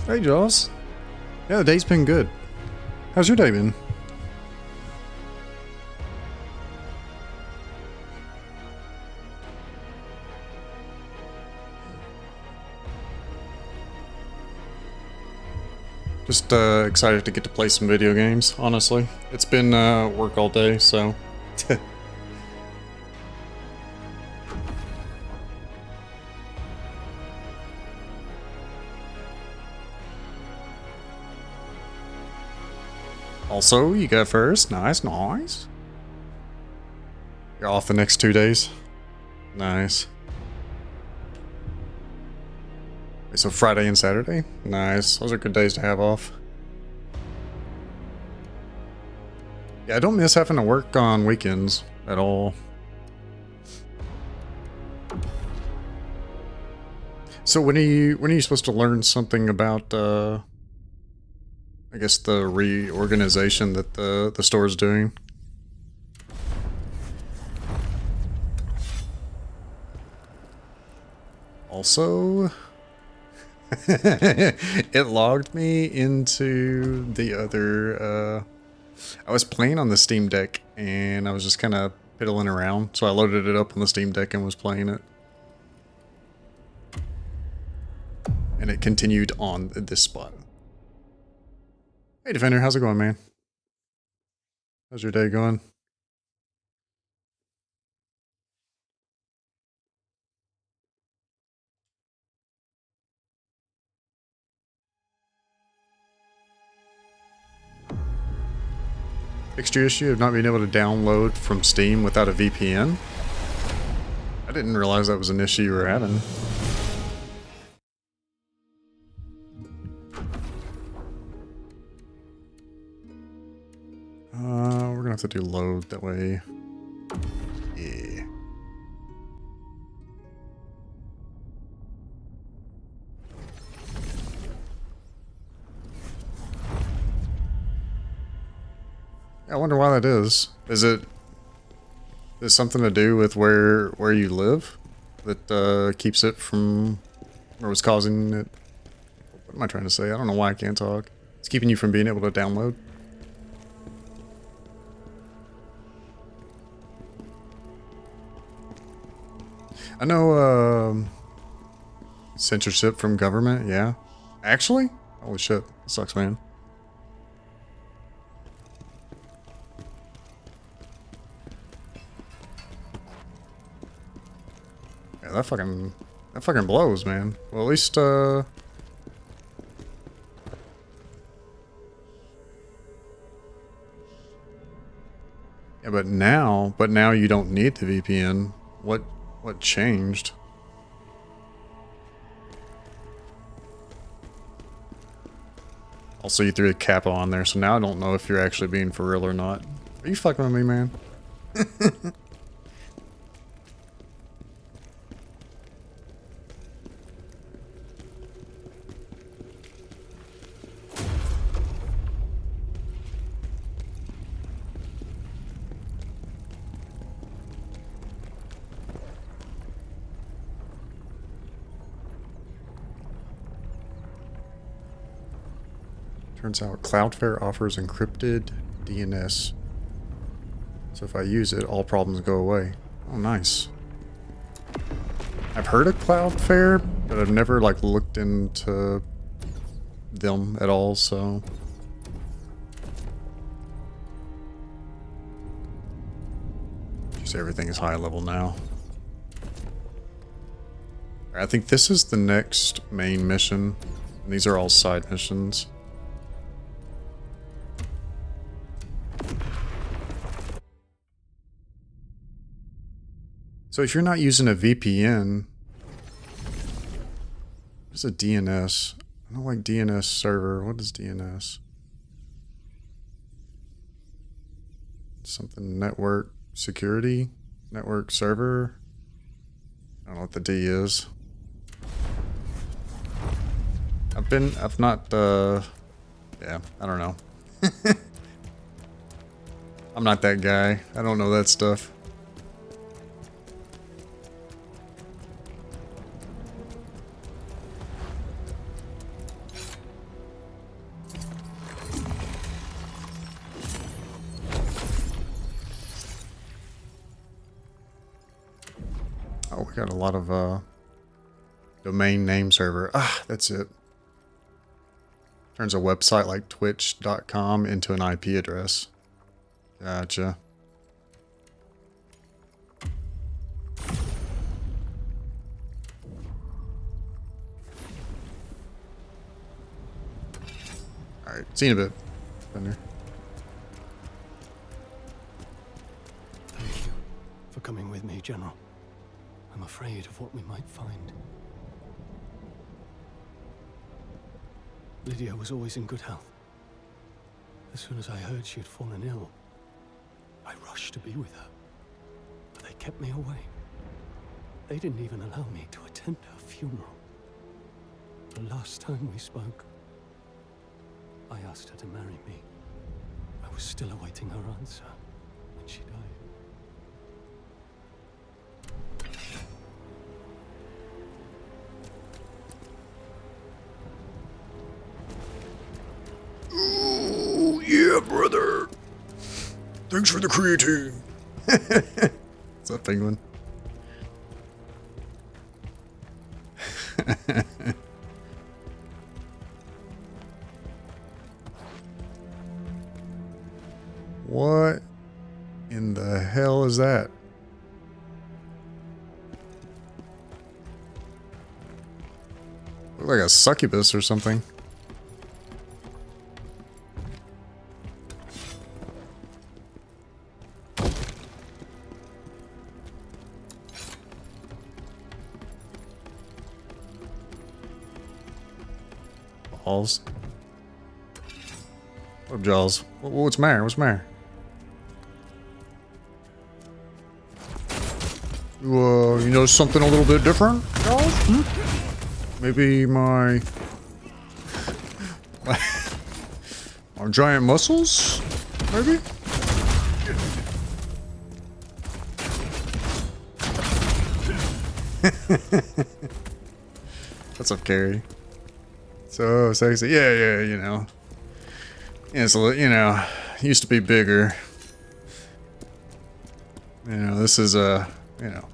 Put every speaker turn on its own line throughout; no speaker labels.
Hey, Jaws. Yeah, the day's been good. How's your day been? Just excited to get to play some video games, honestly. It's been work all day, so... Also, you go first. Nice, nice. You're off the next 2 days. Nice. So Friday and Saturday? Nice. Those are good days to have off. Yeah, I don't miss having to work on weekends at all. So when are you supposed to learn something about I guess the reorganization that the store's doing? Also, it logged me into the other, I was playing on the Steam Deck and I was just kind of piddling around. So I loaded it up on the Steam Deck and was playing it. And it continued on this spot. Hey Defender, how's it going, man? How's your day going? Fixed your issue of not being able to download from Steam without a VPN? I didn't realize that was an issue you were having. We're gonna have to do load that way. Yeah. I wonder why that is. Is something to do with where you live that keeps it from, or was causing it? What am I trying to say? I don't know why I can't talk. It's keeping you from being able to download. I know censorship from government. Yeah, actually, holy shit, that sucks, man. Yeah, that fucking blows, man. Well, at least yeah, but now you don't need the VPN. What changed? Also, you threw a capo on there, so now I don't know if you're actually being for real or not. Are you fucking with me, man? Turns out Cloudflare offers encrypted DNS. So if I use it, all problems go away. Oh, nice. I've heard of Cloudflare, but I've never like looked into them at all, so... Just everything is high level now. I think this is the next main mission. And these are all side missions. So if you're not using a VPN, what is a DNS? I don't like DNS server. What is DNS? Something network security? Network server? I don't know what the D is. I've not, yeah, I don't know. I'm not that guy. I don't know that stuff. we got a lot of domain name server. Ah, that's it. Turns a website like twitch.com into an IP address. Gotcha. Alright, see you in a bit. Thunder.
Thank you for coming with me, General. I'm afraid of what we might find. Lydia was always in good health. As soon as I heard she had fallen ill, I rushed to be with her. But they kept me away. They didn't even allow me to attend her funeral. The last time we spoke, I asked her to marry me. I was still awaiting her answer when she died.
Ooh, yeah, brother. Thanks for the creatine. What's up, penguin? What in the hell is that? Look like a succubus or something. Balls. What up, Jaws? What's the matter? What's the matter? You know something a little bit different, Jaws? Hmm? Maybe my giant muscles? Maybe? What's up, Carrie? So sexy. Yeah, you know. Yeah, it's a little, you know, used to be bigger. You know, this is you know,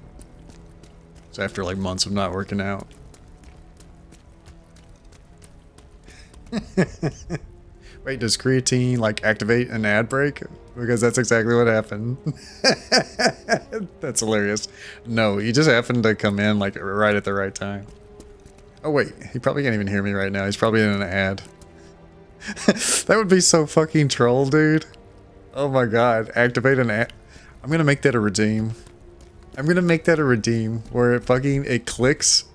it's after like months of not working out. Wait, does creatine like activate an ad break? Because that's exactly what happened. That's hilarious. No, he just happened to come in like right at the right time. Oh wait, he probably can't even hear me right now. He's probably in an ad. That would be so fucking troll, dude. Oh my god, activate an ad. I'm gonna make that a redeem. I'm gonna make that a redeem where it clicks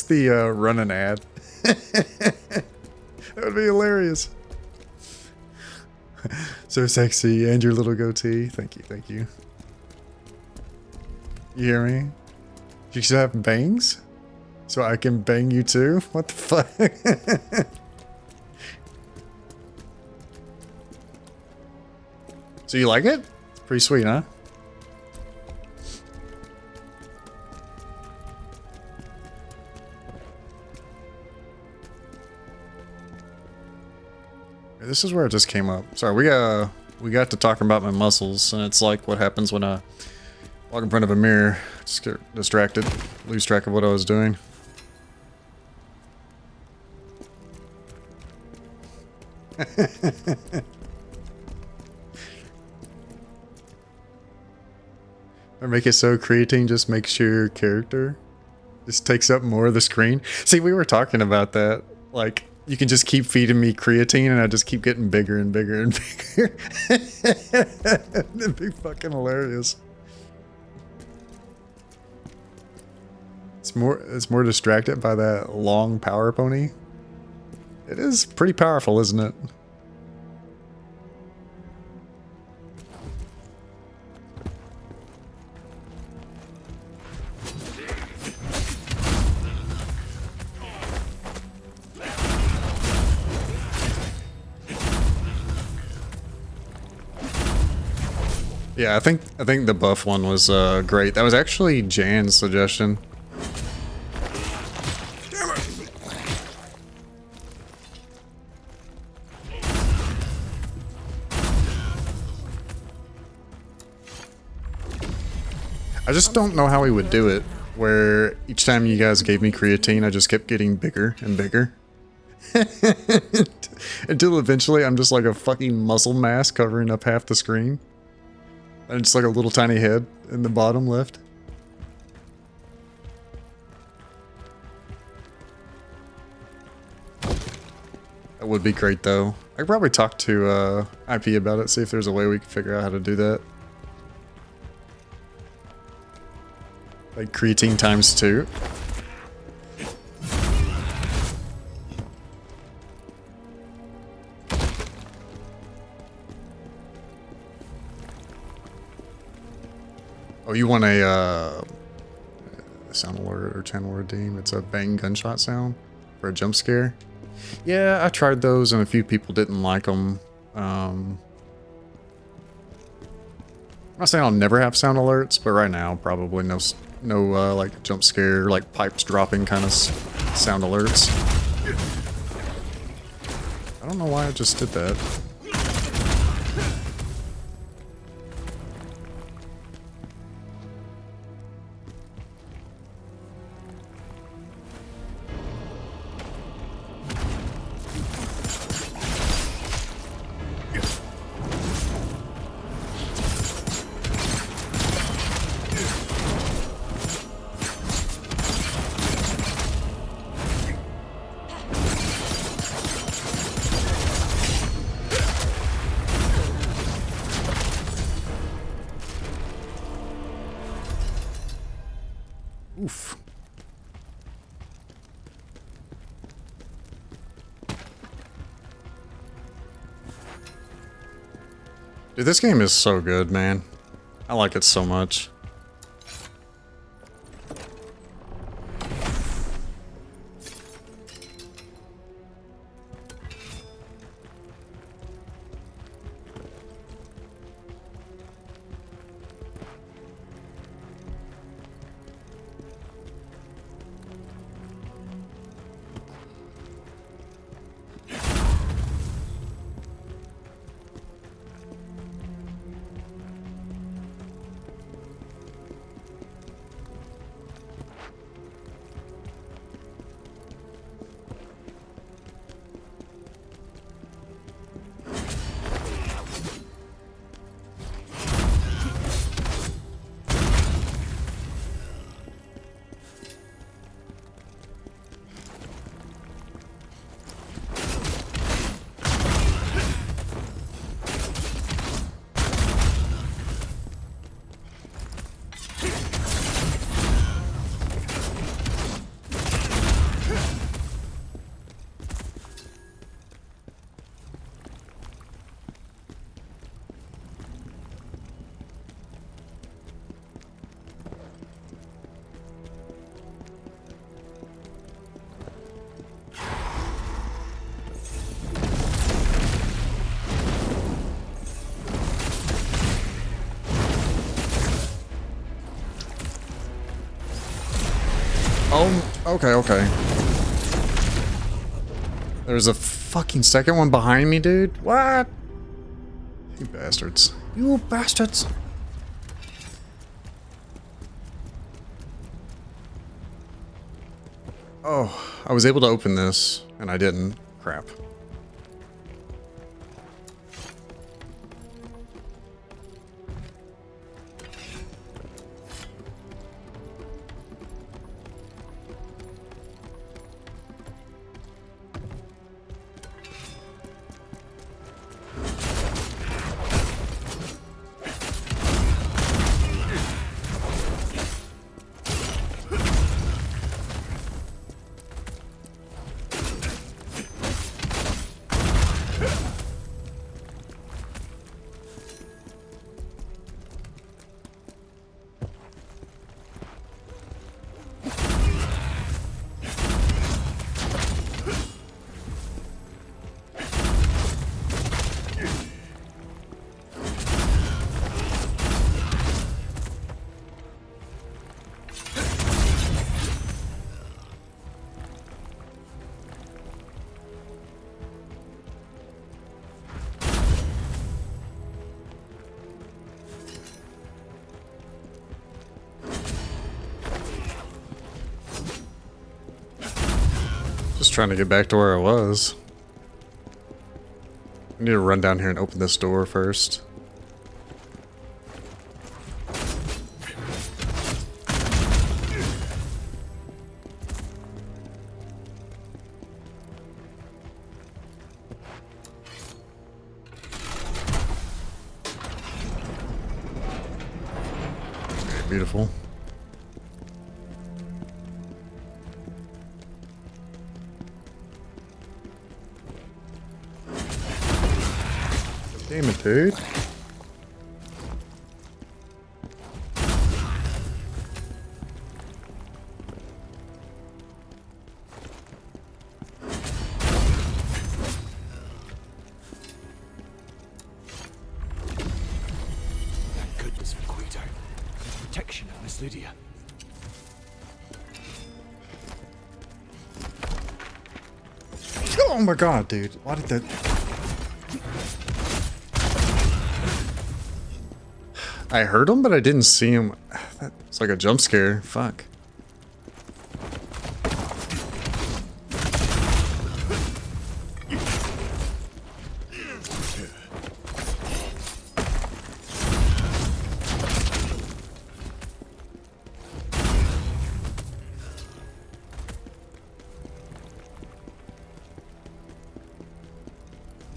the run an ad. That would be hilarious. So sexy, and your little goatee. Thank you. You hear me? You should have bangs? So I can bang you too? What the fuck? So you like it? It's pretty sweet, huh? This is where it just came up. Sorry, we got to talking about my muscles, and it's like what happens when I walk in front of a mirror. Just get distracted, lose track of what I was doing. Or make it so creatine just makes your character just takes up more of the screen. See, we were talking about that. Like, you can just keep feeding me creatine and I just keep getting bigger and bigger and bigger. That'd be fucking hilarious. It's more distracted by that long power pony. It is pretty powerful, isn't it? Yeah, I think the buff one was great. That was actually Jan's suggestion. Damn it. I just don't know how he would do it. where each time you guys gave me creatine, I just kept getting bigger and bigger. Until eventually I'm just like a fucking muscle mass covering up half the screen. And just like a little tiny head in the bottom left. That would be great though. I could probably talk to IP about it, see if there's a way we can figure out how to do that. Like creatine times 2. Oh, you want a sound alert or channel redeem? It's a bang gunshot sound for a jump scare. Yeah, I tried those and a few people didn't like them. I'm not saying I'll never have sound alerts, but right now probably no like jump scare, like pipes dropping kind of sound alerts. I don't know why I just did that. Oof. Dude, this game is so good, man. I like it so much. Oh, okay. There's a fucking second one behind me, dude. What? You bastards. You bastards. Oh, I was able to open this, and I didn't. Crap. trying to get back to where I was. I need to run down here and open this door first. Beautiful. Damn it, dude.
Thank goodness for Guido. And the protection of Miss Lydia.
Oh my god, dude. Why did that... I heard him, but I didn't see him. It's like a jump scare. Fuck.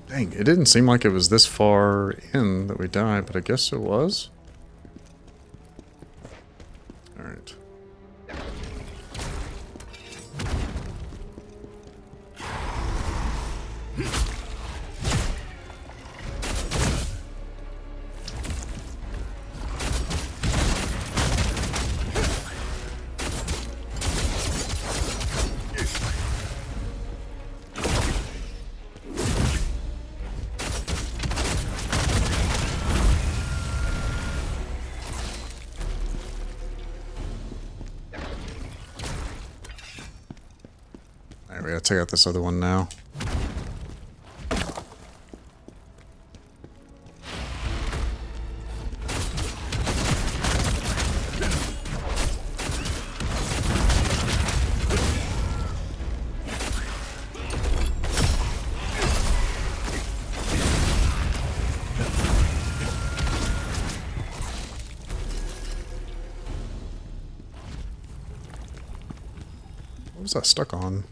Dang, it didn't seem like it was this far in that we died, but I guess it was. Alright. Alright, we gotta take out this other one now. What was that stuck on?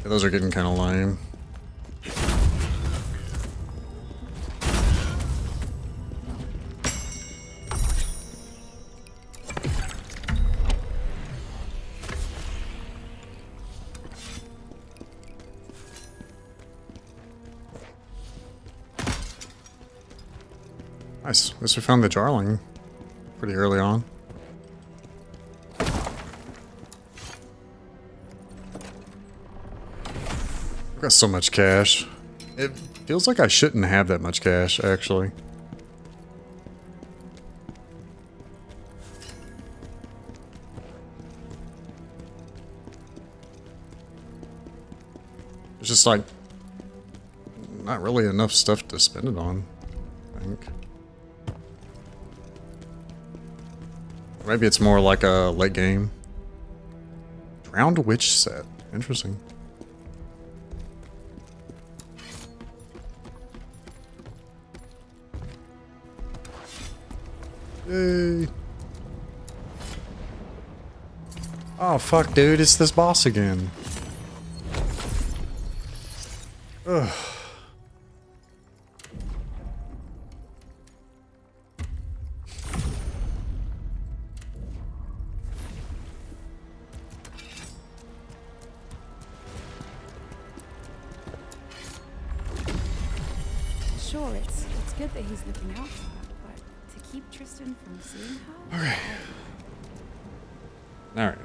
Yeah, those are getting kind of lame. Nice. At least we found the Jarling pretty early on. I've got so much cash. It feels like I shouldn't have that much cash, actually. It's just like not really enough stuff to spend it on, I think. Maybe it's more like a late game. Drowned Witch set. Interesting. Yay. Oh fuck, dude, it's this boss again. Ugh.
Sure, it's good that he's looking out for her, but to keep Tristan from seeing her?
Okay.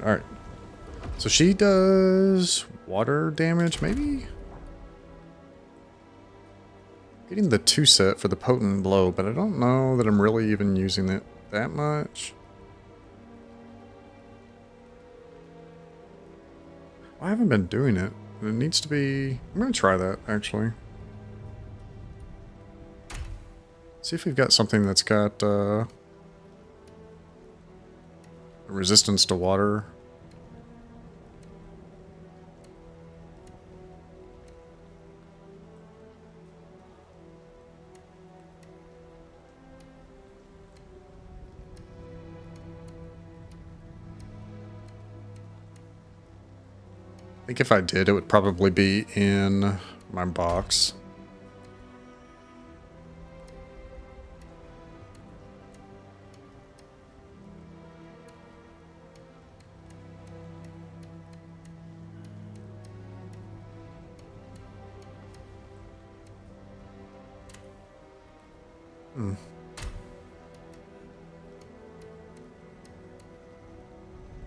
Alright. So she does water damage, maybe? Getting the 2 set for the potent blow, but I don't know that I'm really even using it that much. I haven't been doing it. It needs to be... I'm going to try that, actually. See if we've got something that's got, Resistance to water. I think if I did, it would probably be in my box.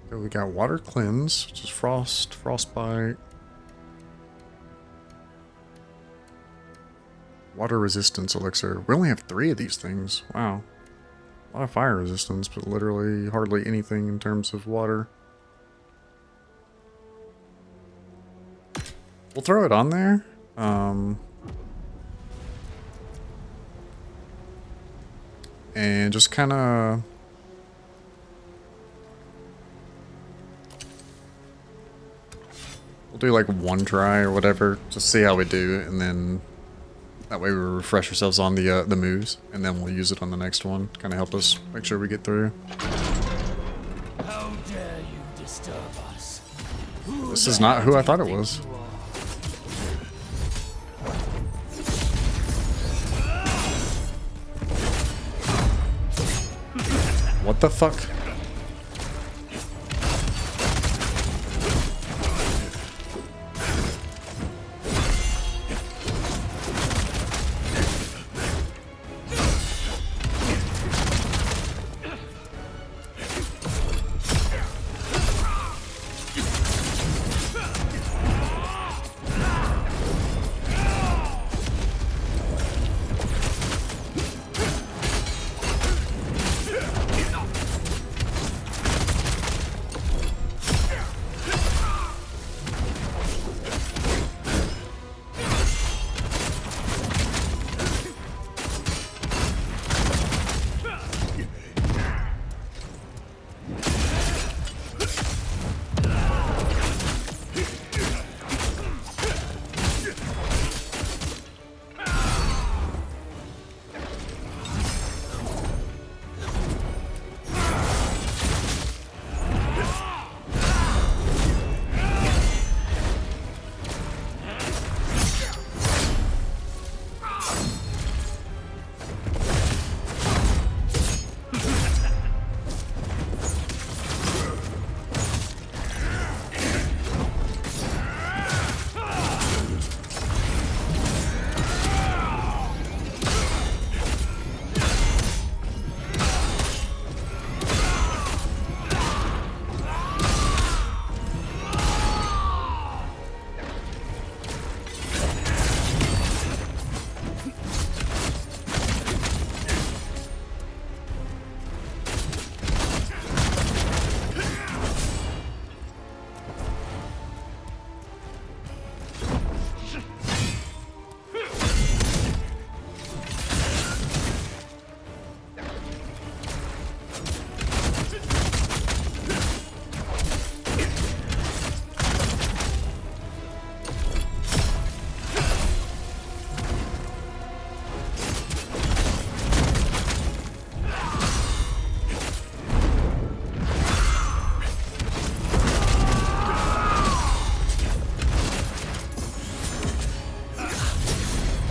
So we got water cleanse, which is frost, frostbite, water resistance elixir. We only have 3 of these things. Wow. A lot of fire resistance, but literally hardly anything in terms of water. We'll throw it on there. And just kind of... We'll do like 1 try or whatever, just see how we do, and then that way we refresh ourselves on the moves, and then we'll use it on the next one. Kind of help us make sure we get through.
How dare you disturb us?
This is not who I thought it was. What the fuck?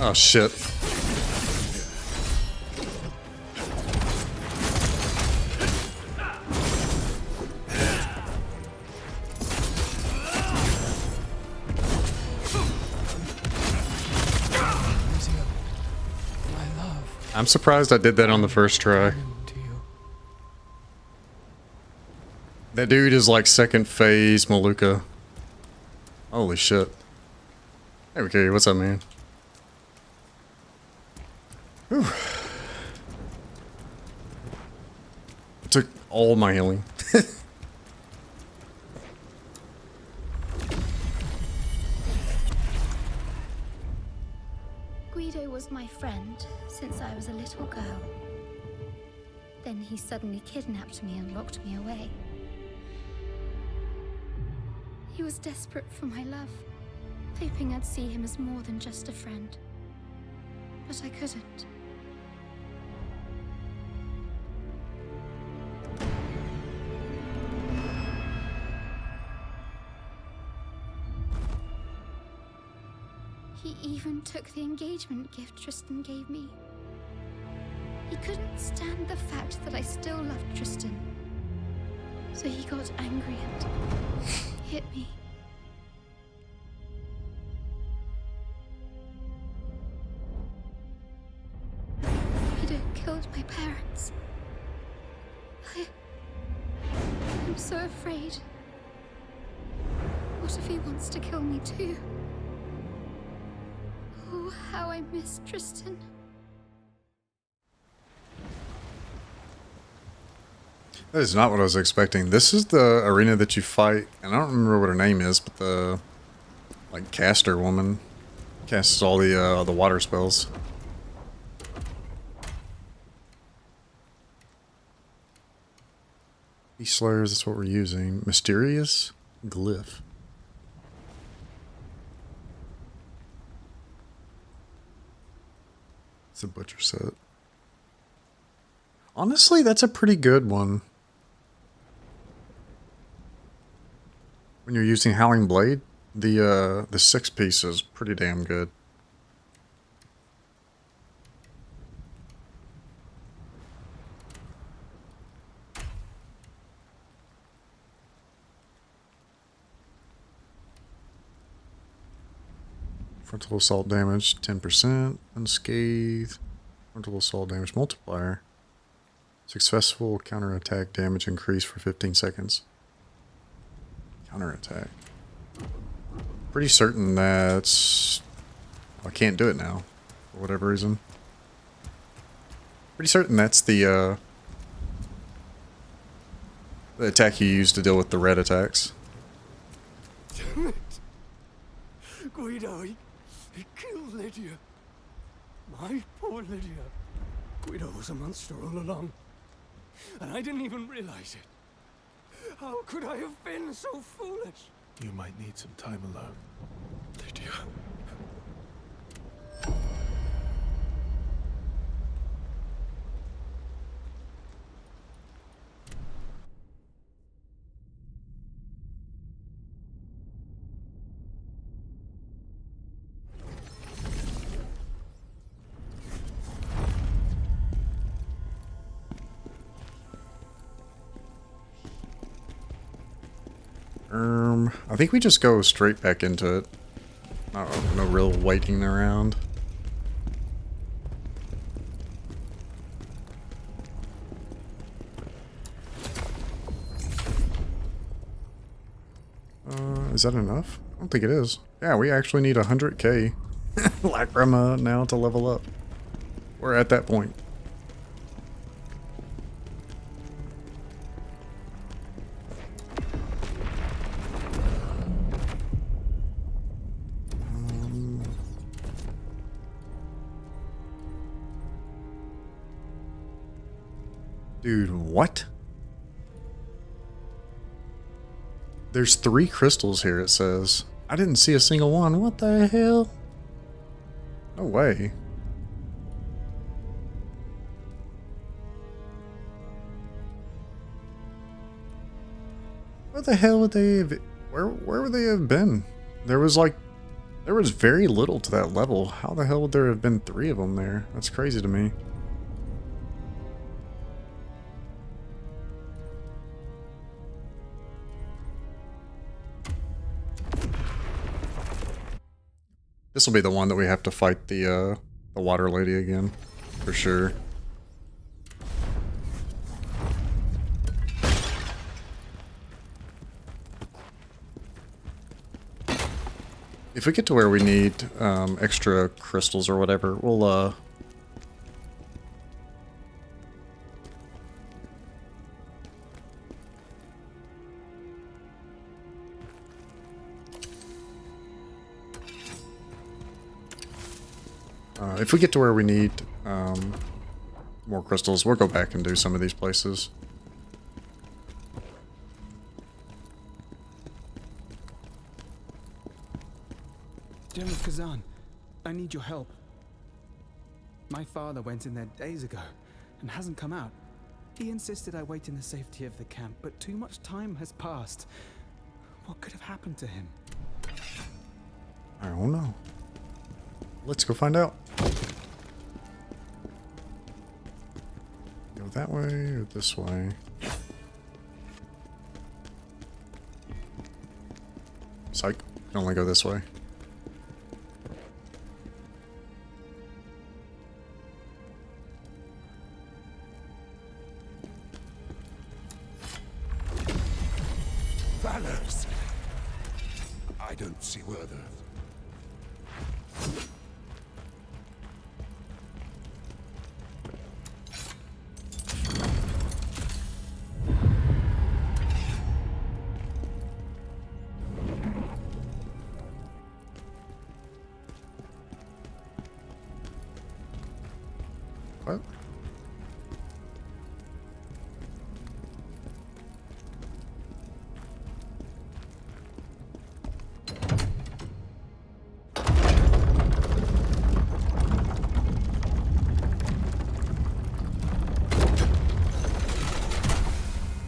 Oh shit. I'm surprised I did that on the first try. That dude is like second phase Maluka. Holy shit. Hey, okay, what's up, man? Whew. Took all my healing.
Guido was my friend since I was a little girl. Then he suddenly kidnapped me and locked me away. He was desperate for my love, hoping I'd see him as more than just a friend. But I couldn't. He even took the engagement gift Tristan gave me. He couldn't stand the fact that I still loved Tristan. So he got angry and hit me. He'd have killed my parents. I'm so afraid. What if he wants to kill me too? Oh, how I miss Tristan.
That is not what I was expecting. This is the arena that you fight, and I don't remember what her name is, but the like caster woman casts all the water spells. Beast Slayers, that's what we're using. Mysterious Glyph. It's a butcher set. Honestly, that's a pretty good one. When you're using Howling Blade, the 6-piece is pretty damn good. Frontal assault damage 10%, unscathed. Frontal assault damage multiplier. Successful counterattack damage increase for 15 seconds. Counterattack. Pretty certain that's... I can't do it now, for whatever reason. Pretty certain that's the attack you use to deal with the red attacks.
Damn it! Guido, he killed Lydia. My poor Lydia. Guido was a monster all along. And I didn't even realize it. How could I have been so foolish?
You might need some time alone.
Lydia.
I think we just go straight back into it. No real waiting around. Is that enough? I don't think it is. Yeah, we actually need 100k Lacrima now to level up. We're at that point. Dude, what? There's 3 crystals here, it says. I didn't see a single one. What the hell? No way. Where the hell would they have... Where would they have been? There was very little to that level. How the hell would there have been 3 of them there? That's crazy to me. This will be the one that we have to fight the water lady again, for sure. If we get to where we need extra crystals or whatever, we'll if we get to where we need more crystals, we'll go back and do some of these places.
Kazan, I need your help. My father went in there days ago and hasn't come out. He insisted I wait in the safety of the camp, but too much time has passed. What could have happened to him?
I don't know. Let's go find out. Go that way or this way? Psych. Can only go this way.
Valors! I don't see whether.
What?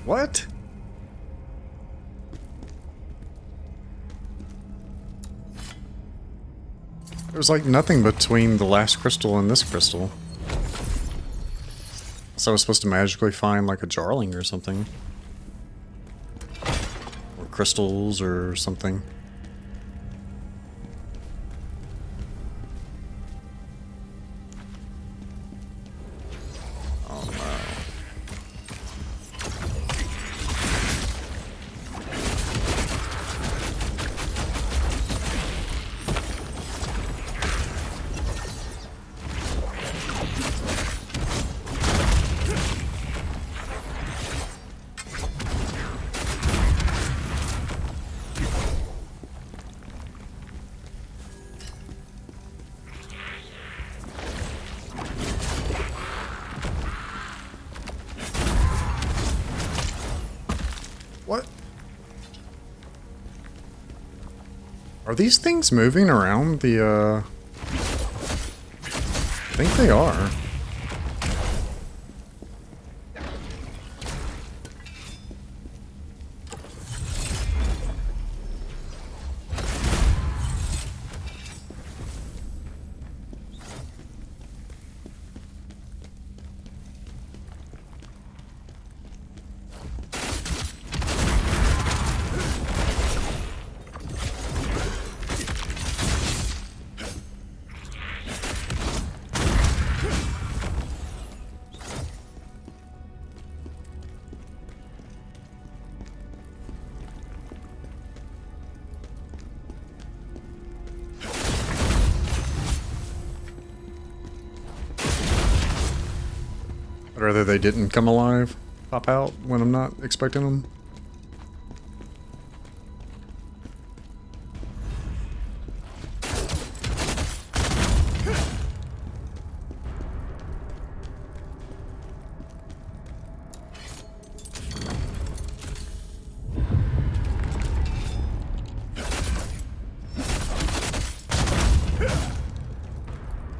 What? There's like nothing between the last crystal and this crystal. So I was supposed to magically find like a Jarling or something. Or crystals or something. Oh no. What? Are these things moving around the, I think they are. I'd rather they didn't come alive, pop out when I'm not expecting them.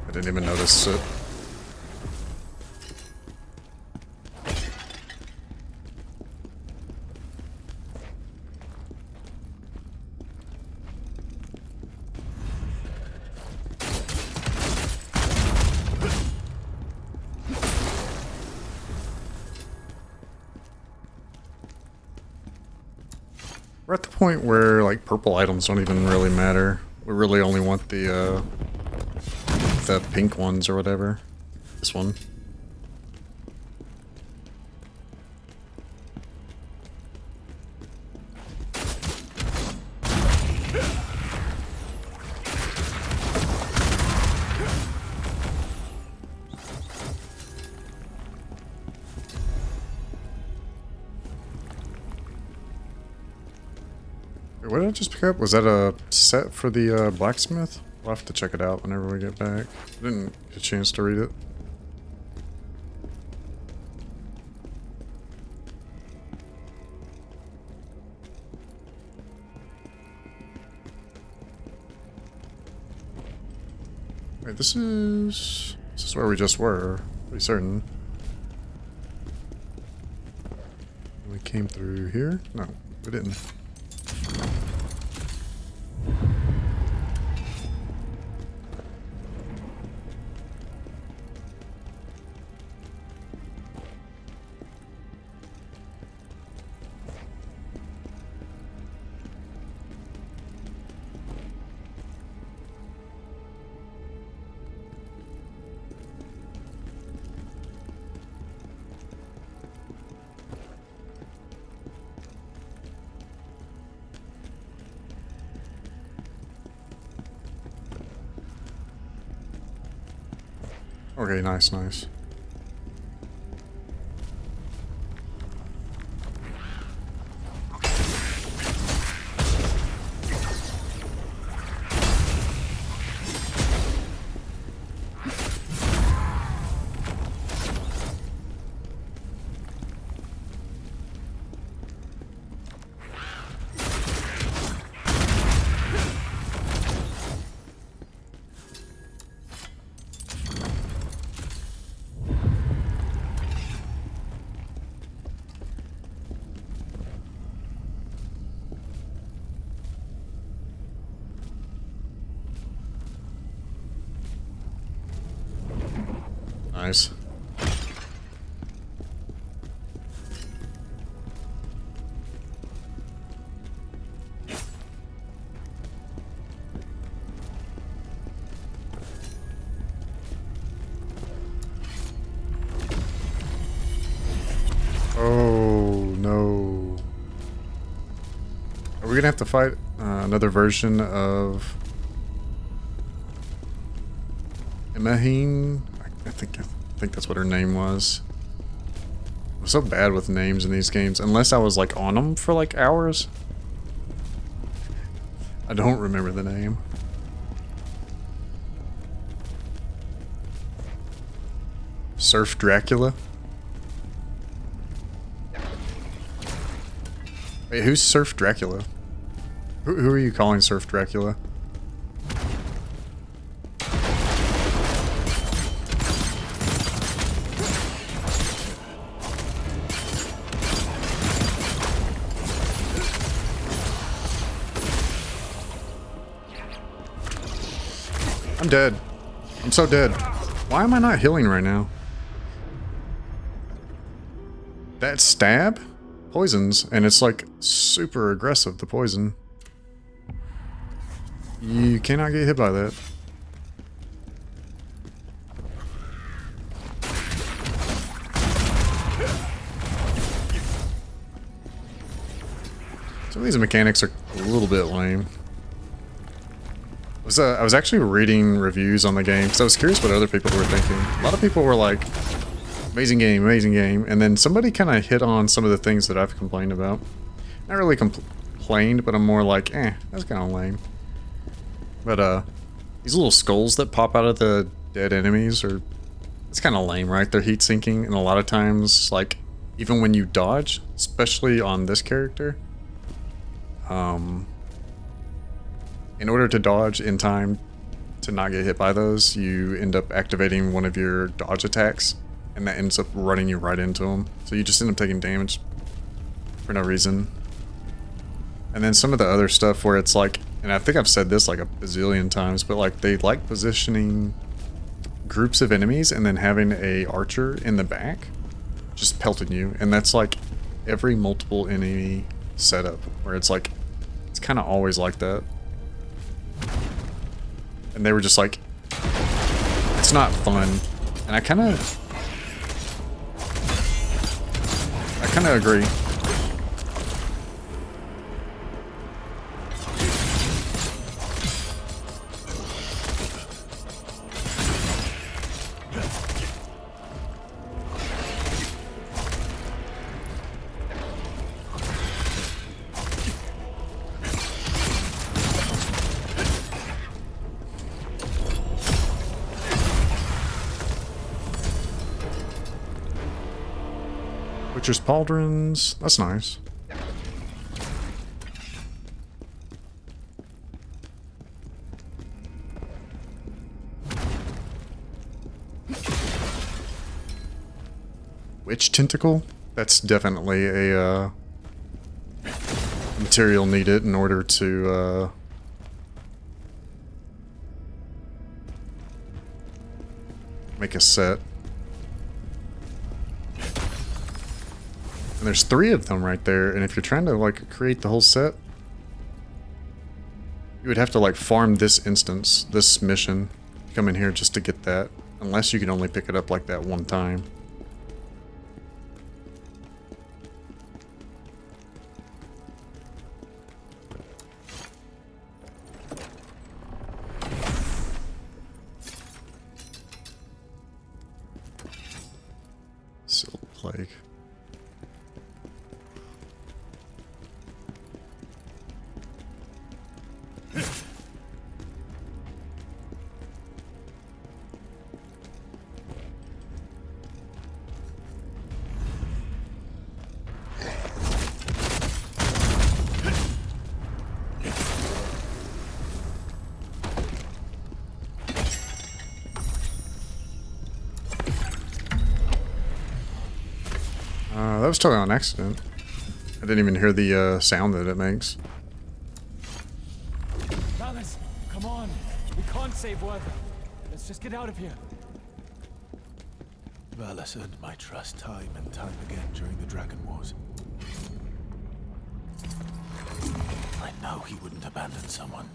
I didn't even notice it. We're at the point where, like, purple items don't even really matter. We really only want the pink ones or whatever. This one. What did I just pick up? Was that a set for the blacksmith? We'll have to check it out whenever we get back. I didn't get a chance to read it. Wait, this is where we just were. Pretty certain. We came through here? No, we didn't. Okay, nice, nice. Nice. Oh no. Are we gonna have to fight another version of Imahine? I think that's what her name was. I'm so bad with names in these games, unless I was like on them for like hours. I don't remember the name. Surf Dracula? Wait, who's Surf Dracula? Who are you calling Surf Dracula? I'm dead. I'm so dead. Why am I not healing right now? That stab? Poisons, and it's like super aggressive, the poison. You cannot get hit by that. Some of these mechanics are a little bit lame. I was actually reading reviews on the game because I was curious what other people were thinking. A lot of people were like, amazing game, and then somebody kind of hit on some of the things that I've complained about. Not really complained, but I'm more like, that's kind of lame. But these little skulls that pop out of the dead enemies are, it's kind of lame, right? They're heat sinking, and a lot of times, like, even when you dodge, especially on this character, in order to dodge in time to not get hit by those, you end up activating one of your dodge attacks, and that ends up running you right into them. So you just end up taking damage for no reason. And then some of the other stuff where it's like, and I think I've said this like a bazillion times, but like they like positioning groups of enemies and then having a archer in the back just pelting you. And that's like every multiple enemy setup where it's like, it's kind of always like that. And they were just like, it's not fun. And I kind of agree. Butcher's Pauldrons, that's nice. Witch tentacle? That's definitely a material needed in order to make a set. And there's 3 of them right there, and if you're trying to like create the whole set, you would have to like farm this instance, this mission, come in here just to get that, unless you can only pick it up like that one time. Sealed plague. That was totally on accident. I didn't even hear the sound that it makes.
Valis, come on. We can't save Werther. Let's just get out of here.
Valis earned my trust time and time again during the Dragon Wars. I know he wouldn't abandon someone.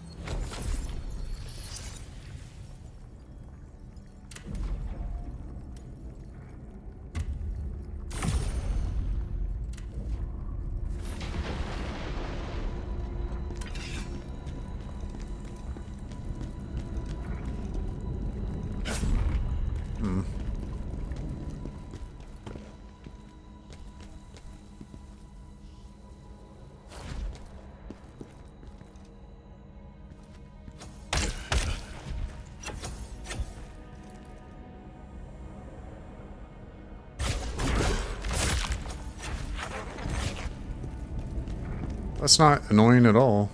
That's not annoying at all.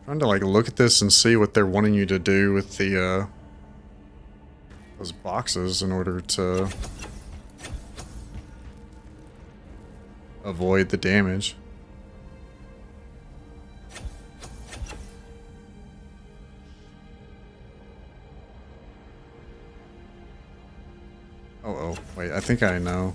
Trying to like look at this and see what they're wanting you to do with the those boxes in order to avoid the damage. Oh, wait, I think I know.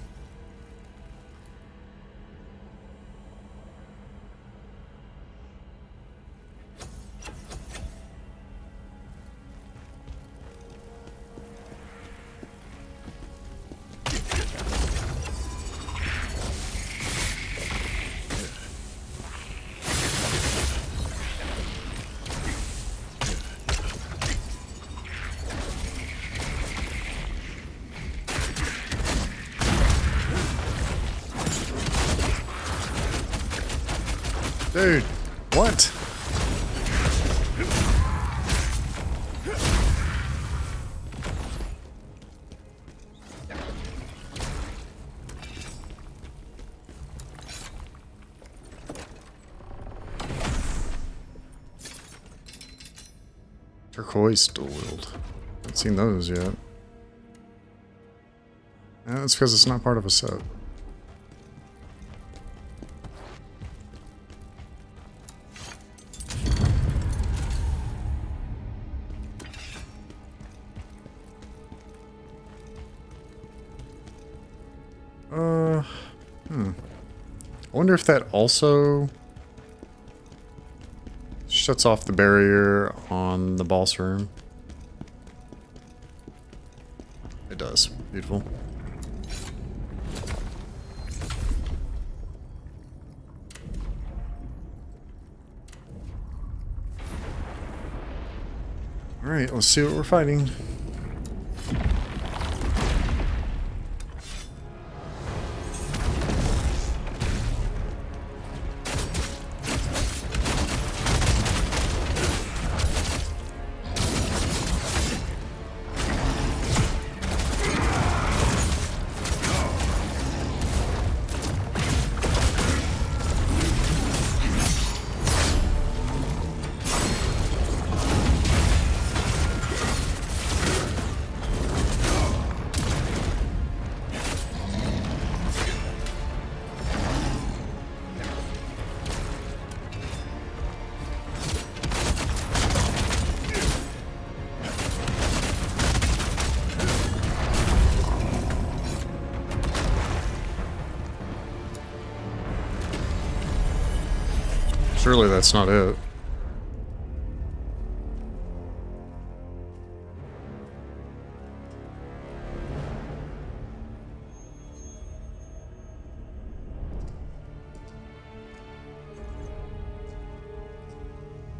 Dude, what? Turquoise dual wield. Haven't seen those yet. Yeah, that's because it's not part of a set. I wonder if that also shuts off the barrier on the boss room. It does. Beautiful. Alright, let's see what we're fighting.
Surely that's not it.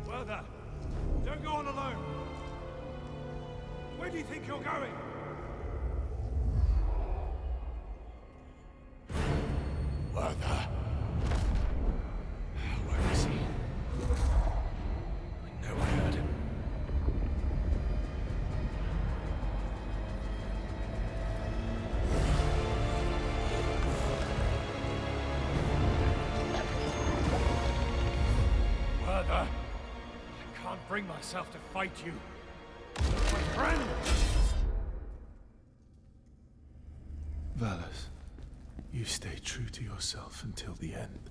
Werther, don't go on alone. Where do you think you're going? Werther. Where is he? I know I heard him. Werther, I can't bring myself to fight you. My friend!
Valis, you stay true to yourself until the end.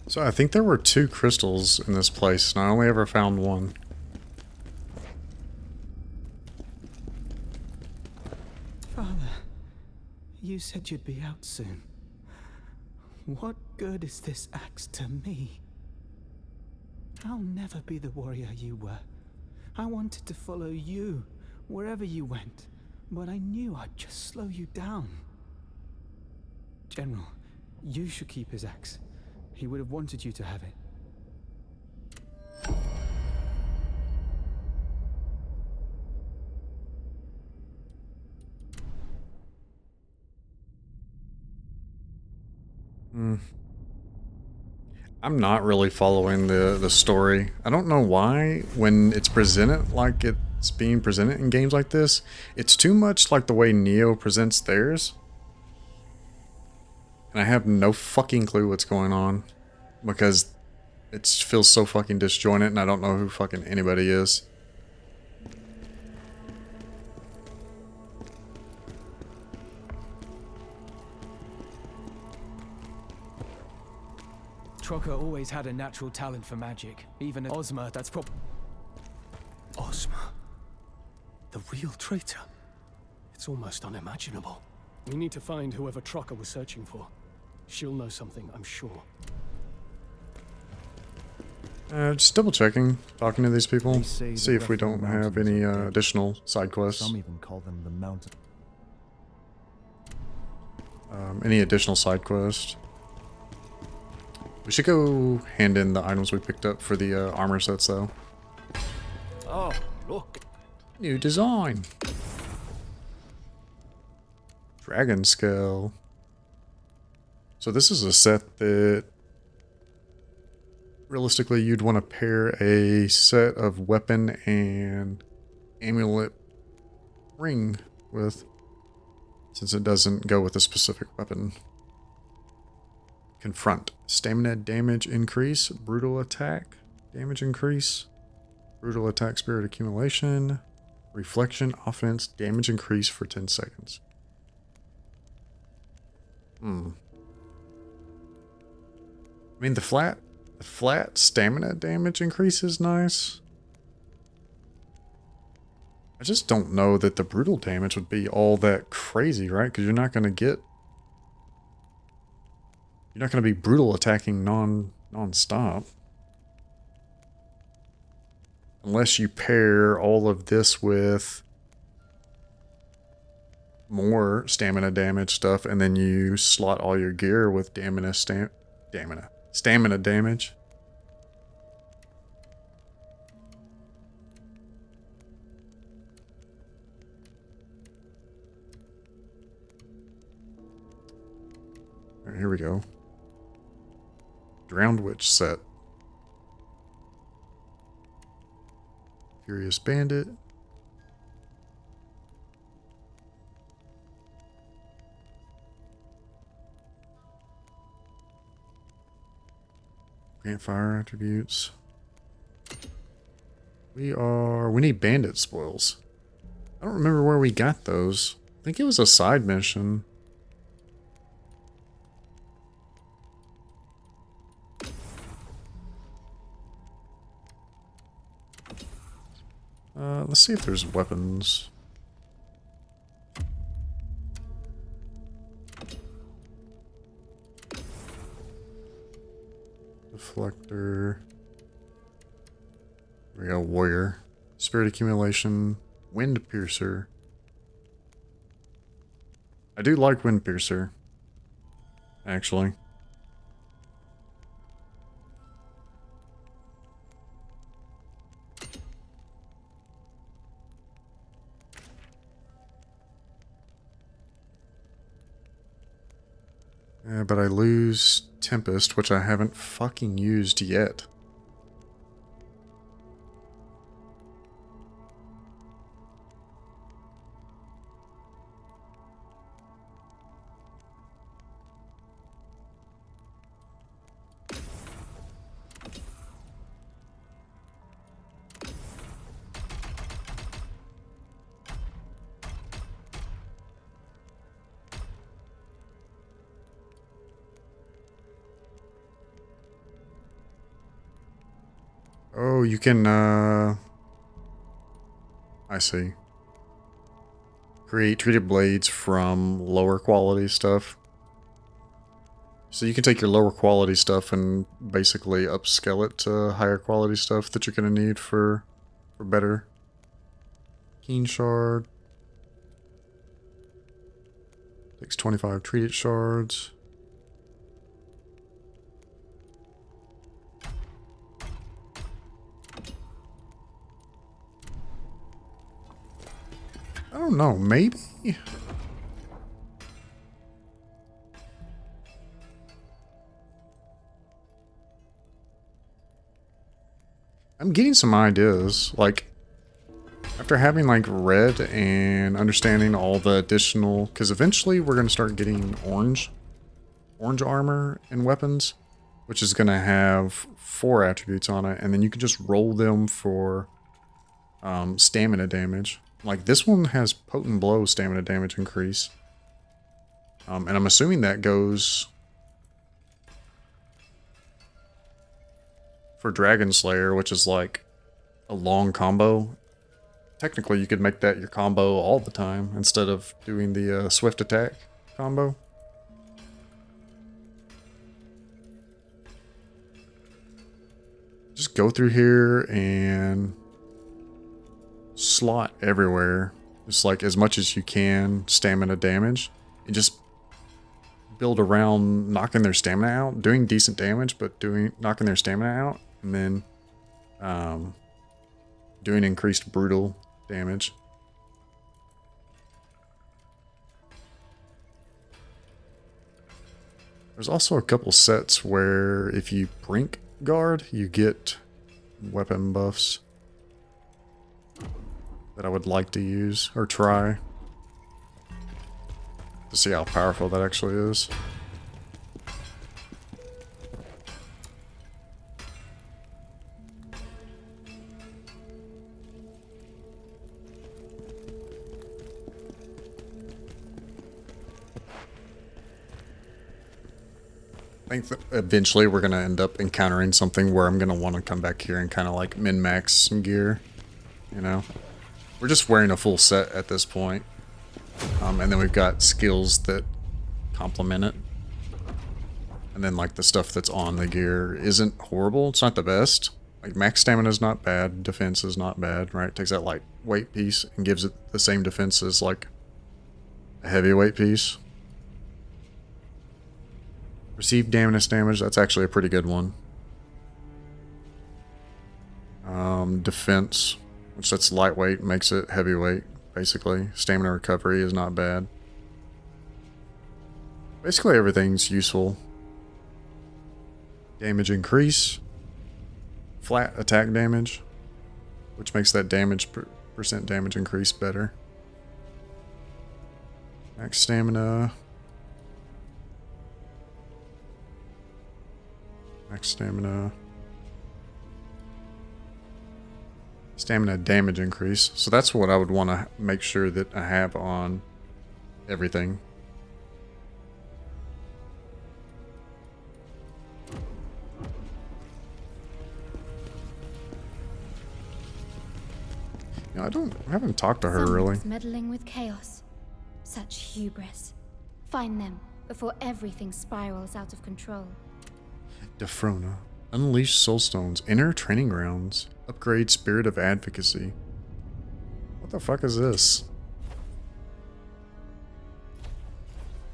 So I think there were 2 crystals in this place, and I only ever found one.
Father, you said you'd be out soon. What good is this axe to me? I'll never be the warrior you were. I wanted to follow you wherever you went, but I knew I'd just slow you down. General, you should keep his axe. He would have wanted you to have it.
I'm not really following the story. I don't know why when it's presented like it's being presented in games like this, it's too much like the way Neo presents theirs. And I have no fucking clue what's going on because it feels so fucking disjointed and I don't know who fucking anybody is.
Trocker always had a natural talent for magic. Even Ozma, that's
Ozma. The real traitor. It's almost unimaginable. We need to find whoever Trocker was searching for. She'll know something, I'm sure.
Just double checking, talking to these people,
They say
see
the
if we don't
Refined
have
Mountains
any
are dead.
additional side quests.
Some even call them the mountain.
Any additional side quests. We should go hand in the items we picked up for the armor sets though.
Oh, look.
New design. Dragon Scale. So this is a set that realistically you'd want to pair a set of weapon and amulet ring with, since it doesn't go with a specific weapon. Confront. Stamina damage increase. Brutal attack damage increase. Brutal attack spirit accumulation. Reflection offense damage increase for 10 seconds. I mean the flat stamina damage increase is nice. I just don't know that the brutal damage would be all that crazy, right? Because you're not going to be brutal attacking non-stop. Unless you pair all of this with more stamina damage stuff and then you slot all your gear with stamina damage. Alright, here we go. Drowned Witch set. Furious Bandit. Campfire attributes. We need bandit spoils. I don't remember where we got those. I think it was a side mission. Let's see if there's weapons. We got Warrior. Spirit Accumulation. Wind Piercer. I do like Wind Piercer. Actually. Yeah, but I lose Tempest, which I haven't fucking used yet. Oh, you can, I see. Create treated blades from lower quality stuff. So you can take your lower quality stuff and basically upscale it to higher quality stuff that you're going to need for better. Keen Shard. Takes 25 treated shards. I don't know, maybe? I'm getting some ideas, like, after having, like, red and understanding all the additional, because eventually we're going to start getting orange armor and weapons, which is going to have 4 attributes on it, and then you can just roll them for stamina damage. Like, this one has Potent Blow stamina damage increase. And I'm assuming that goes for Dragon Slayer, which is like a long combo. Technically, you could make that your combo all the time instead of doing the swift attack combo. Just go through here and slot everywhere, just like as much as you can stamina damage, and just build around knocking their stamina out, doing decent damage, but knocking their stamina out, and then doing increased brutal damage. There's also a couple sets where if you brink guard, you get weapon buffs that I would like to use, or try, to see how powerful that actually is. I think that eventually we're going to end up encountering something where I'm going to want to come back here and kind of like min-max some gear, you know? We're just wearing a full set at this point. And then we've got skills that complement it. And then like the stuff that's on the gear isn't horrible. It's not the best. Like max stamina is not bad. Defense is not bad, right? It takes that lightweight piece and gives it the same defense as like a heavyweight piece. Receive damage, that's actually a pretty good one. Defense, which that's lightweight, makes it heavyweight, basically. Stamina recovery is not bad. Basically everything's useful. Damage increase. Flat attack damage, which makes that percent damage increase better. Max stamina. Max stamina. Stamina damage increase. So that's what I would want to make sure that I have on everything. You know, I haven't talked to her really.
Someone's meddling with chaos. Such hubris. Find them before everything spirals out of control.
Defrona. Unleash Soulstones. Enter Training Grounds. Upgrade Spirit of Advocacy. What the fuck is this?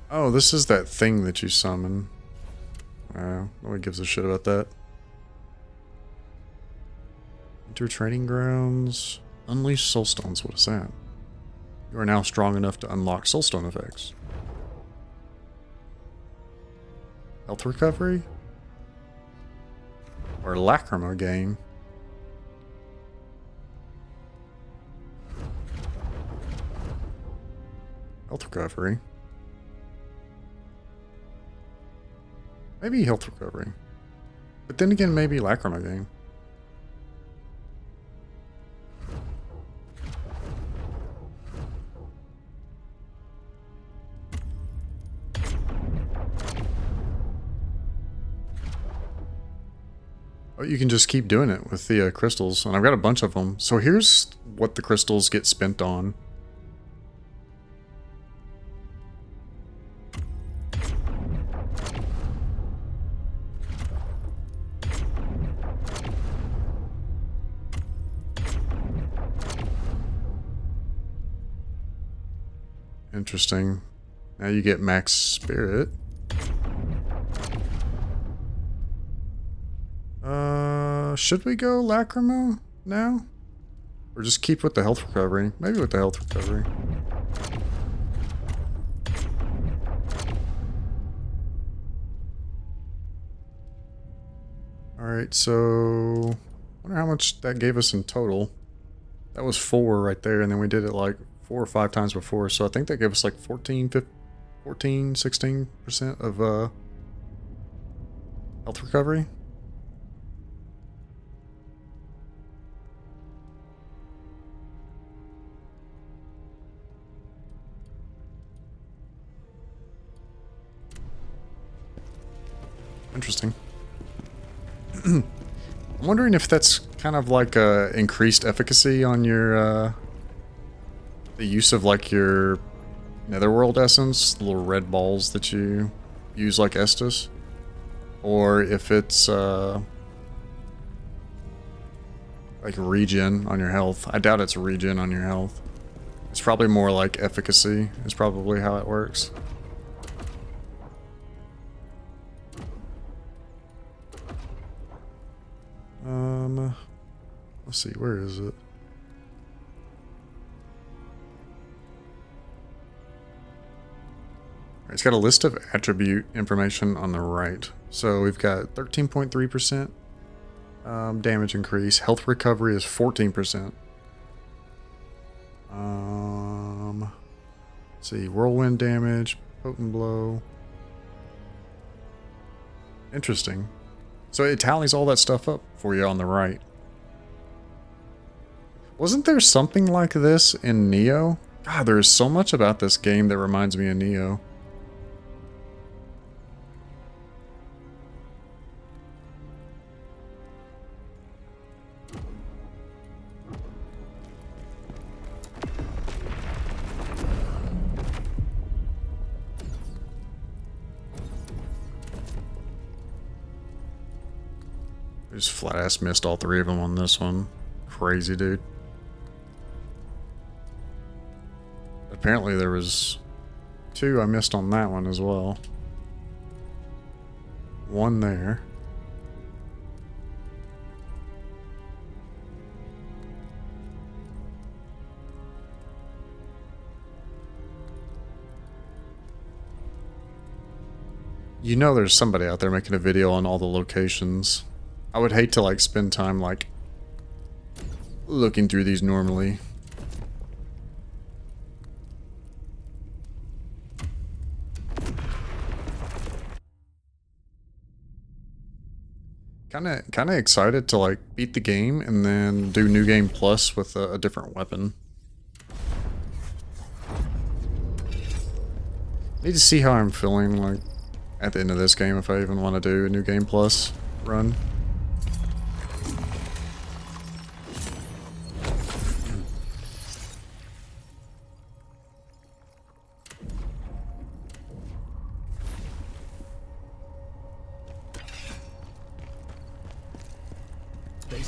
Oh, this is that thing that you summon. Nobody gives a shit about that. Enter Training Grounds. Unleash Soulstones. What is that? You are now strong enough to unlock Soulstone effects. Health recovery? Or Lacrima gain? Health recovery. Maybe health recovery. But then again, maybe Lacrima gain. Oh, you can just keep doing it with the crystals, and I've got a bunch of them. So here's what the crystals get spent on. Interesting. Now you get max spirit. Should we go Lacrima now? Or just keep with the health recovery? Maybe with the health recovery. Alright, so... I wonder how much that gave us in total. That was 4 right there, and then we did it like 4 or 5 times before, so I think that gave us like 14, 16% of health recovery. Interesting. I'm wondering if that's kind of like increased efficacy on your the use of like your Netherworld essence, the little red balls that you use like Estus, or if it's like regen on your health. I doubt it's regen on your health. It's probably more like efficacy is probably how it works. Let's see, where is it? It's got a list of attribute information on the right. So we've got 13.3% damage increase. Health recovery is 14%. Let's see, whirlwind damage, potent blow. Interesting. So it tallies all that stuff up for you on the right. Wasn't there something like this in Neo? God, there is so much about this game that reminds me of Neo. I just flat ass missed all 3 of them on this one. Crazy, dude. Apparently there was 2 I missed on that one as well. 1 there. You know there's somebody out there making a video on all the locations. I would hate to like spend time like looking through these normally. Kinda excited to like beat the game and then do New Game Plus with a different weapon. Need to see how I'm feeling like at the end of this game if I even want to do a New Game Plus run.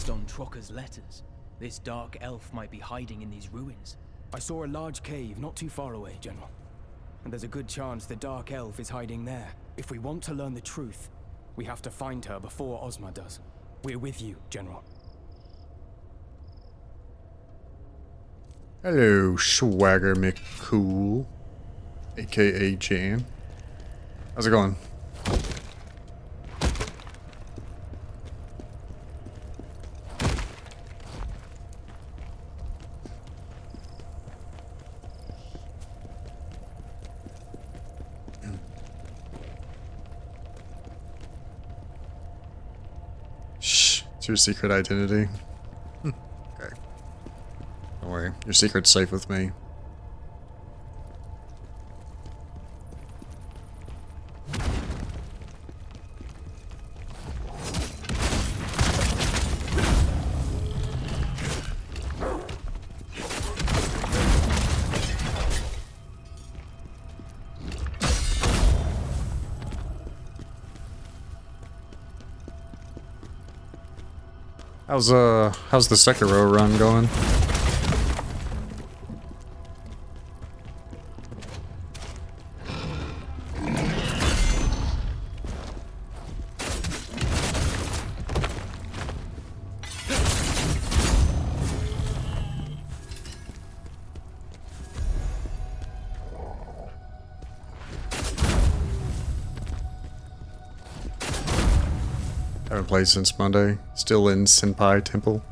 Based on Trocker's letters, this dark elf might be hiding in these ruins.
I saw a large cave not too far away, General. And there's a good chance the dark elf is hiding there. If we want to learn the truth, we have to find her before Ozma does. We're with you, General.
Hello, Swagger McCool, aka Jan. How's it going? Shh, it's your secret identity. Okay. Don't worry, your secret's safe with me. How's the Sekiro run going? Haven't played since Monday. Still in Senpai Temple.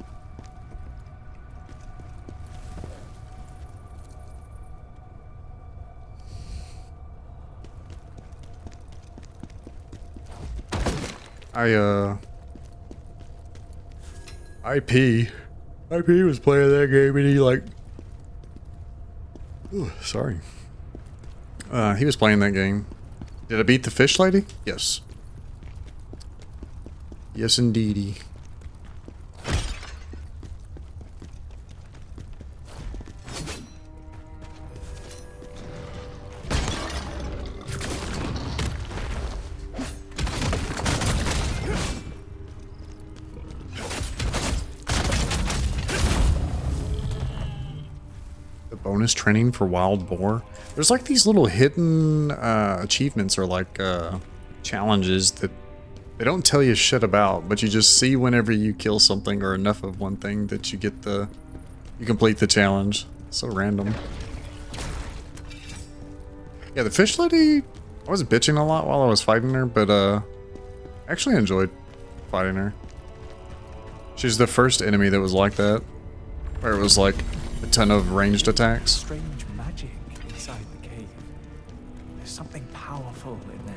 IP was playing that game and he like... Ooh, sorry. He was playing that game. Did I beat the fish lady? Yes. Yes, indeedy. The bonus training for wild boar. There's like these little hidden achievements or like challenges that they don't tell you shit about, but you just see whenever you kill something or enough of one thing that you get you complete the challenge. So random. Yeah, the fish lady, I was bitching a lot while I was fighting her, but I actually enjoyed fighting her. She's the first enemy that was like that, where it was like a ton of ranged attacks.
Strange magic inside the cave. There's something powerful in there.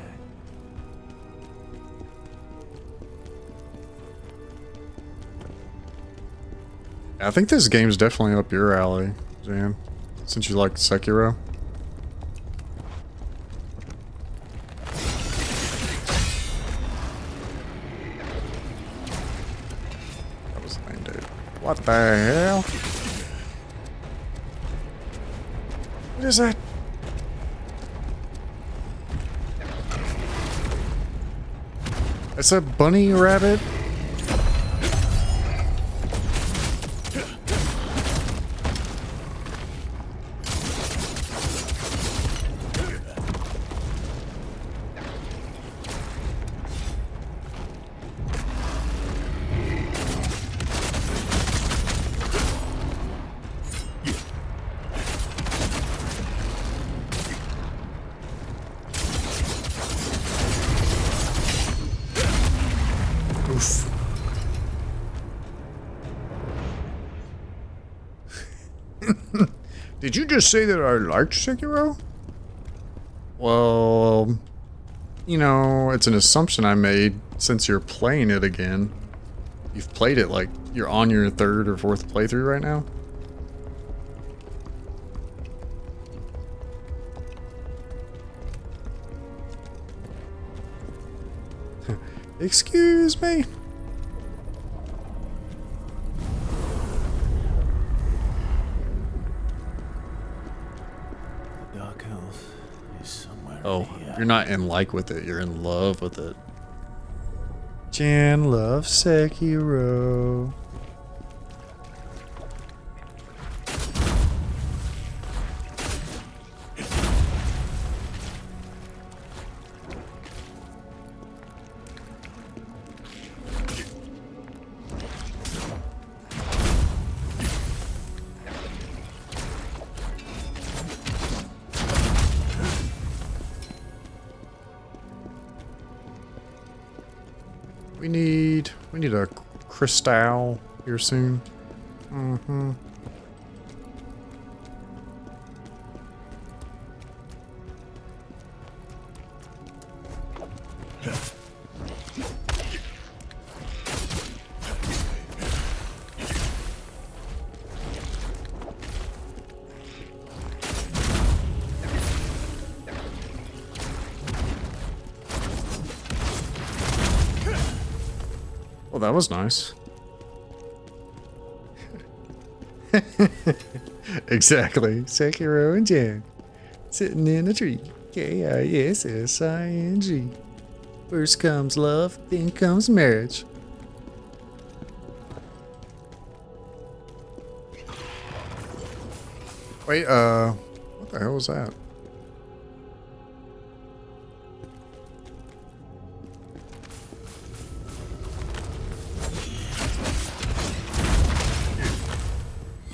I think this game's definitely up your alley, Jan, since you like Sekiro. That was lame, dude. What the hell? What is that? It's a bunny rabbit? Did you just say that I liked Sekiro? Well, you know, it's an assumption I made since you're playing it again. You've played it like you're on your third or fourth playthrough right now. Excuse me.
Dark Elf is somewhere.
Oh, you're not in like with it, you're in love with it. Jan loves Sekiro. We need a crystal here soon. Well, that was nice. Exactly. Sekiro and Jan. Sitting in a tree. K-I-S-S-I-N-G. First comes love, then comes marriage. Wait, what the hell was that?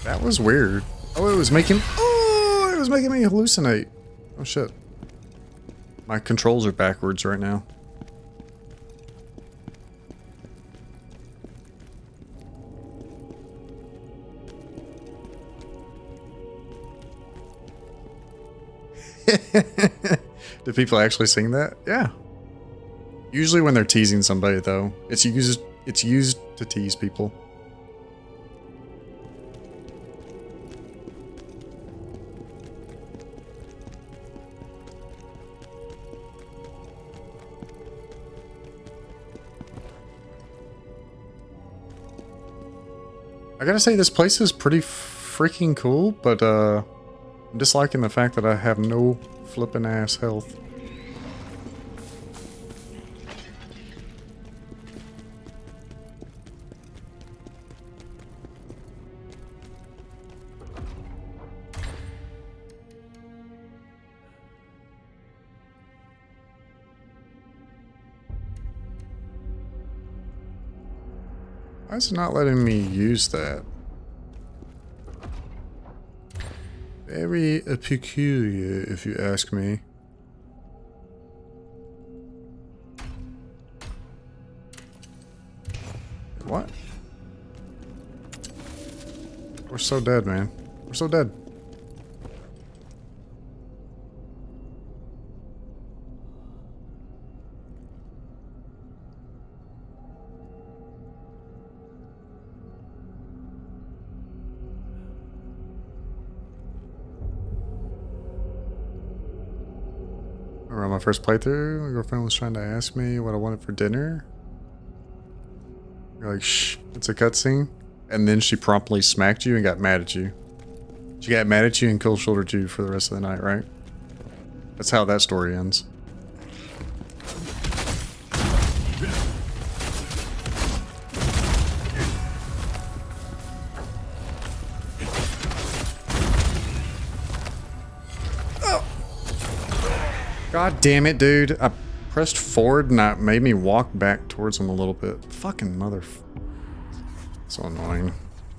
That was weird. Oh, it was making me hallucinate. Oh shit. My controls are backwards right now. Do people actually sing that? Yeah. Usually when they're teasing somebody though. It's used to tease people. I gotta say, this place is pretty freaking cool, but I'm disliking the fact that I have no flippin' ass health. Why is it not letting me use that? Very peculiar, if you ask me. What? We're so dead, man. We're so dead. Around my first playthrough, my girlfriend was trying to ask me what I wanted for dinner. You're like, shh, it's a cutscene. And then she promptly smacked you and got mad at you. She got mad at you and cold shouldered you for the rest of the night, right? That's how that story ends. God damn it, dude. I pressed forward and that made me walk back towards him a little bit. Fucking mother... So annoying.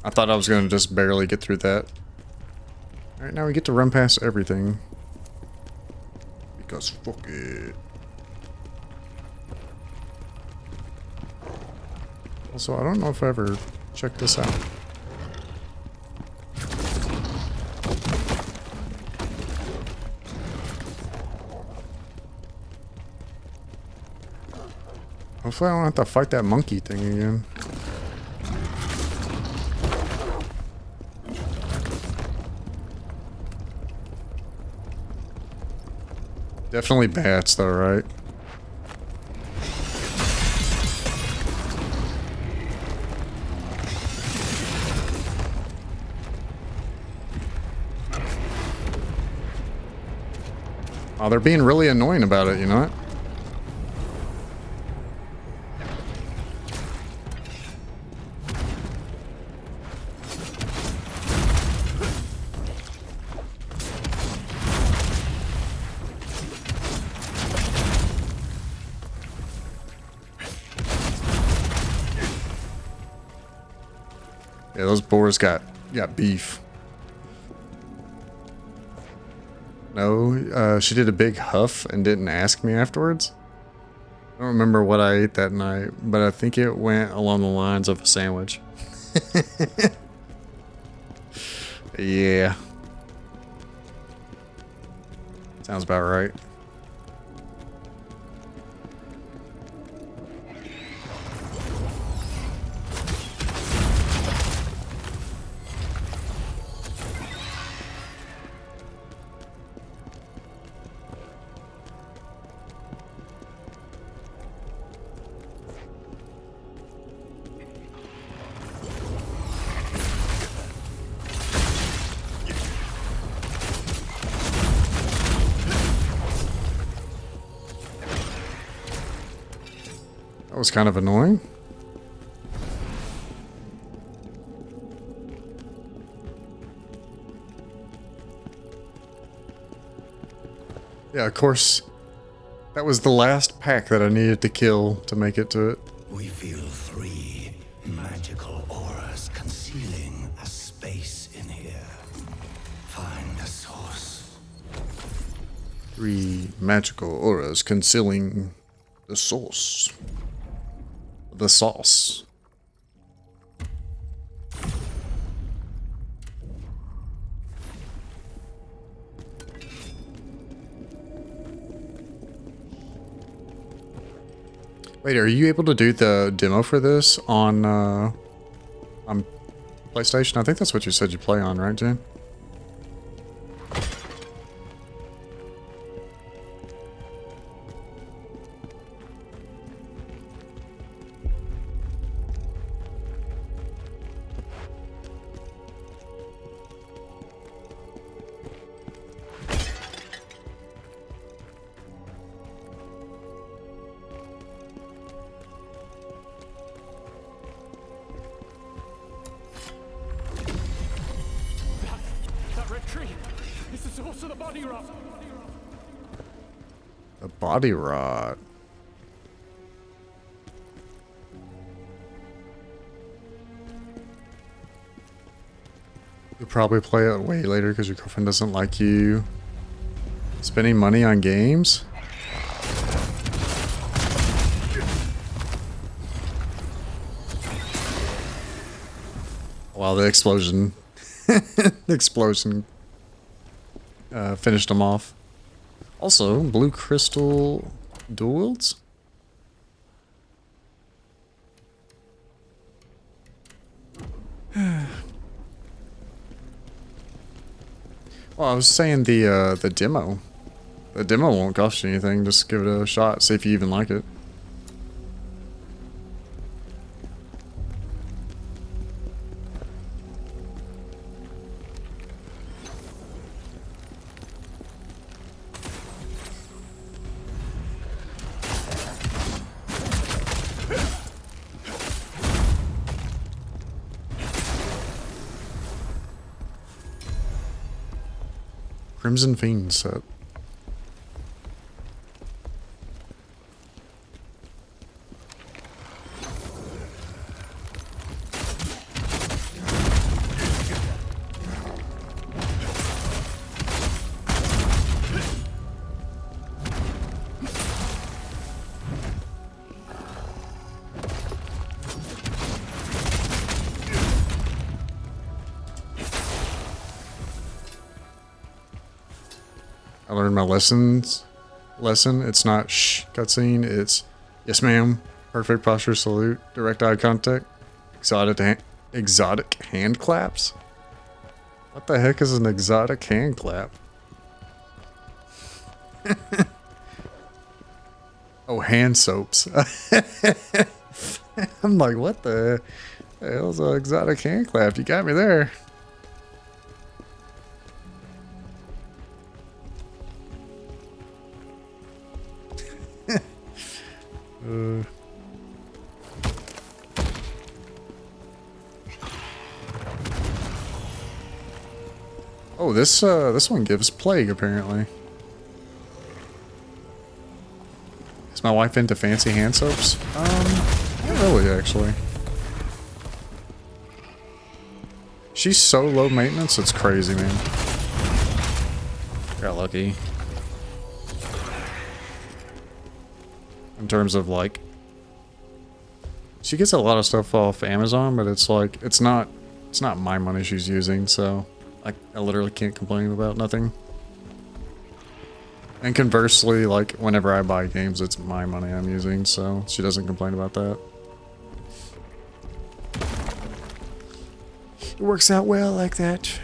I thought I was going to just barely get through that. Alright, now we get to run past everything. Because fuck it. Also, I don't know if I ever checked this out. Hopefully I don't have to fight that monkey thing again. Definitely bats though, right? Oh, they're being really annoying about it, you know what? Yeah, those boars got beef. No, she did a big huff and didn't ask me afterwards. I don't remember what I ate that night, but I think it went along the lines of a sandwich. Yeah. Sounds about right. That was kind of annoying. Yeah, of course. That was the last pack that I needed to kill to make it to it.
We feel 3 magical auras concealing a space in here. Find the source.
3 magical auras concealing the source. The sauce. Wait, are you able to do the demo for this on PlayStation? I think that's what you said you play on, right, Jen?
That red tree! It's the source of the body rot!
The body rot. You'll probably play it way later because your girlfriend doesn't like you spending money on games. Wow, the explosion. The explosion finished him off. Also, blue crystal dual wields? Well, I was saying the demo. The demo won't cost you anything. Just give it a shot. See if you even like it. Crimson Fiend set. I learned my lesson. It's not shh cutscene. It's yes ma'am. Perfect posture salute. Direct eye contact. Exotic hand claps. What the heck is an exotic hand clap? Oh, hand soaps. I'm like, what the hell's an exotic hand clap? You got me there. Oh, this one gives plague apparently. Is my wife into fancy hand soaps? Not really actually. She's so low maintenance, it's crazy, man. Got lucky. In terms of like, she gets a lot of stuff off Amazon, but it's like, it's not my money she's using, so I literally can't complain about nothing. And conversely, like, whenever I buy games, it's my money I'm using, so she doesn't complain about that. It works out well like that.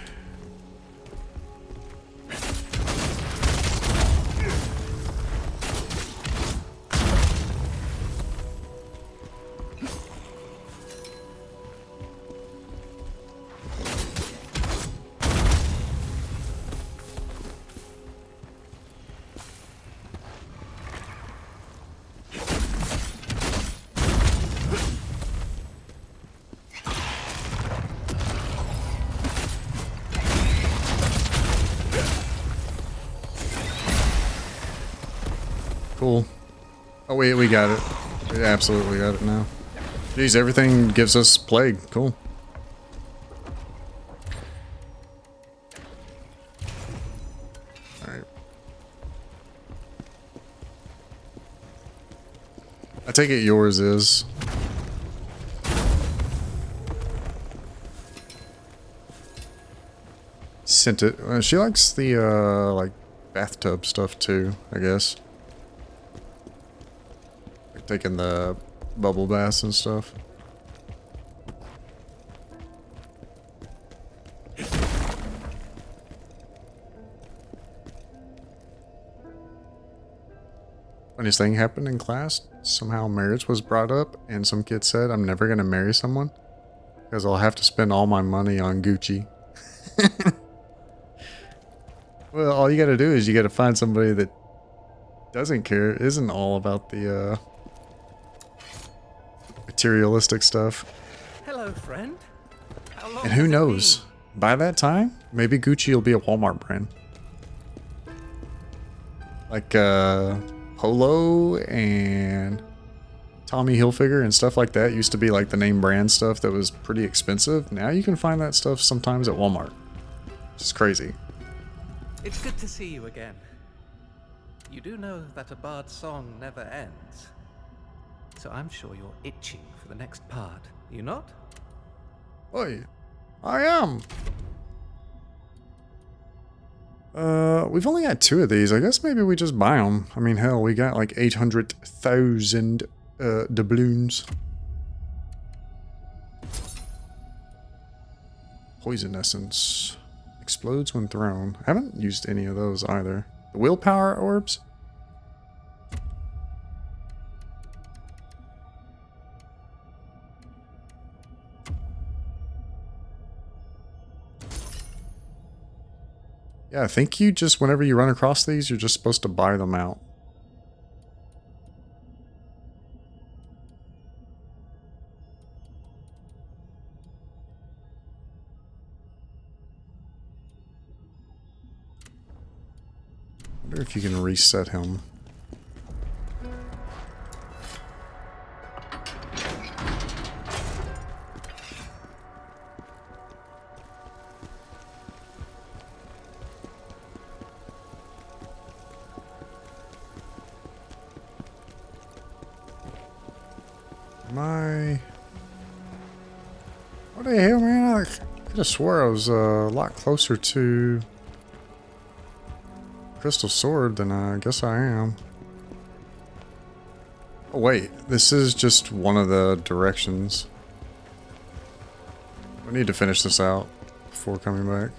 Cool. Oh wait, we got it. We absolutely got it now. Jeez, everything gives us plague. Cool. Alright. I take it yours is. Sent it. She likes the, like, bathtub stuff too, I guess. Like taking the bubble baths and stuff. Funniest thing happened in class. Somehow marriage was brought up and some kid said, I'm never going to marry someone because I'll have to spend all my money on Gucci. Well, all you gotta do is you gotta find somebody that doesn't care, isn't all about the materialistic stuff.
Hello, friend. How long
And who
has it
knows? By that time, maybe Gucci will be a Walmart brand. Like Polo and Tommy Hilfiger and stuff like that used to be like the name brand stuff that was pretty expensive. Now you can find that stuff sometimes at Walmart. It's crazy.
It's good to see you again. You do know that a bard's song never ends. So I'm sure you're itching for the next part, you not?
Oi, I am. We've only got 2 of these. I guess maybe we just buy them. I mean, hell, we got like 800,000 doubloons. Poison essence. Explodes when thrown. I haven't used any of those either. The willpower orbs? Yeah, I think you just, whenever you run across these, you're just supposed to buy them out. I wonder if you can reset him. What the hell, man? I could have swore I was a lot closer to Crystal Sword than I guess I am. Oh wait, this is just one of the directions. I need to finish this out before coming back.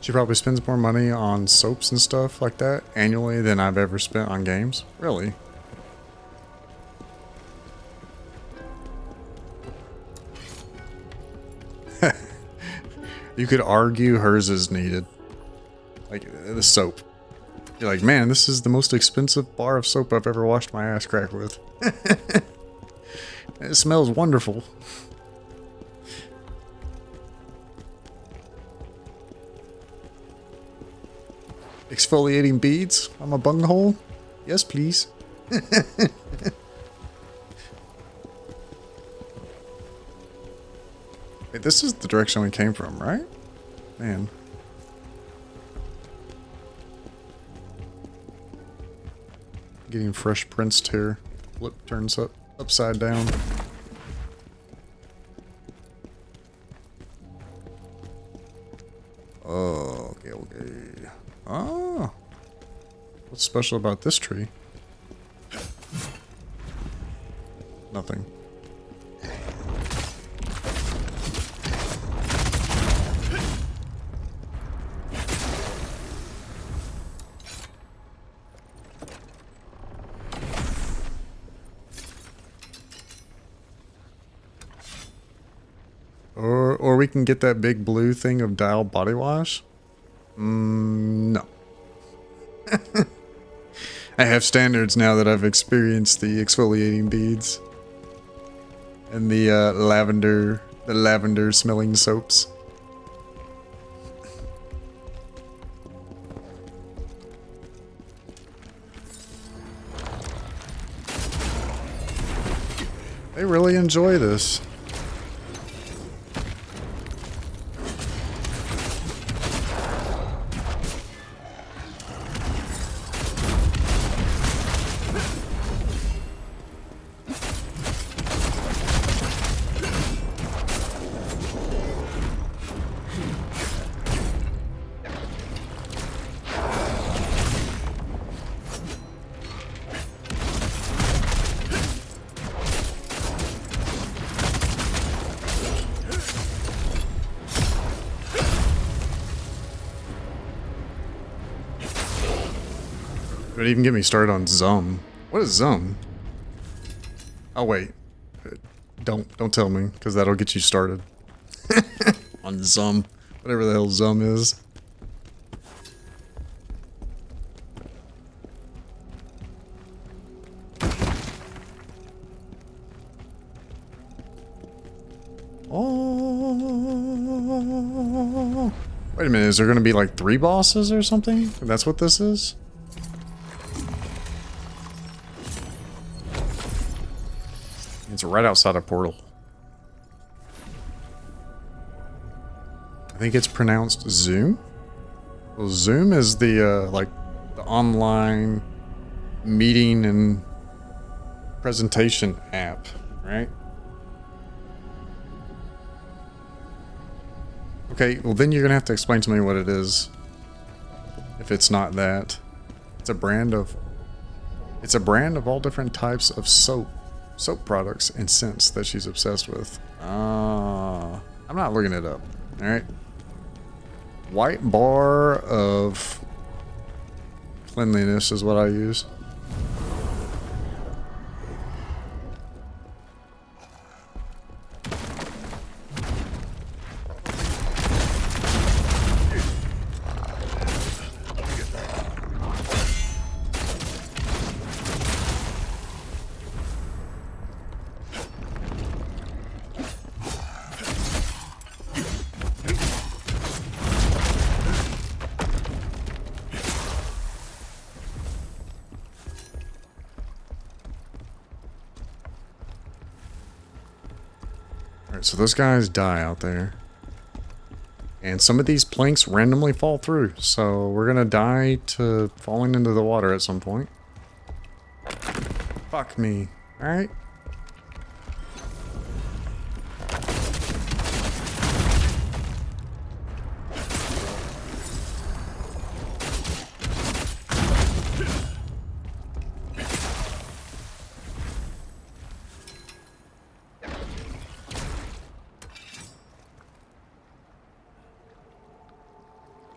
She probably spends more money on soaps and stuff like that annually than I've ever spent on games. Really? You could argue hers is needed. Like, the soap. You're like, man, this is the most expensive bar of soap I've ever washed my ass crack with. It smells wonderful. Exfoliating beads? I'm a bunghole? Yes, please. Wait, this is the direction we came from, right? Man. Getting Fresh Prince here. Flip turns upside down. Oh, okay. Ah. What's special about this tree? Nothing. Or we can get that big blue thing of Dial body wash. No. I have standards now that I've experienced the exfoliating beads and the lavender smelling soaps. They really enjoy this. Don't even get me started on Zum. What is Zum? Oh wait, don't tell me, because that'll get you started on Zum, whatever the hell Zum is. Oh, wait a minute, is there going to be like 3 bosses or something? That's what this is? It's right outside a portal. I think it's pronounced Zoom. Well, Zoom is the like the online meeting and presentation app, right? Okay, well then you're gonna have to explain to me what it is. If it's not that, it's a brand of all different types of soap products and scents that she's obsessed with. I'm not looking it up. All right. White bar of cleanliness is what I use. Alright, so those guys die out there. And some of these planks randomly fall through, so we're gonna die to falling into the water at some point. Fuck me. Alright.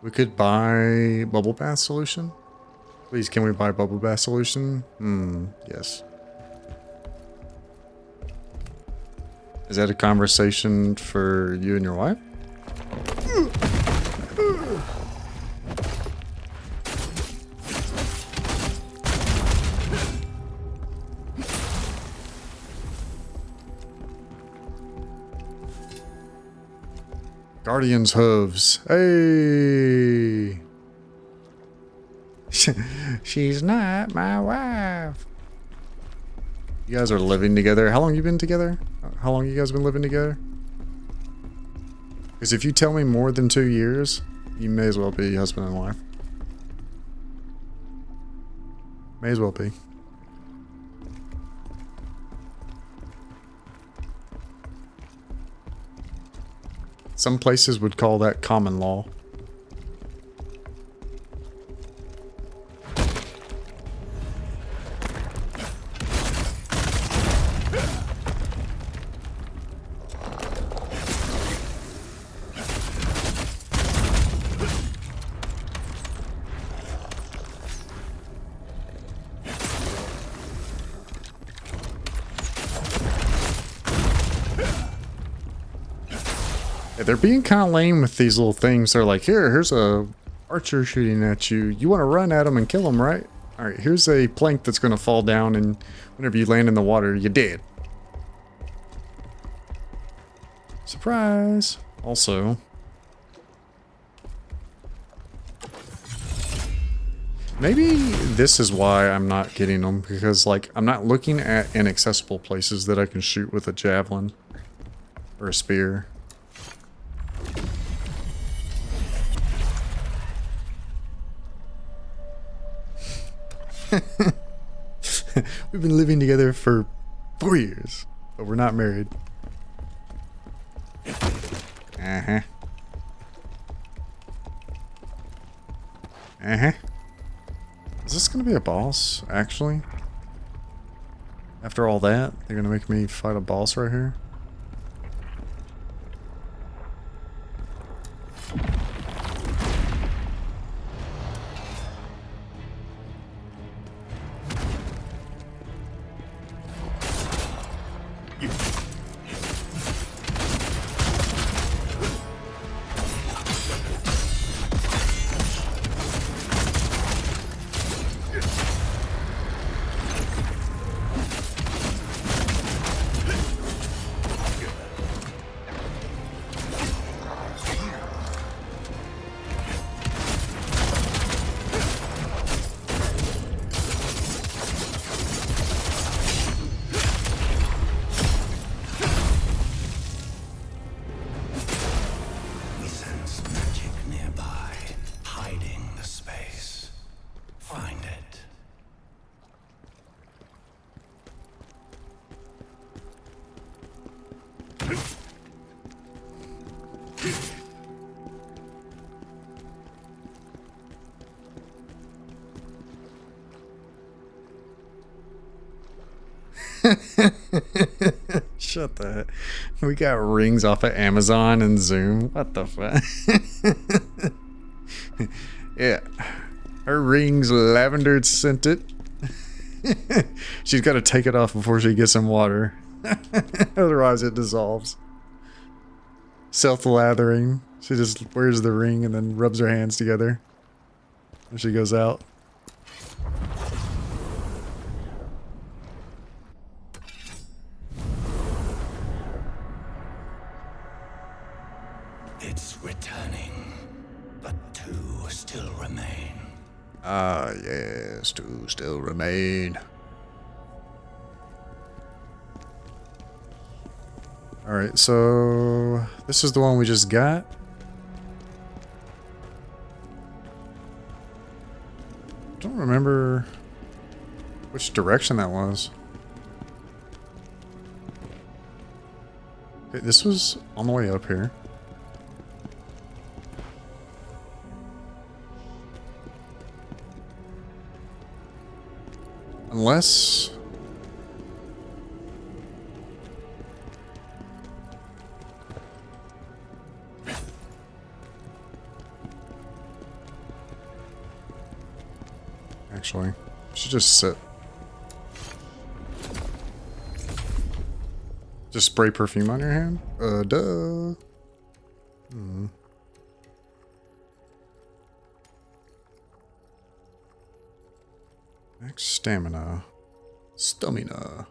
We could buy bubble bath solution. Please, can we buy bubble bath solution? Yes. Is that a conversation for you and your wife? Guardian's hooves. Hey! She's not my wife. You guys are living together. How long you been together? How long you guys been living together? Because if you tell me more than 2 years, you may as well be husband and wife. May as well be. Some places would call that common law. They're being kind of lame with these little things. They're like, here's a archer shooting at you. You want to run at him and kill him, right? All right, here's a plank that's going to fall down, and whenever you land in the water, you're dead. Surprise! Also, maybe this is why I'm not getting them, because like I'm not looking at inaccessible places that I can shoot with a javelin or a spear. We've been living together for 4 years, but we're not married. Uh-huh. Uh-huh. Is this gonna be a boss, actually? After all that, they're gonna make me fight a boss right here? Shut the heck. We got rings off of Amazon and Zoom. What the fuck? Yeah. Her ring's lavender scented. She's got to take it off before she gets some water. Otherwise it dissolves. Self-lathering. She just wears the ring and then rubs her hands together when she goes out.
It's returning, but two still remain.
Ah, yes, two still remain. Alright, so this is the one we just got. I don't remember which direction that was. Okay, this was on the way up here. Unless... Actually, I should just sit. Just spray perfume on your hand? Duh. Max stamina. Stamina.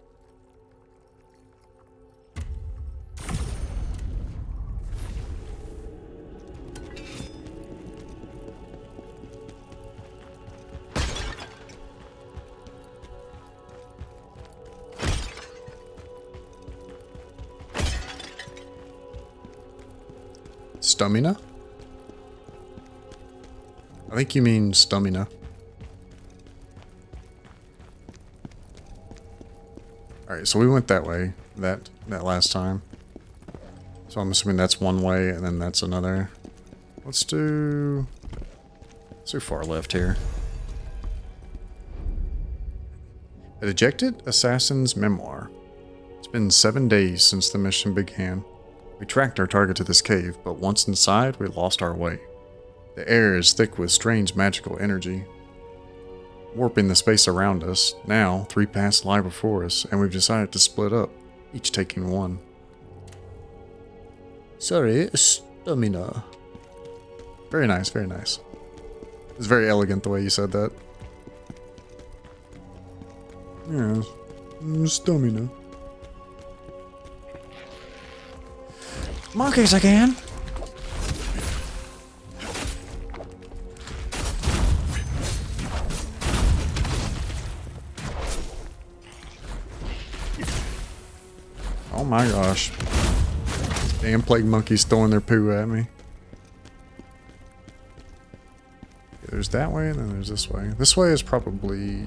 Stamina? I think you mean stamina. Alright, so we went that way that last time. So I'm assuming that's one way and then that's another. Let's do far left here. A dejected assassin's memoir. It's been 7 days since the mission began. We tracked our target to this cave, but once inside, we lost our way. The air is thick with strange magical energy, warping the space around us. Now, 3 paths lie before us, and we've decided to split up, each taking one. Sorry, stamina. Very nice, very nice. It's very elegant the way you said that. Yeah, stamina. Monkeys again! Oh my gosh. Damn plague monkeys throwing their poo at me. There's that way and then there's this way. This way is probably...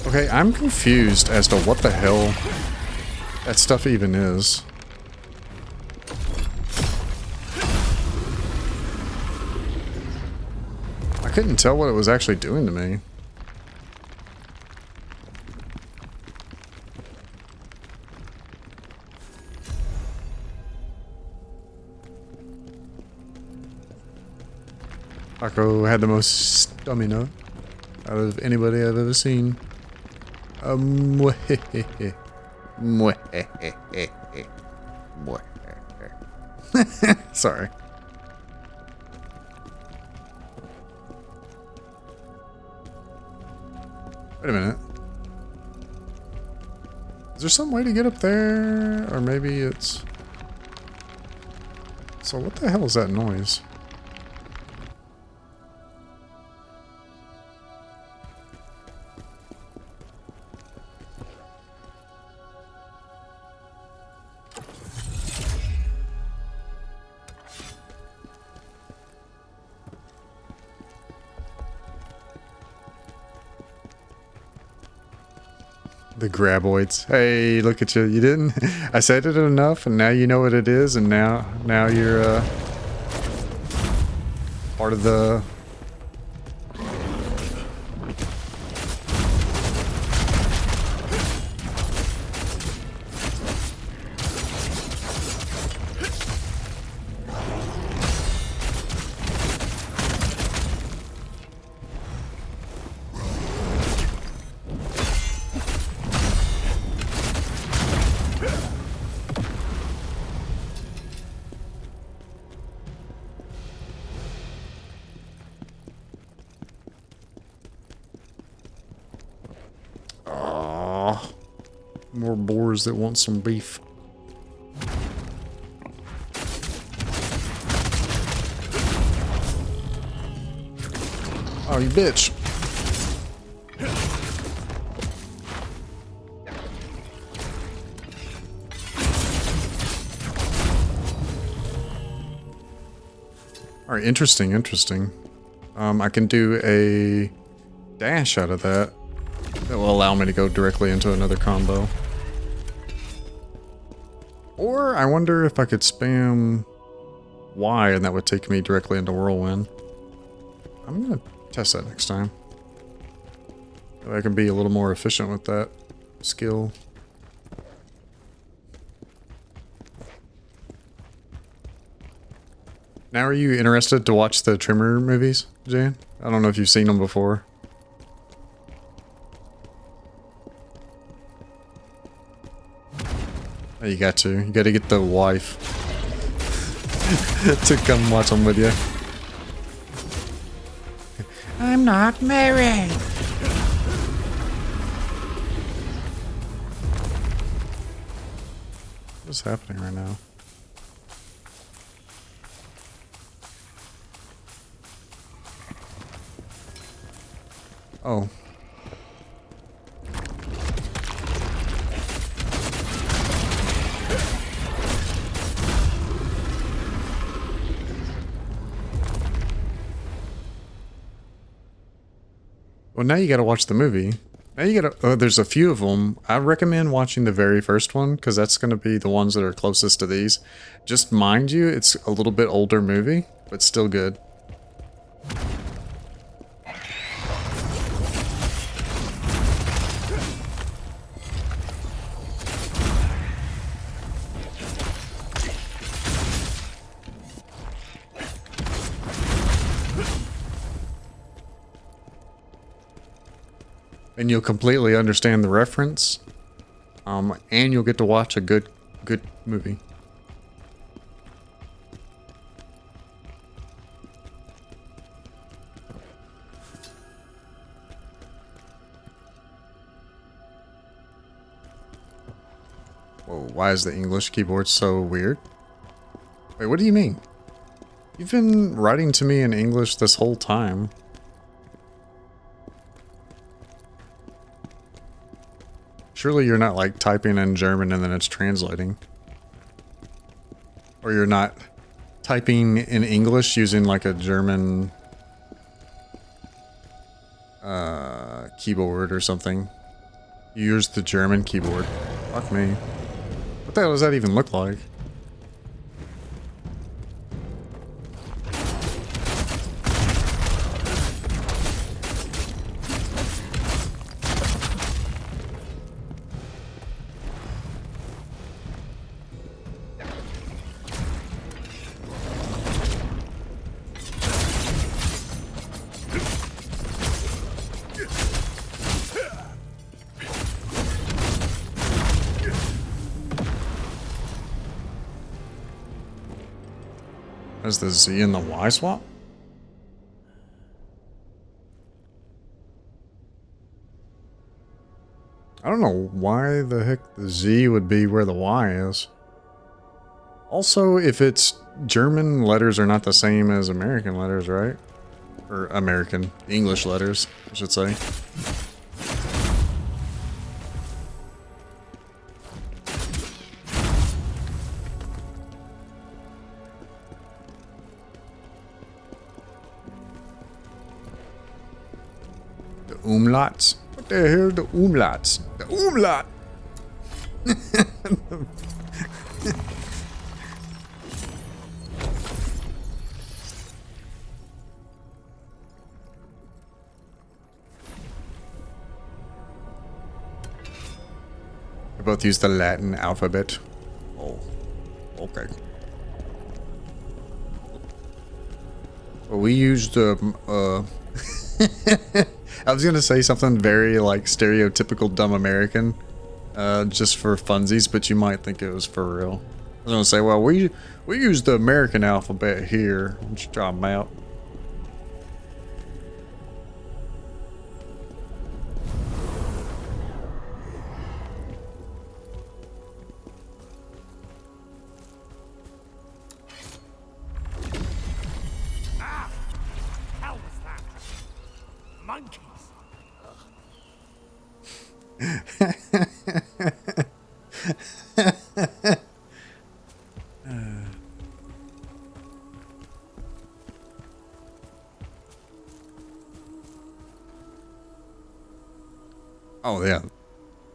Okay, I'm confused as to what the hell that stuff even is. I couldn't tell what it was actually doing to me. Paco had the most stamina out of anybody I've ever seen. Sorry. Wait a minute. Is there some way to get up there? Or maybe it's... So what the hell is that noise? The graboids. Hey, look at you. You didn't... I said it enough, and now you know what it is, and now you're, part of the... More boars that want some beef. Oh, you bitch. Alright, interesting, interesting. I can do a dash out of that. That will allow me to go directly into another combo. Or I wonder if I could spam Y and that would take me directly into Whirlwind. I'm gonna test that next time. I can be a little more efficient with that skill. Now are you interested to watch the Tremor movies, Jan? I don't know if you've seen them before. You got to. You got to get the wife to come watch them with you. I'm not married. What's happening right now? Oh. Well, now you gotta watch the movie. Now you gotta, there's a few of them. I recommend watching the very first one, because that's gonna be the ones that are closest to these. Just mind you, it's a little bit older movie, but still good. And you'll completely understand the reference, and you'll get to watch a good movie. Whoa, why is the English keyboard so weird? Wait, what do you mean? You've been writing to me in English this whole time. Surely you're not like typing in German and then it's translating. Or you're not typing in English using like a German keyboard or something. You use the German keyboard. Fuck me. What the hell does that even look like? Is the Z and the Y swap? I don't know why the heck the Z would be where the Y is. Also, if it's German letters are not the same as American letters, right? Or American English letters, I should say. Umlauts? What the hell are the umlauts? The umlaut! We both use the Latin alphabet. Oh, okay. Well, we used the, I was gonna say something very like stereotypical dumb American, just for funsies, but you might think it was for real. I was gonna say, well, we use the American alphabet here. Just draw them out.
Ah! Hell was that? Monkeys!
Oh yeah.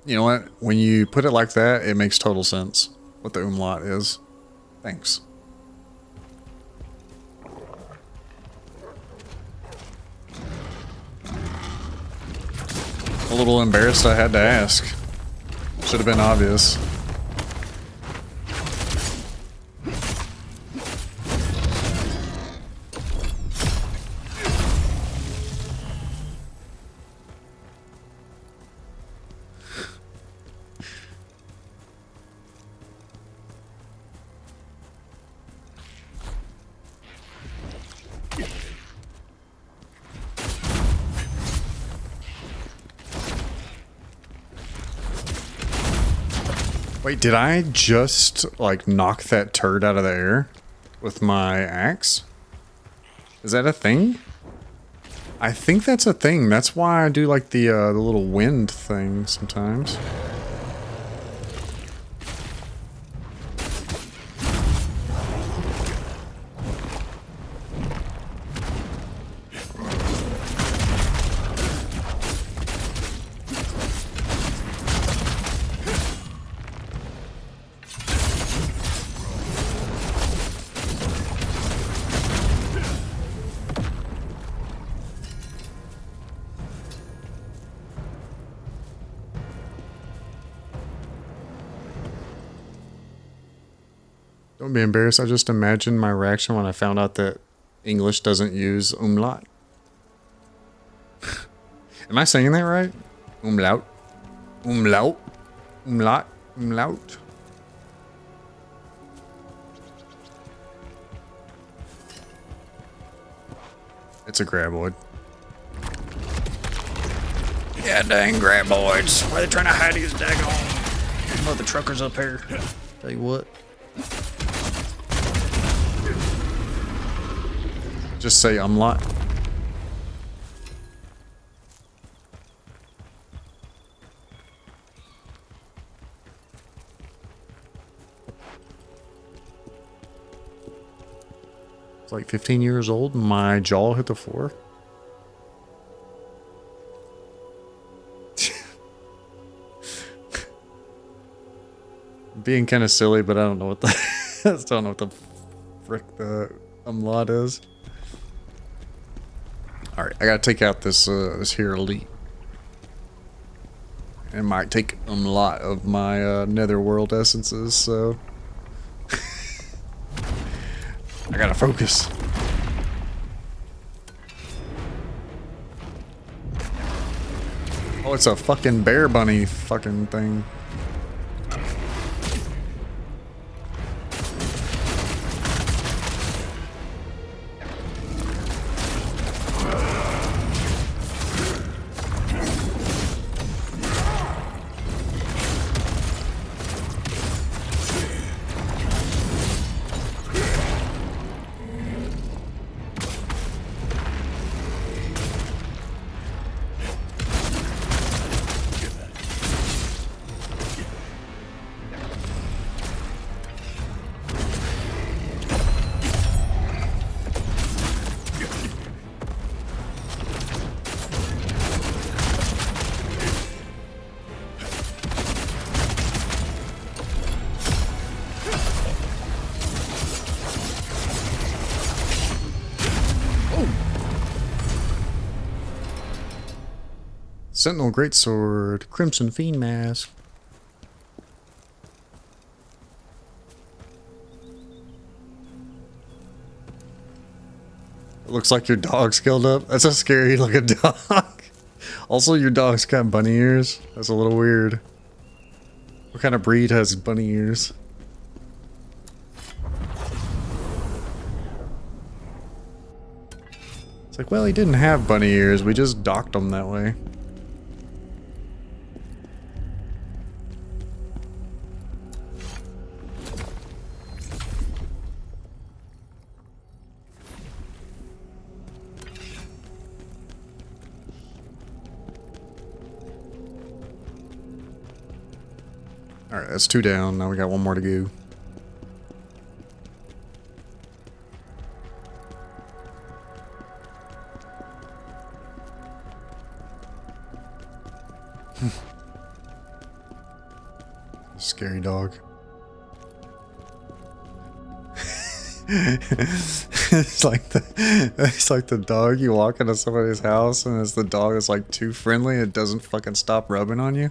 You know what? When you put it like that, it makes total sense what the umlaut is. Thanks. A little embarrassed I had to ask. Should have been obvious. Wait, did I just, like, knock that turd out of the air with my axe? Is that a thing? I think that's a thing. That's why I do, like, the little wind thing sometimes. Don't be embarrassed. I just imagined my reaction when I found out that English doesn't use umlaut. Am I saying that right? Umlaut. Umlaut. Umlaut. Umlaut. It's a graboid. Yeah, dang graboids. Why are they trying to hide these daggone mother truckers up here? Tell you what. Just say umlaut. It's like 15 years old and my jaw hit the floor. Being kind of silly, but I don't know what the I still don't know what the frick the umlaut is. Alright, I gotta take out this this here elite. It might take a lot of my netherworld essences, so I gotta focus. Oh, it's a fucking bear bunny fucking thing. Sentinel Greatsword, Crimson Fiend Mask. It looks like your dog scaled up. That's a scary looking dog. Also, your dog's got bunny ears. That's a little weird. What kind of breed has bunny ears? It's like, well, he didn't have bunny ears. We just docked him that way. Alright, that's 2 down. Now we got 1 more to go. Scary dog. it's like the dog you walk into somebody's house and it's the dog that's like too friendly, it doesn't fucking stop rubbing on you.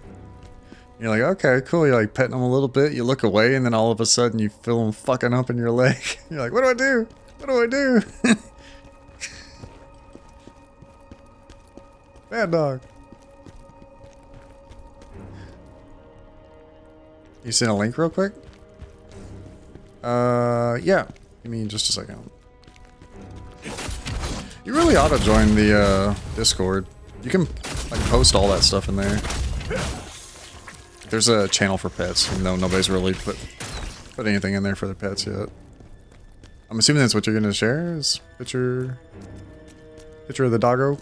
You're like, okay, cool. You're like petting him a little bit. You look away, and then all of a sudden you feel him fucking up in your leg. You're like, what do I do? What do I do? Bad dog. You send a link real quick? Yeah. Give me just a second. You really ought to join the Discord. You can like post all that stuff in there. there's a channel for pets, even though nobody's really put anything in there for their pets yet. I'm assuming that's what you're gonna share is picture of the doggo.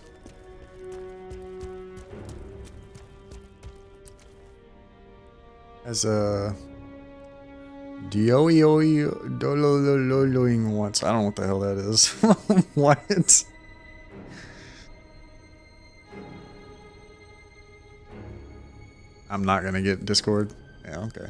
As a Doloing once. I don't know what the hell that is. What? I'm not gonna get Discord. Yeah, okay.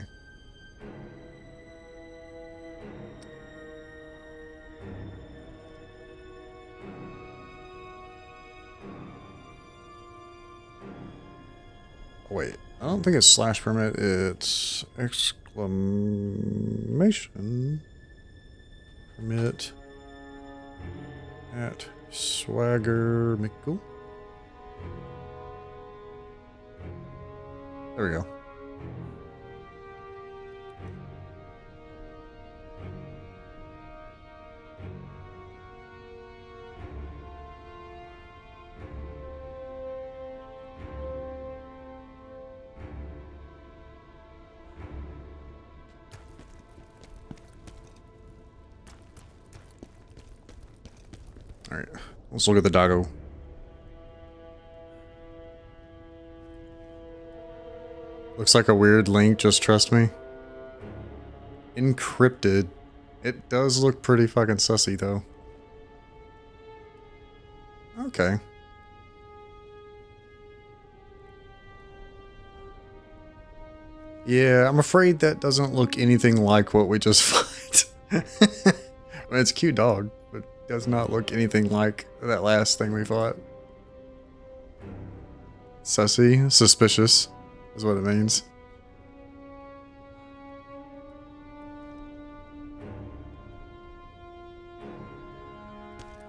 Wait, I don't think it's slash permit, it's exclamation permit at Swagger Mickle. There we go. Alright, let's look at the doggo. Looks like a weird link, just trust me. Encrypted. It does look pretty fucking sussy though. Okay. Yeah, I'm afraid that doesn't look anything like what we just find. I mean, it's a cute dog, but does not look anything like that last thing we fought. Sussy, suspicious, is what it means.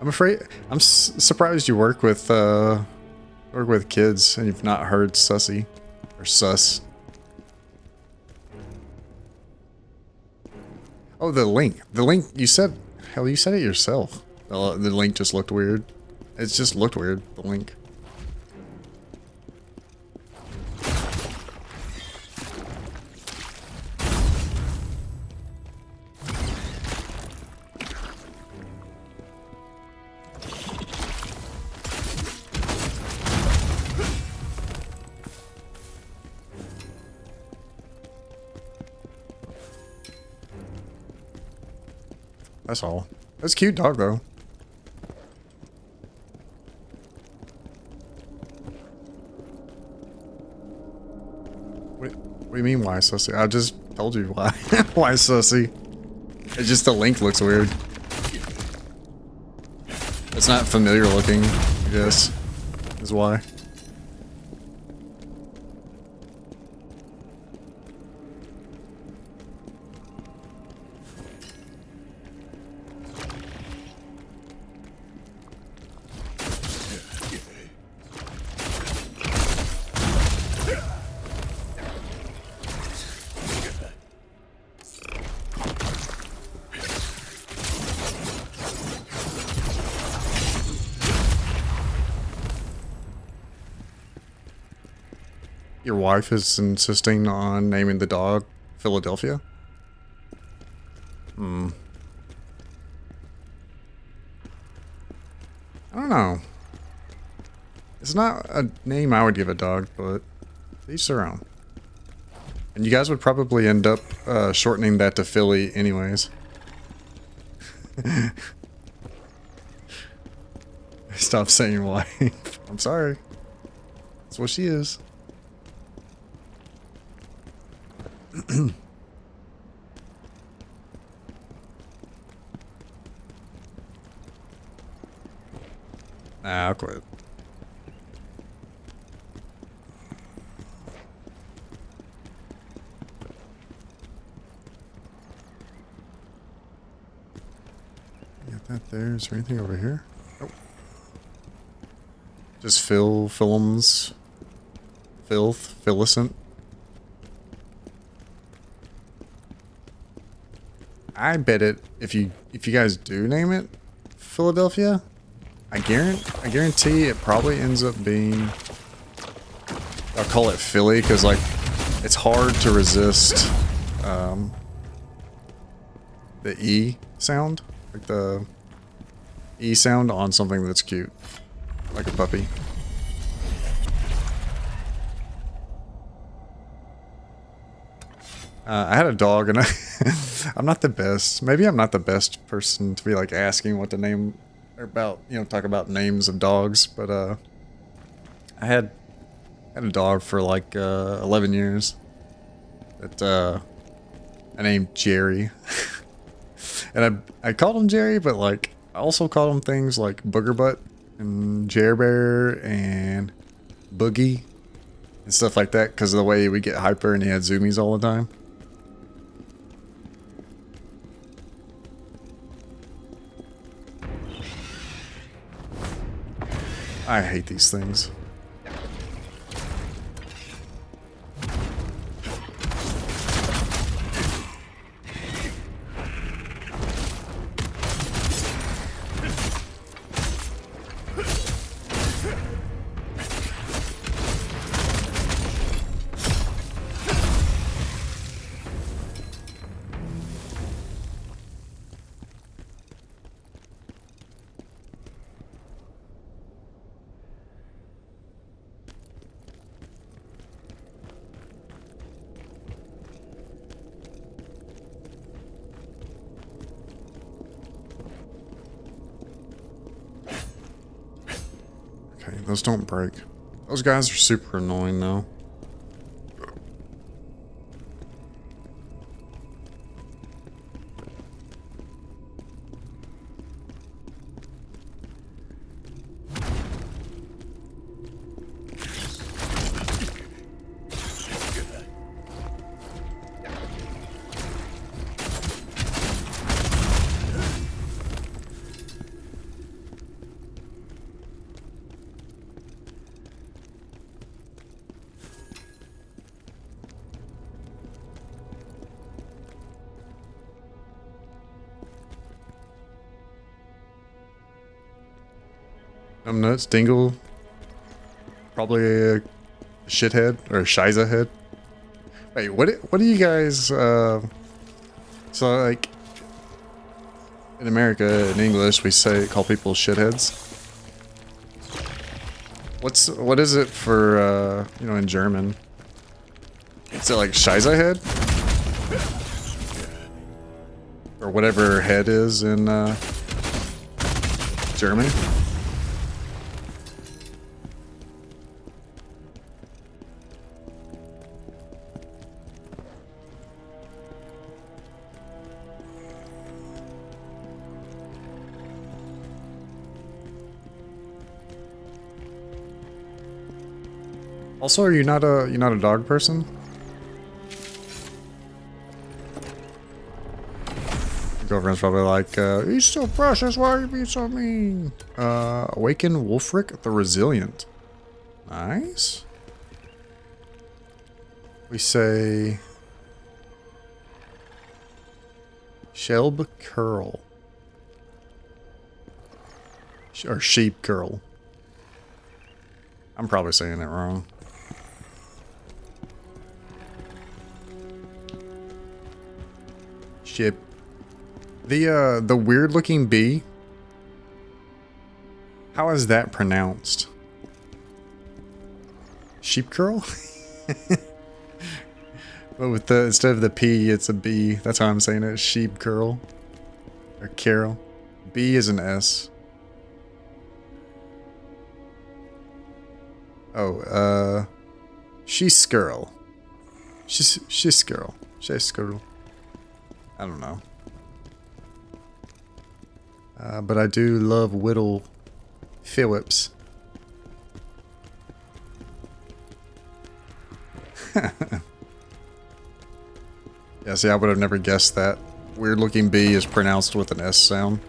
I'm afraid, I'm surprised you work with kids and you've not heard sussy or sus. Oh, the link, you said, hell, you said it yourself. The link just looked weird. It just looked weird, the link. That's all. That's a cute dog, though. What do you mean, why sussy? I just told you why. Why sussy? It's just the link looks weird. It's not familiar looking, I guess, is why. Your wife is insisting on naming the dog Philadelphia? I don't know. It's not a name I would give a dog, but each their own. And you guys would probably end up shortening that to Philly anyways. Stop saying wife. I'm sorry. That's what she is. Nah, I'll quit. Got that there. Is there anything over here? Nope. Just films. Filth. Fillicent. I bet it, if you guys do name it Philadelphia, I guarantee it probably ends up being, I'll call it Philly, because like it's hard to resist the E sound, like the E sound on something that's cute, like a puppy. I had a dog, and I'm not the best. Maybe I'm not the best person to be like asking what the name or about, you know, talk about names of dogs. But I had a dog for like 11 years. That I named Jerry, and I called him Jerry, but like I also called him things like Booger Butt and Jer Bear and Boogie and stuff like that because of the way we get hyper and he had zoomies all the time. I hate these things. Okay, those don't break. Those guys are super annoying though. I'm nuts, Dingle. Probably a shithead or a Shiza head. Wait, what do you guys so like in America, in English, we call people shitheads. What is it for you know, in German? Is it like Shiza head? Or whatever head is in German? Also, are you not a dog person? Your girlfriend's probably like, he's so precious, why are you being so mean? Awaken Wulfric the Resilient. Nice. We say Shelb Curl. Or Sheep Curl. I'm probably saying it wrong. Ship. The weird looking bee. How is that pronounced? Sheep curl? But with the instead of the P, it's a B. That's how I'm saying it. Sheep curl. Or Carol. B is an S. Oh, she's Skirl. She's Skirl. She's Skirl. I don't know. But I do love Whittle Phillips. Yeah, see, I would have never guessed that. Weird looking B is pronounced with an S sound.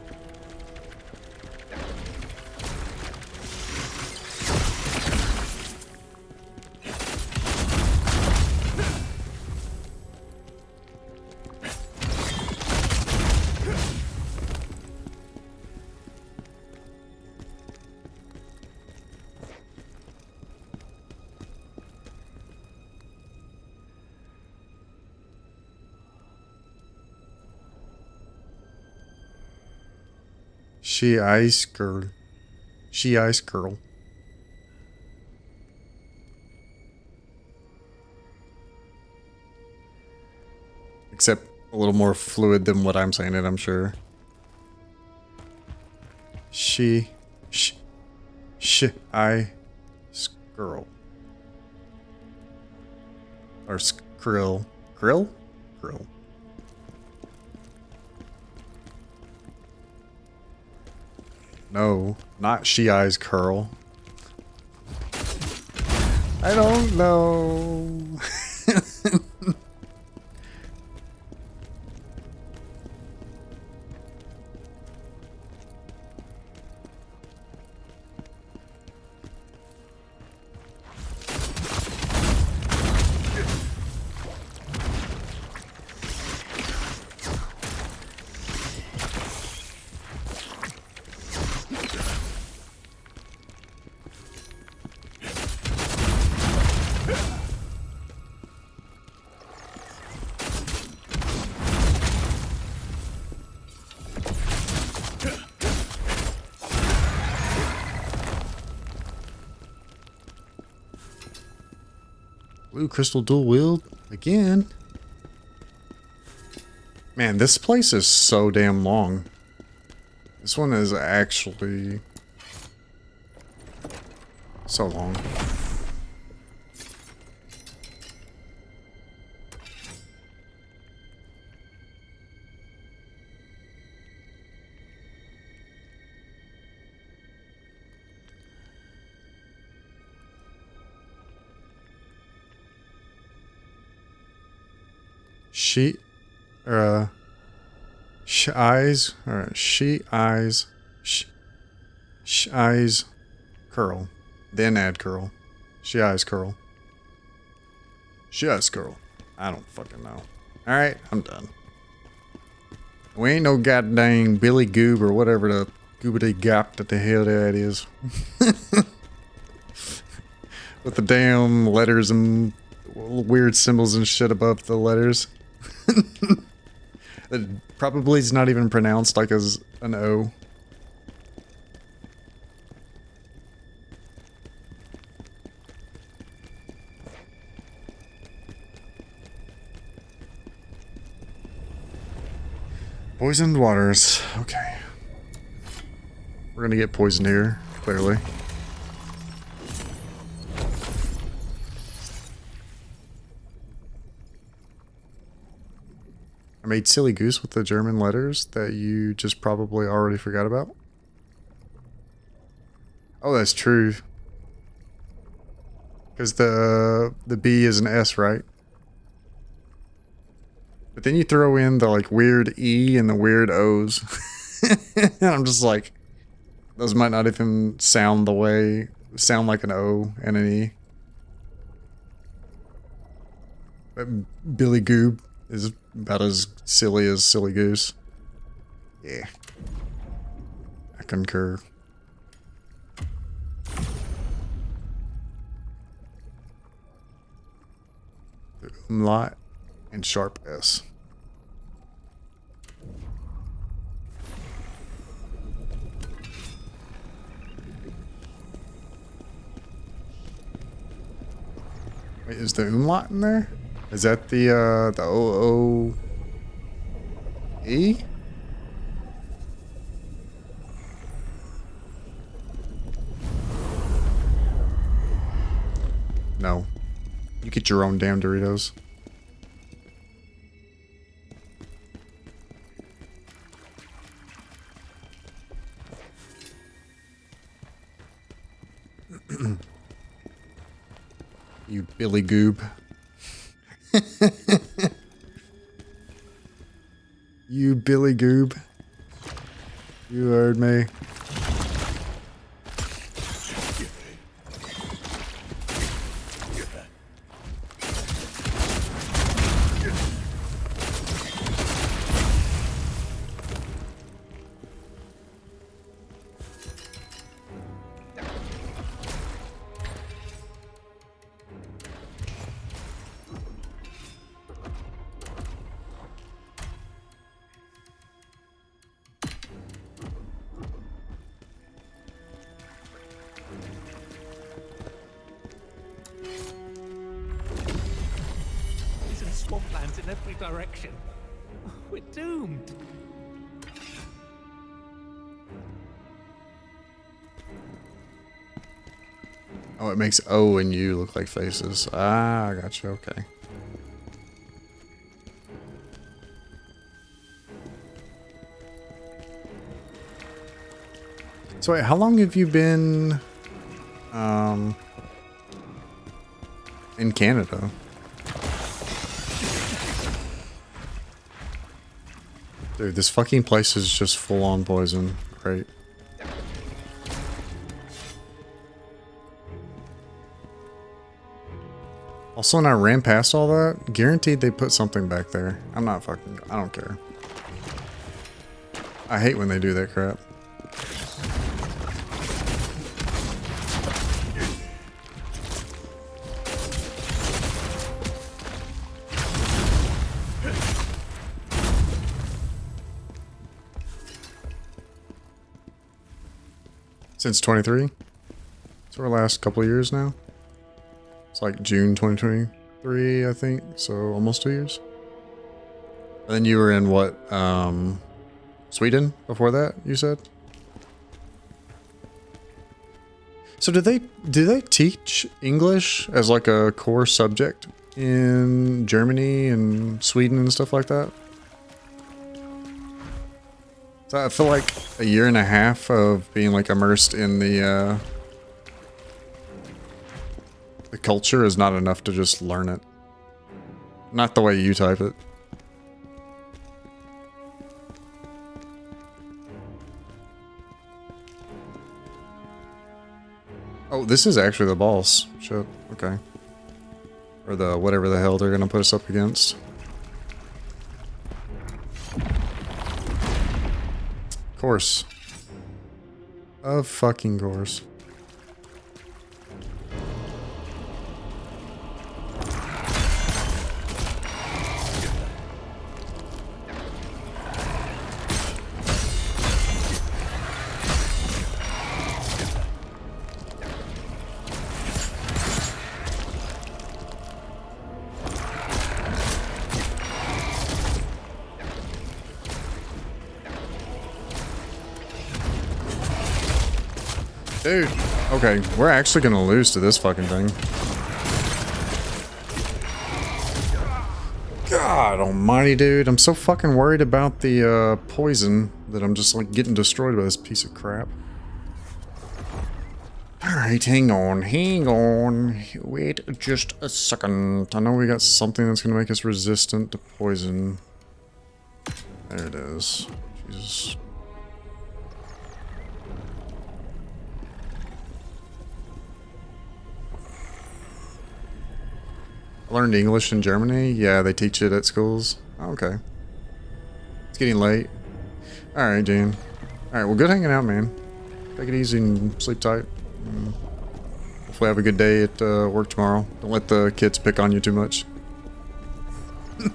She ice girl. She ice girl. Except a little more fluid than what I'm saying it, I'm sure. I girl. Or skrill. Krill? Krill. No, not she eyes curl. I don't know. Blue crystal dual wield again. Man, this place is so damn long. This one is actually so long. She eyes curl. Then add curl. She eyes curl. She eyes curl. I don't fucking know. Alright, I'm done. We ain't no goddamn Billy Goob or whatever the goobity gop that the hell that is. With the damn letters and weird symbols and shit above the letters. It probably is not even pronounced like as an O. Poisoned waters. Okay. We're gonna get poisoned here, clearly. I made silly goose with the German letters that you just probably already forgot about. Oh, that's true. Because the B is an S, right? But then you throw in the like weird E and the weird O's. And I'm just like, those might not even sound like an O and an E. But Billy Goob is about as silly goose. Yeah. I concur. The umlaut and sharp S. Wait, is the umlaut in there? Is that the OOE? No. You get your own damn Doritos. You Billy Goob. You Billy Goob. You heard me.
every direction. We're doomed.
Oh, it makes O and U look like faces. Ah, I gotcha. Okay. So wait, how long have you been in Canada? Dude, this fucking place is just full on poison. Great. Also, when I ran past all that, guaranteed they put something back there. I'm not fucking... I don't care. I hate when they do that crap. Since 23? So our last couple of years now. It's like June 2023, I think. So almost 2 years. And then you were in what? Sweden before that, you said? So do they teach English as like a core subject in Germany and Sweden and stuff like that? So I feel like a year and a half of being like immersed in the culture is not enough to just learn it. Not the way you type it. Oh, this is actually the boss. Shit. Okay. Or the whatever the hell they're gonna put us up against. Course. Of fucking course. Dude, okay, we're actually gonna lose to this fucking thing. God almighty, dude, I'm so fucking worried about the poison that I'm just like getting destroyed by this piece of crap. Alright, hang on. Wait just a second. I know we got something that's gonna make us resistant to poison. There it is. Jesus. Learned English in Germany? Yeah, they teach it at schools. Oh, okay. It's getting late. Alright, Gene. Alright, well, good hanging out, man. Take it easy and sleep tight. Hopefully have a good day at work tomorrow. Don't let the kids pick on you too much. I'm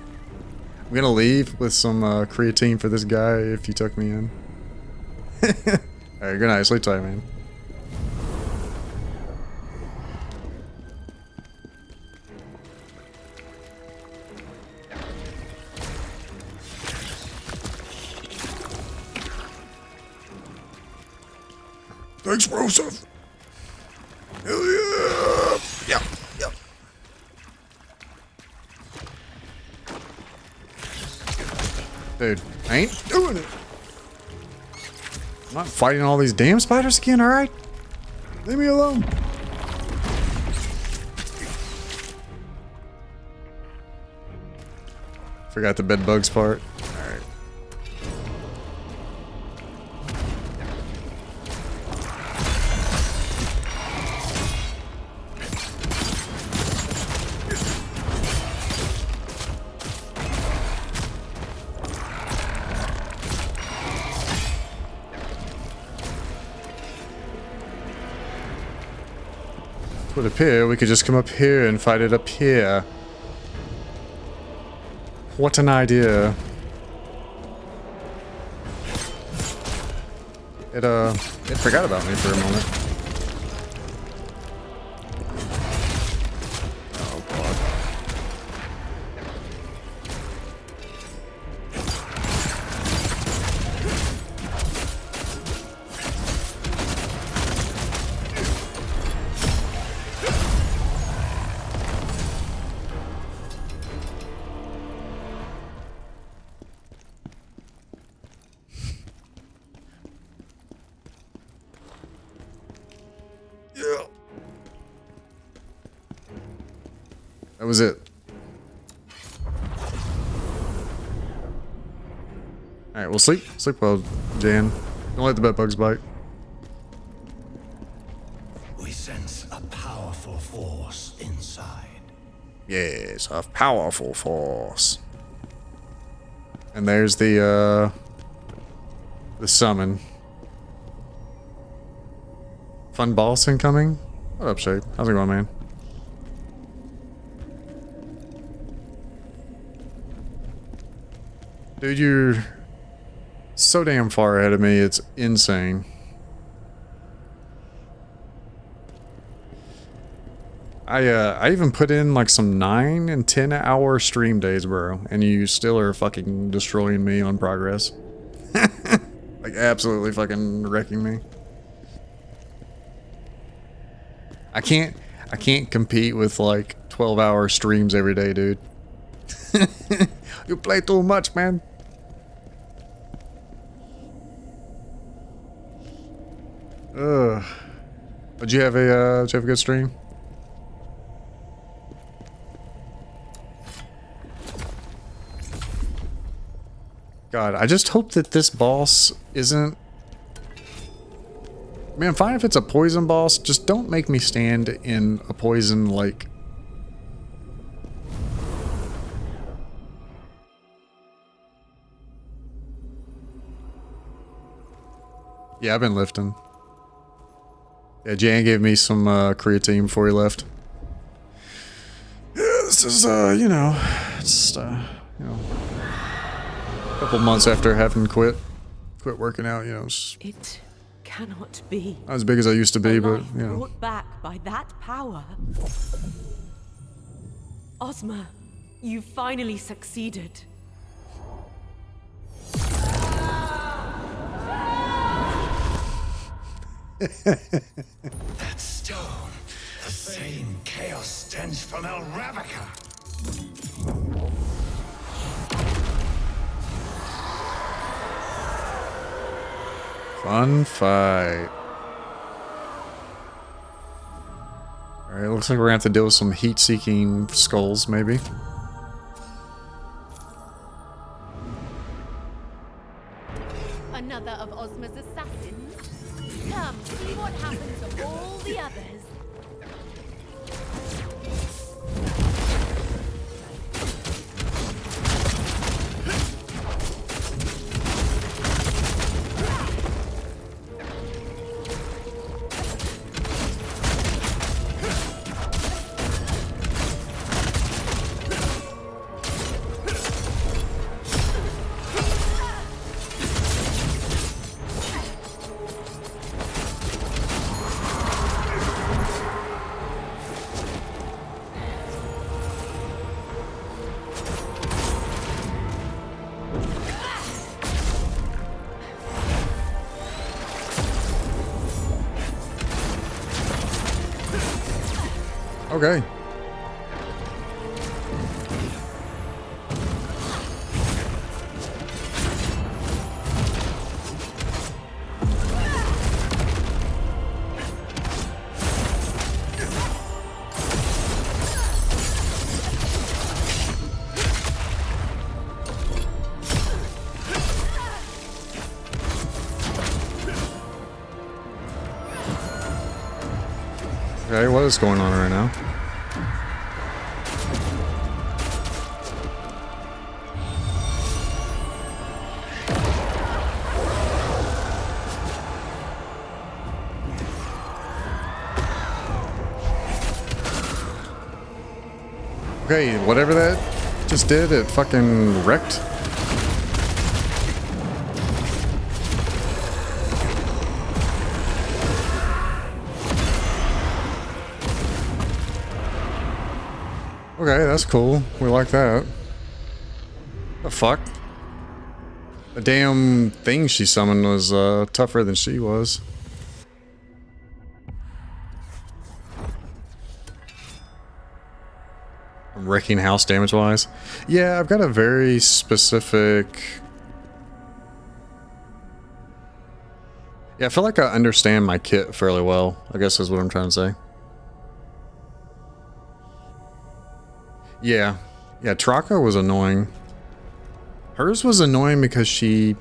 gonna leave with some creatine for this guy if you tuck me in. Alright, good night. Sleep tight, man. Explosive. Hell yeah. Yep. Dude, I ain't doing it. I'm not fighting all these damn spiders again, alright? Leave me alone. Forgot the bed bugs part. Alright. Would appear we could just come up here and fight it up here. What an idea. It forgot about me for a moment. Oh god. That was it. Alright, well sleep. Sleep well, Jan. Don't let the bed bugs bite.
We sense a powerful force inside.
Yes, a powerful force. And there's the summon. Fun boss incoming? What up, Shape? How's it going, man? Dude, you're so damn far ahead of me, it's insane. I even put in like some 9 and 10 hour stream days, bro, and you still are fucking destroying me on progress. Like absolutely fucking wrecking me. I can't compete with like 12-hour streams every day, dude. You play too much, man. Ugh. Did you have a good stream? God, I just hope that this boss isn't... Man, fine if it's a poison boss, just don't make me stand in a poison, like... Yeah, I've been lifting. Yeah, Jan gave me some creatine before he left. Yeah, this is, you know, just, you know... A couple months after having quit working out, you know.
It cannot be.
Not as big as I used to be, but you know.
Brought back by that power. Ozma, you finally succeeded.
That stone, the same chaos stench from El Ravnica.
Fun fight. Alright, looks like we're gonna have to deal with some heat-seeking skulls, maybe.
Another of Ozma's assassins? Come, see what happens to all the others.
Okay. Okay, what is going on right now? Okay, whatever that just did, it fucking wrecked. Okay, that's cool. We like that. The fuck? The damn thing she summoned was tougher than she was. Wrecking house damage wise. Yeah, I've got a very specific... Yeah, I feel like I understand my kit fairly well, I guess is what I'm trying to say. Yeah. Yeah, Traka was annoying. Hers was annoying because she...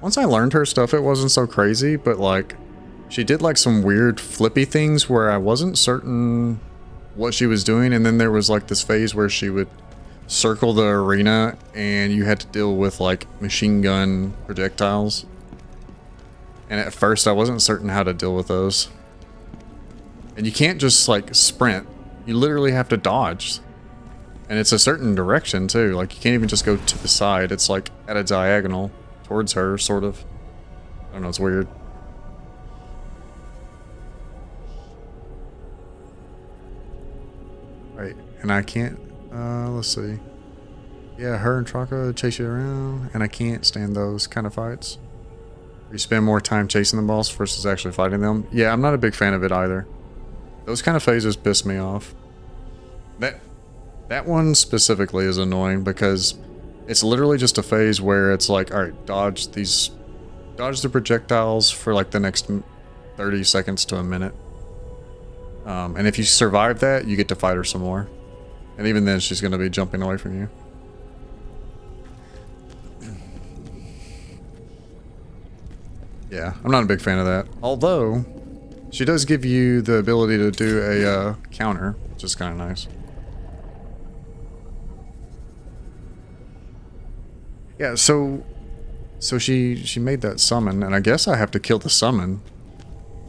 Once I learned her stuff, it wasn't so crazy, but like... She did like some weird flippy things where I wasn't certain what she was doing, and then there was like this phase where she would circle the arena and you had to deal with like machine gun projectiles. And at first I wasn't certain how to deal with those. And you can't just like sprint. You literally have to dodge. And it's a certain direction too. Like you can't even just go to the side. It's like at a diagonal towards her, sort of. I don't know, it's weird. Right, and I can't, let's see. Yeah, her and Traka chase you around, and I can't stand those kind of fights. You spend more time chasing the boss versus actually fighting them. Yeah, I'm not a big fan of it either. Those kind of phases piss me off. That one specifically is annoying because it's literally just a phase where it's like, alright, dodge the projectiles for like the next 30 seconds to a minute. And if you survive that, you get to fight her some more. And even then, she's going to be jumping away from you. Yeah, I'm not a big fan of that. Although, she does give you the ability to do a counter, which is kind of nice. Yeah, so she made that summon, and I guess I have to kill the summon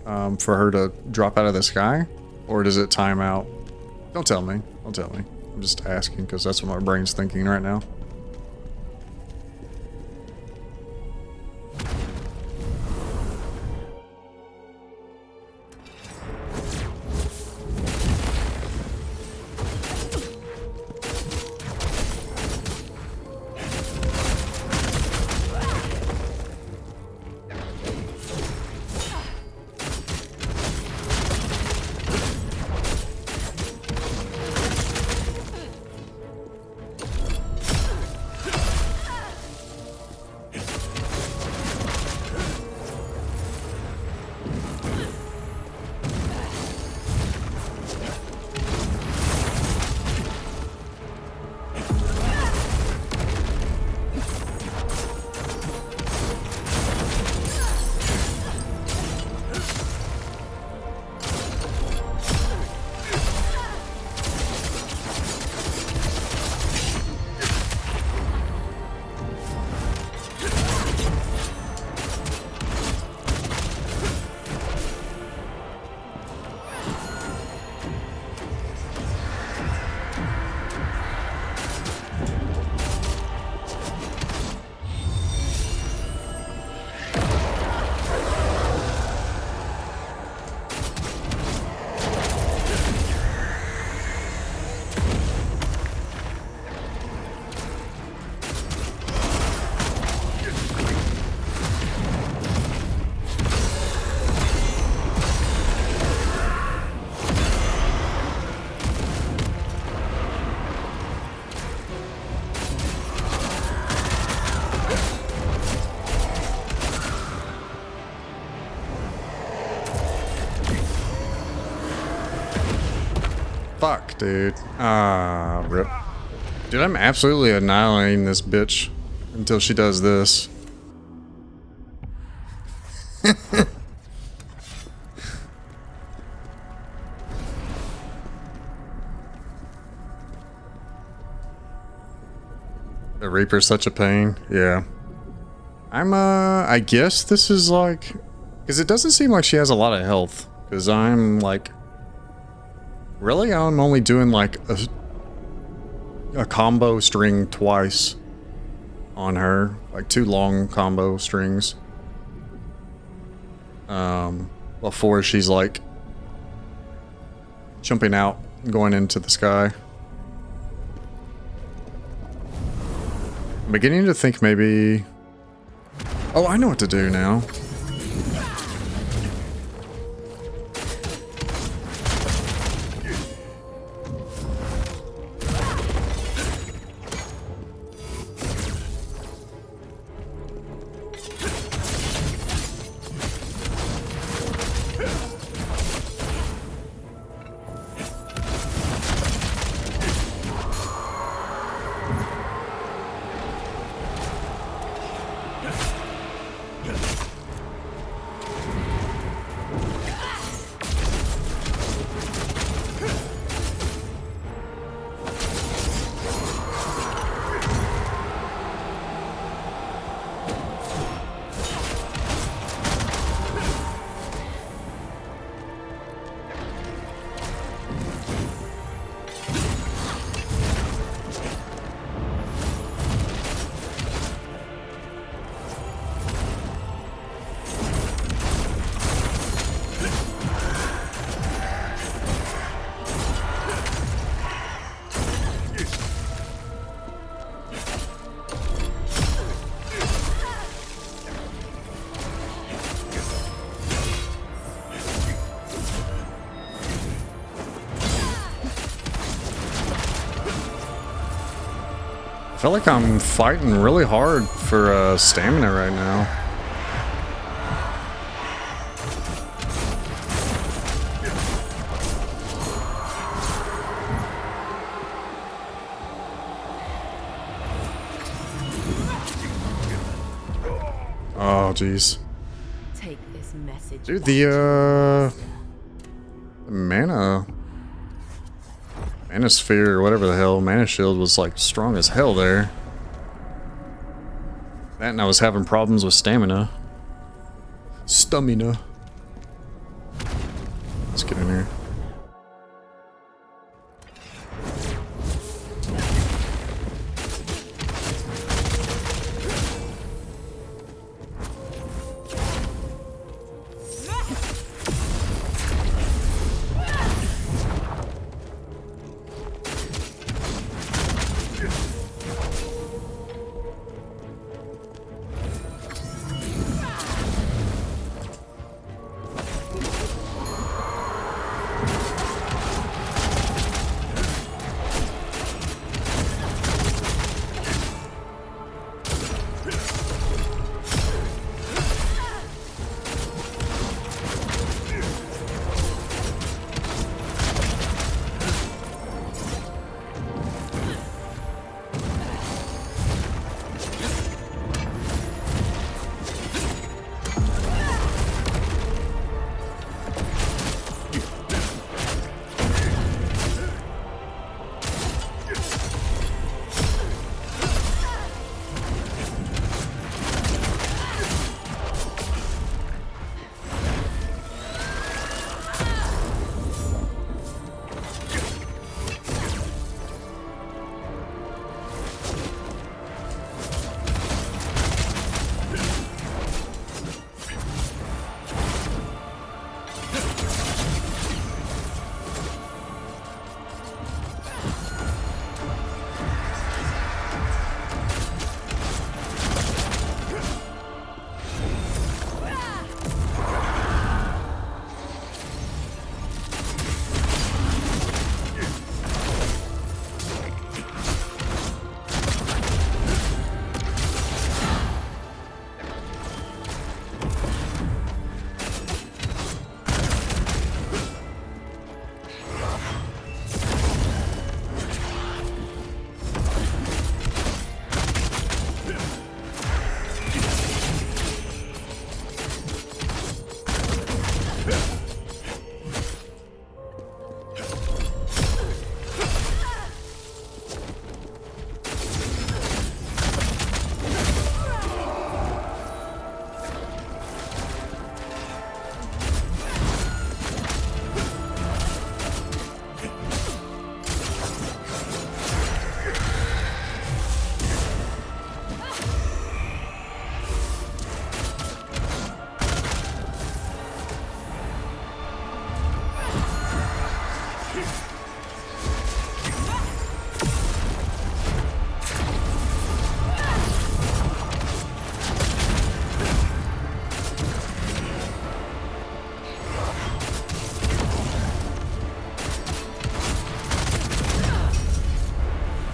for her to drop out of the sky? Or does it time out? Don't tell me. Don't tell me. I'm just asking because that's what my brain's thinking right now. Fuck, dude. Ah, rip. Dude, I'm absolutely annihilating this bitch until she does this. The Reaper's such a pain. Yeah. I guess this is like... Because it doesn't seem like she has a lot of health. Because I'm like... Really? I'm only doing like a combo string twice on her. Like 2 long combo strings. Before she's like jumping out and going into the sky. I'm beginning to think maybe... Oh, I know what to do now. feel like I'm fighting really hard for stamina right now. Oh, jeez.
Take this message.
Dude, the mana sphere or whatever the hell, mana shield was like strong as hell there. That and I was having problems with stamina. Stamina. Let's get in here.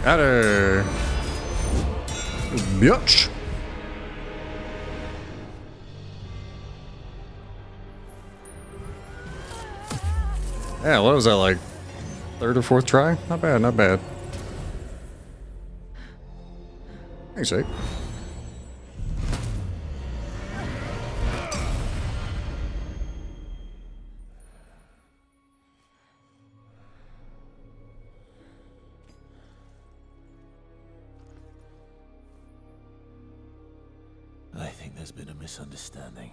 Got her. Bitch. Yeah, what was that, like third or fourth try? Not bad, not bad. Thanks, Jake.
I think there's been a misunderstanding.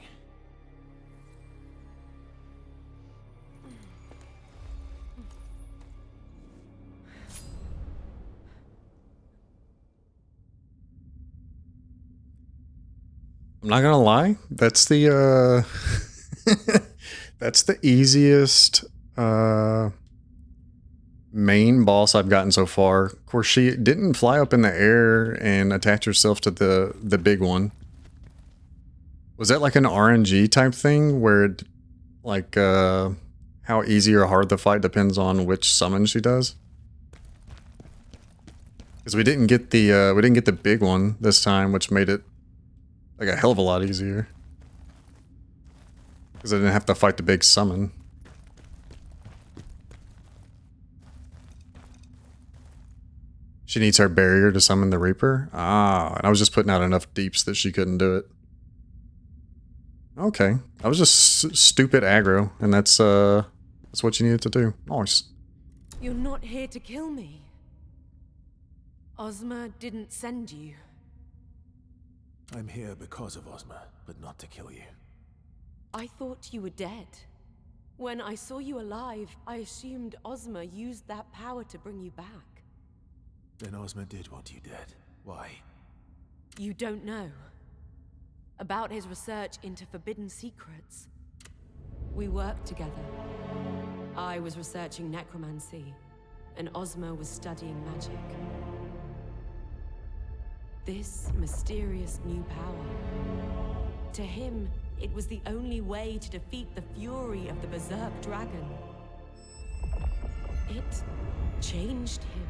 I'm not gonna lie, that's the that's the easiest main boss I've gotten so far. Of course, she didn't fly up in the air and attach herself to the big one. Was that like an RNG type thing where it, like how easy or hard the fight depends on which summon she does? Because we didn't get the big one this time, which made it like a hell of a lot easier. Because I didn't have to fight the big summon. She needs her barrier to summon the Reaper? Ah, and I was just putting out enough deeps that she couldn't do it. Okay. I was just stupid aggro, and that's what you needed to do. Nice.
You're not here to kill me. Ozma didn't send you.
I'm here because of Ozma, but not to kill you.
I thought you were dead. When I saw you alive, I assumed Ozma used that power to bring you back.
Then Ozma did want you dead. Why?
You don't know. About his research into forbidden secrets. We worked together. I was researching necromancy, and Ozma was studying magic. This mysterious new power. To him, it was the only way to defeat the fury of the Berserk Dragon. It changed him,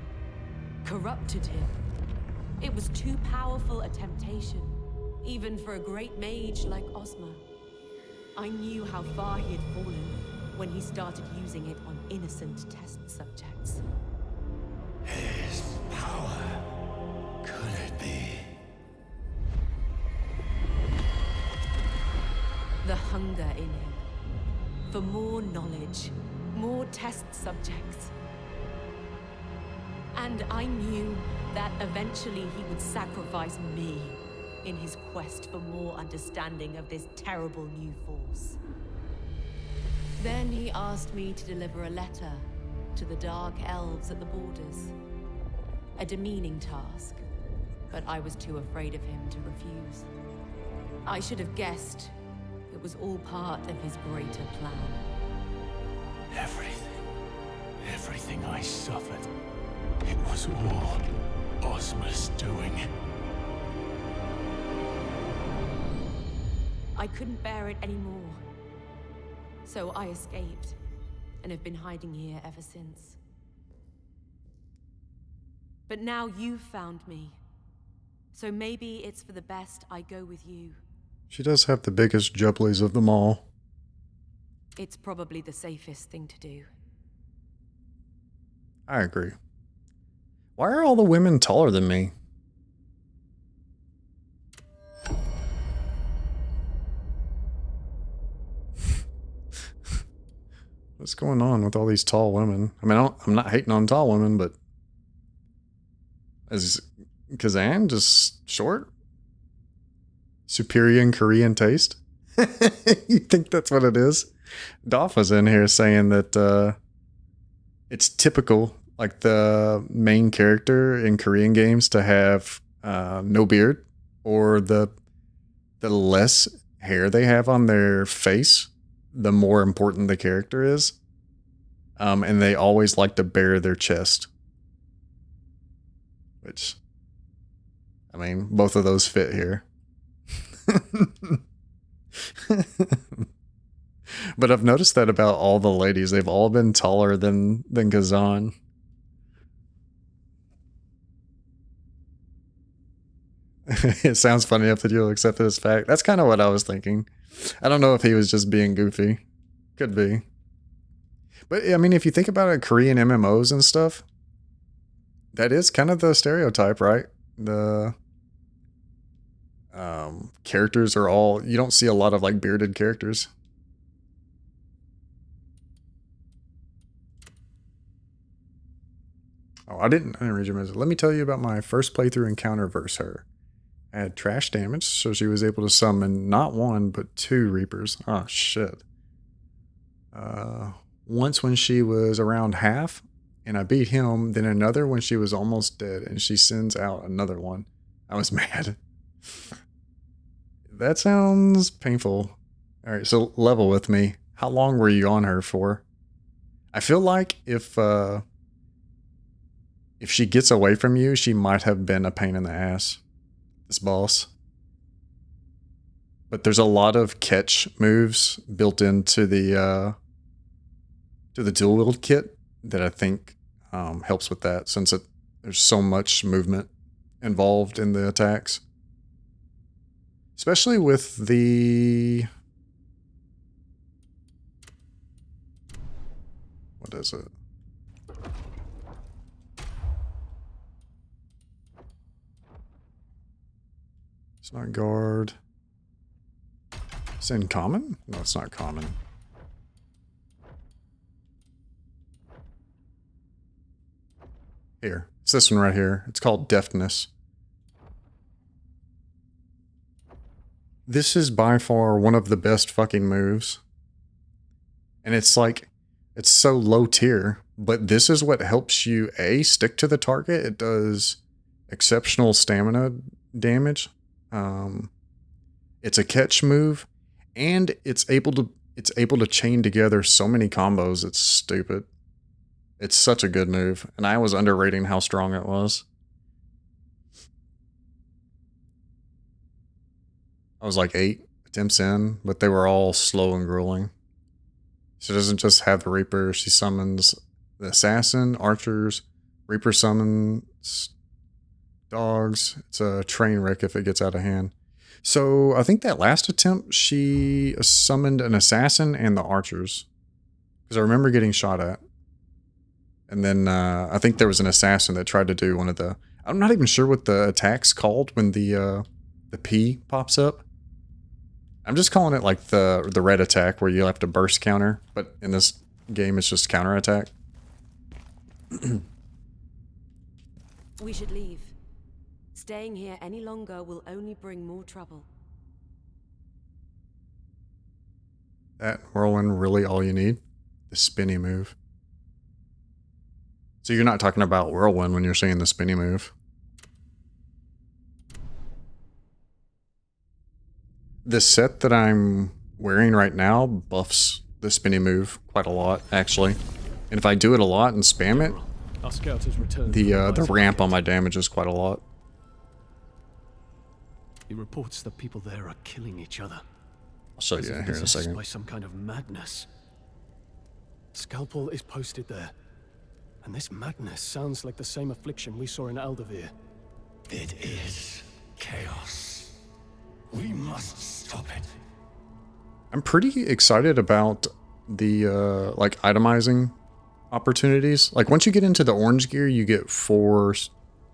corrupted him. It was too powerful a temptation, even for a great mage like Ozma. I knew how far he had fallen when he started using it on innocent test subjects.
His power. Could it be?
The hunger in him. For more knowledge, more test subjects. And I knew that eventually he would sacrifice me in his quest for more understanding of this terrible new force. Then he asked me to deliver a letter to the Dark Elves at the borders. A demeaning task, but I was too afraid of him to refuse. I should have guessed it was all part of his greater plan.
Everything I suffered, it was all Ozma's doing.
I couldn't bear it anymore. So I escaped, and have been hiding here ever since. But now you've found me. So maybe it's for the best I go with you.
She does have the biggest jubblies of them all.
It's probably the safest thing to do.
I agree. Why are all the women taller than me? What's going on with all these tall women? I mean, I'm not hating on tall women, but is Kazan just short? Superior in Korean taste? You think that's what it is? Dolph was in here saying that it's typical, like the main character in Korean games, to have no beard, or the less hair they have on their face, the more important the character is. And they always like to bare their chest. Which, I mean, both of those fit here. But I've noticed that about all the ladies. They've all been taller than Kazan. It sounds funny enough that you'll accept it as fact. That's kind of what I was thinking. I don't know if he was just being goofy. Could be. But, I mean, if you think about it, Korean MMOs and stuff, that is kind of the stereotype, right? The characters are all... You don't see a lot of, like, bearded characters. Oh, I didn't read your message. Let me tell you about my first playthrough encounter versus her. I had trash damage, so she was able to summon not one, but 2 Reapers. Oh, shit. Once when she was around half, and I beat him, then another when she was almost dead, and she sends out another one. I was mad. That sounds painful. Alright, so level with me. How long were you on her for? I feel like if she gets away from you, she might have been a pain in the ass. This boss. But there's a lot of catch moves built into the dual wield kit that I think helps with that, since There's so much movement involved in the attacks. Especially with the... What is it? It's not guard. It's in common? No, it's not common. Here. It's this one right here. It's called Deftness. This is by far one of the best fucking moves. And it's like, it's so low tier, but this is what helps you, A, stick to the target. It does exceptional stamina damage. It's a catch move, and it's able to chain together so many combos. It's stupid. It's such a good move, and I was underrating how strong it was. I was like 8 attempts in, but they were all slow and grueling. She doesn't just have the Reaper, she summons the Assassin, Archers, Reaper summons dogs. It's a train wreck if it gets out of hand. So I think that last attempt, she summoned an Assassin and the Archers. Because I remember getting shot at. And then I think there was an Assassin that tried to do one of the... I'm not even sure what the attack's called when the P pops up. I'm just calling it like the red attack where you have to burst counter. But in this game, it's just counter attack.
We should leave. Staying here any longer will only bring more trouble.
That whirlwind really all you need? The spinny move. So you're not talking about whirlwind when you're saying the spinny move. The set that I'm wearing right now buffs the spinny move quite a lot, actually. And if I do it a lot and spam it,
Our scout has returned.
the ramp on my damage is quite a lot.
He reports that people there are killing each other.
I'll show you here in a
Possessed
second.
by some kind of madness. Scalpel is posted there. And this madness sounds like the same affliction we saw in Aldavir.
It is chaos. We must stop it.
I'm pretty excited about the like itemizing opportunities. Like once you get into the orange gear, you get four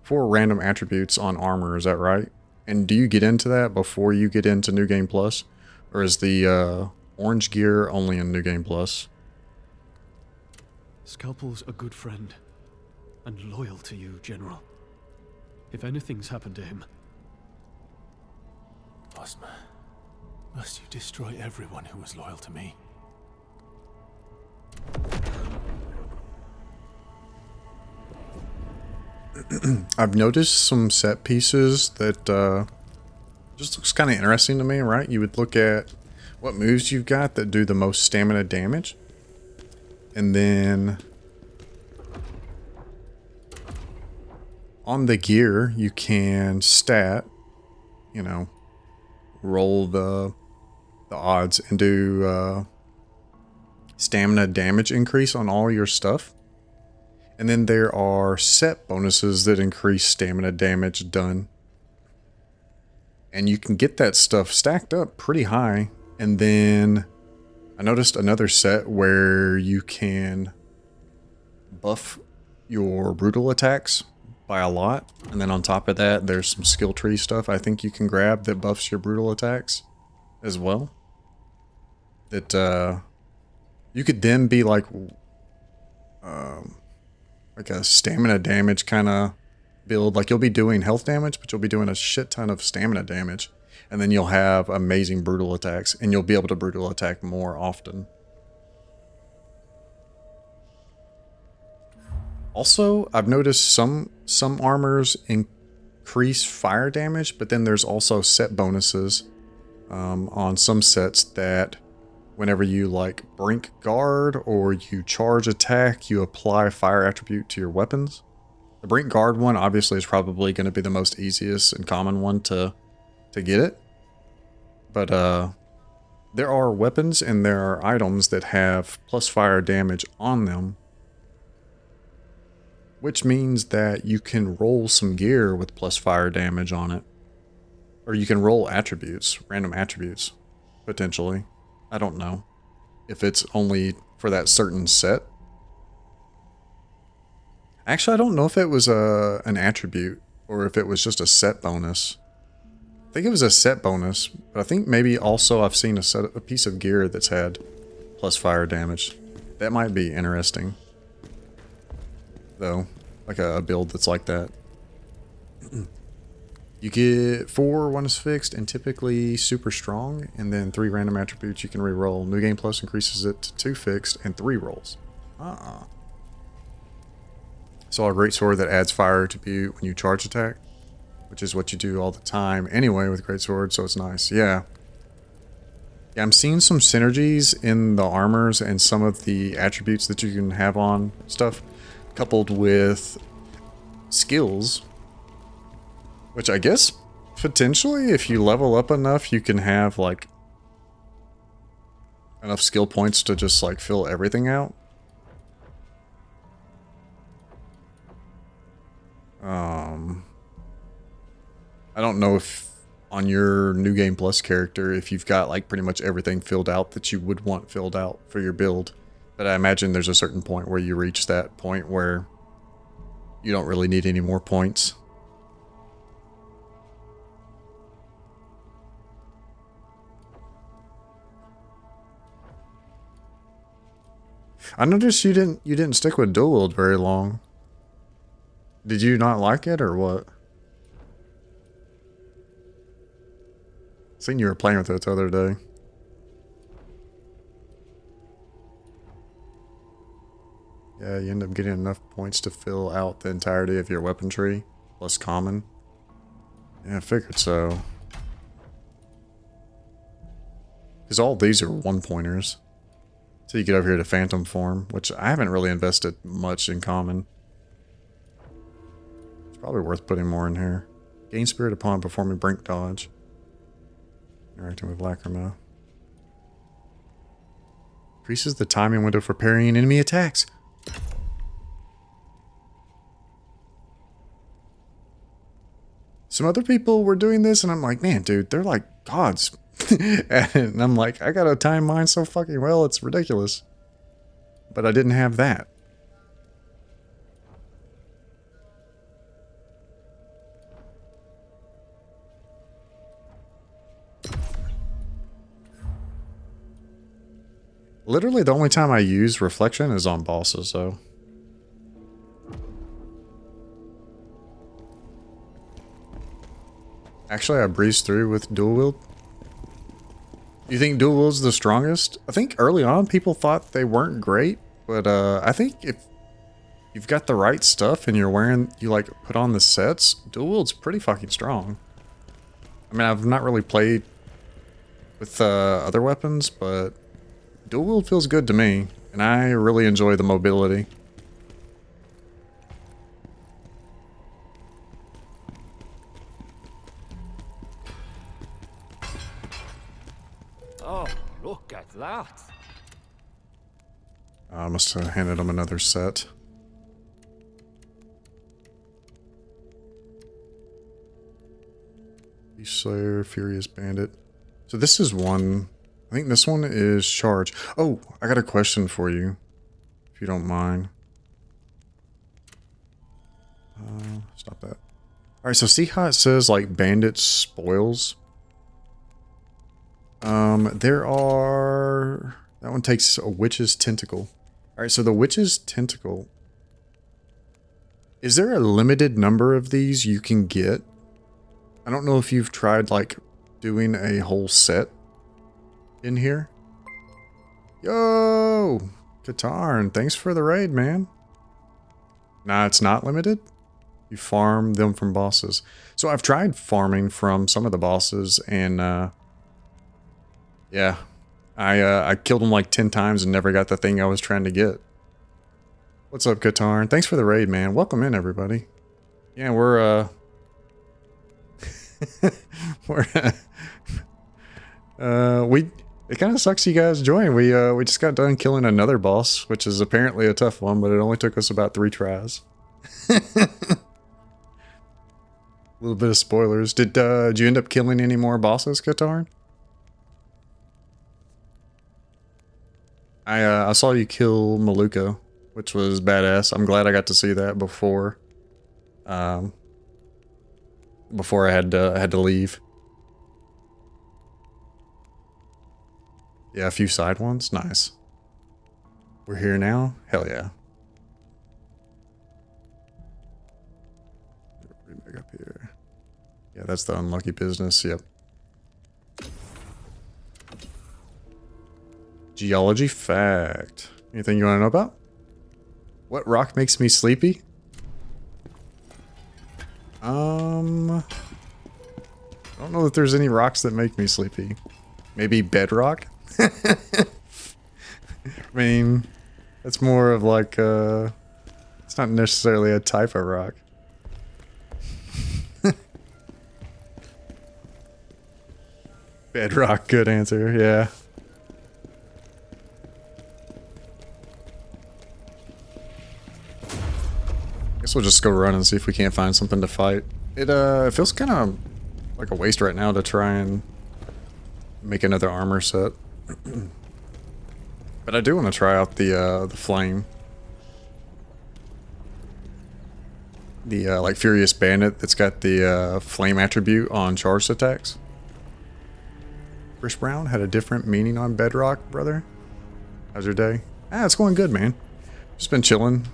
random attributes on armor. Is that right? And do you get into that before you get into New Game Plus, or is the orange gear only in New Game Plus?
Scalpel's a good friend, and loyal to you, General. If anything's happened to him... Osma, must you destroy everyone who was loyal to me?
I've noticed some set pieces that just looks kind of interesting to me, right? You would look at what moves you've got that do the most stamina damage. And then on the gear, you can stat, you know, roll the odds and do stamina damage increase on all your stuff. And then there are set bonuses that increase stamina damage done. And you can get that stuff stacked up pretty high. And then I noticed another set where you can buff your brutal attacks by a lot. And then on top of that, there's some skill tree stuff I think you can grab that buffs your brutal attacks as well. That you could then be like a stamina damage kind of build. Like you'll be doing health damage, but you'll be doing a shit ton of stamina damage. And then you'll have amazing brutal attacks, and you'll be able to brutal attack more often. Also, I've noticed some armors increase fire damage, but then there's also set bonuses on some sets that whenever you like brink guard or you charge attack, you apply fire attribute to your weapons. The brink guard one obviously is probably going to be the most easiest and common one to get it. But there are weapons and there are items that have plus fire damage on them. which means that you can roll some gear with plus fire damage on it. Or you can roll attributes, random attributes, potentially. I don't know if it's only for that certain set. Actually, I don't know if it was an attribute or if it was just a set bonus. I think it was a set bonus, but I think maybe also I've seen a piece of gear that's had plus fire damage. That might be interesting, though, like a build that's like that. You get 4 one is fixed and typically super strong, and then 3 random attributes you can re-roll. New Game Plus increases it to 2 fixed and 3 rolls. Saw a great sword that adds fire attribute when you charge attack, which is what you do all the time anyway with great sword, so it's nice. Yeah, I'm seeing some synergies in the armors and some of the attributes that you can have on stuff, coupled with skills, which I guess potentially if you level up enough, you can have like enough skill points to just like fill everything out. I don't know if on your New Game Plus character, if you've got like pretty much everything filled out that you would want filled out for your build, but I imagine there's a certain point where you reach that point where you don't really need any more points. I noticed you didn't stick with dual wield very long. Did you not like it or what? Seen you were playing with it the other day. Yeah, you end up getting enough points to fill out the entirety of your weapon tree, plus common. Yeah, I figured so. Because all these are 1-pointers. So you get over here to Phantom Form, which I haven't really invested much in common. It's probably worth putting more in here. Gain Spirit upon performing Brink Dodge. Interacting with Lacrima. Increases the timing window for parrying enemy attacks. Some other people were doing this and I'm like, man, dude, they're like gods. And I'm like, I gotta time mine so fucking well, it's ridiculous. But I didn't have that. Literally the only time I use reflection is on bosses, so. Actually, I breezed through with dual wield. You think dual wield's the strongest? I think early on people thought they weren't great, but I think if you've got the right stuff and you like put on the sets, dual wield's pretty fucking strong. I mean, I've not really played with other weapons, but dual wield feels good to me, and I really enjoy the mobility.
Oh, look at that.
I must have handed him another set. Beast Slayer, Furious Bandit. So this is one. I think this one is Charge. Oh, I got a question for you, if you don't mind. Stop that. Alright, so see how it says like Bandit Spoils? There are... That one takes a Witch's Tentacle. Alright, so the Witch's Tentacle... Is there a limited number of these you can get? I don't know if you've tried like doing a whole set in here. Yo! Katarn, thanks for the raid, man. Nah, it's not limited? You farm them from bosses. So I've tried farming from some of the bosses and yeah. I killed them like 10 times and never got the thing I was trying to get. What's up, Katarn? Thanks for the raid, man. Welcome in, everybody. Yeah, we're it kind of sucks you guys joined. We just got done killing another boss, which is apparently a tough one, but it only took us about 3 tries. A little bit of spoilers. Did you end up killing any more bosses, Katarn? I saw you kill Maluka, which was badass. I'm glad I got to see that before I had to leave. Yeah, a few side ones. Nice. We're here now? Hell yeah. Back up here. Yeah, that's the unlucky business. Yep. Geology fact. Anything you want to know about? What rock makes me sleepy? I don't know that there's any rocks that make me sleepy. Maybe bedrock? I mean, that's more of like it's not necessarily a type of rock. Bedrock, good answer, yeah. Guess we'll just go run and see if we can't find something to fight. It feels kind of like a waste right now to try and make another armor set. But I do want to try out the flame. The like Furious Bandit that's got the flame attribute on charged attacks. Chris Brown had a different meaning on Bedrock, brother. How's your day? Ah, it's going good, man. Just been chilling.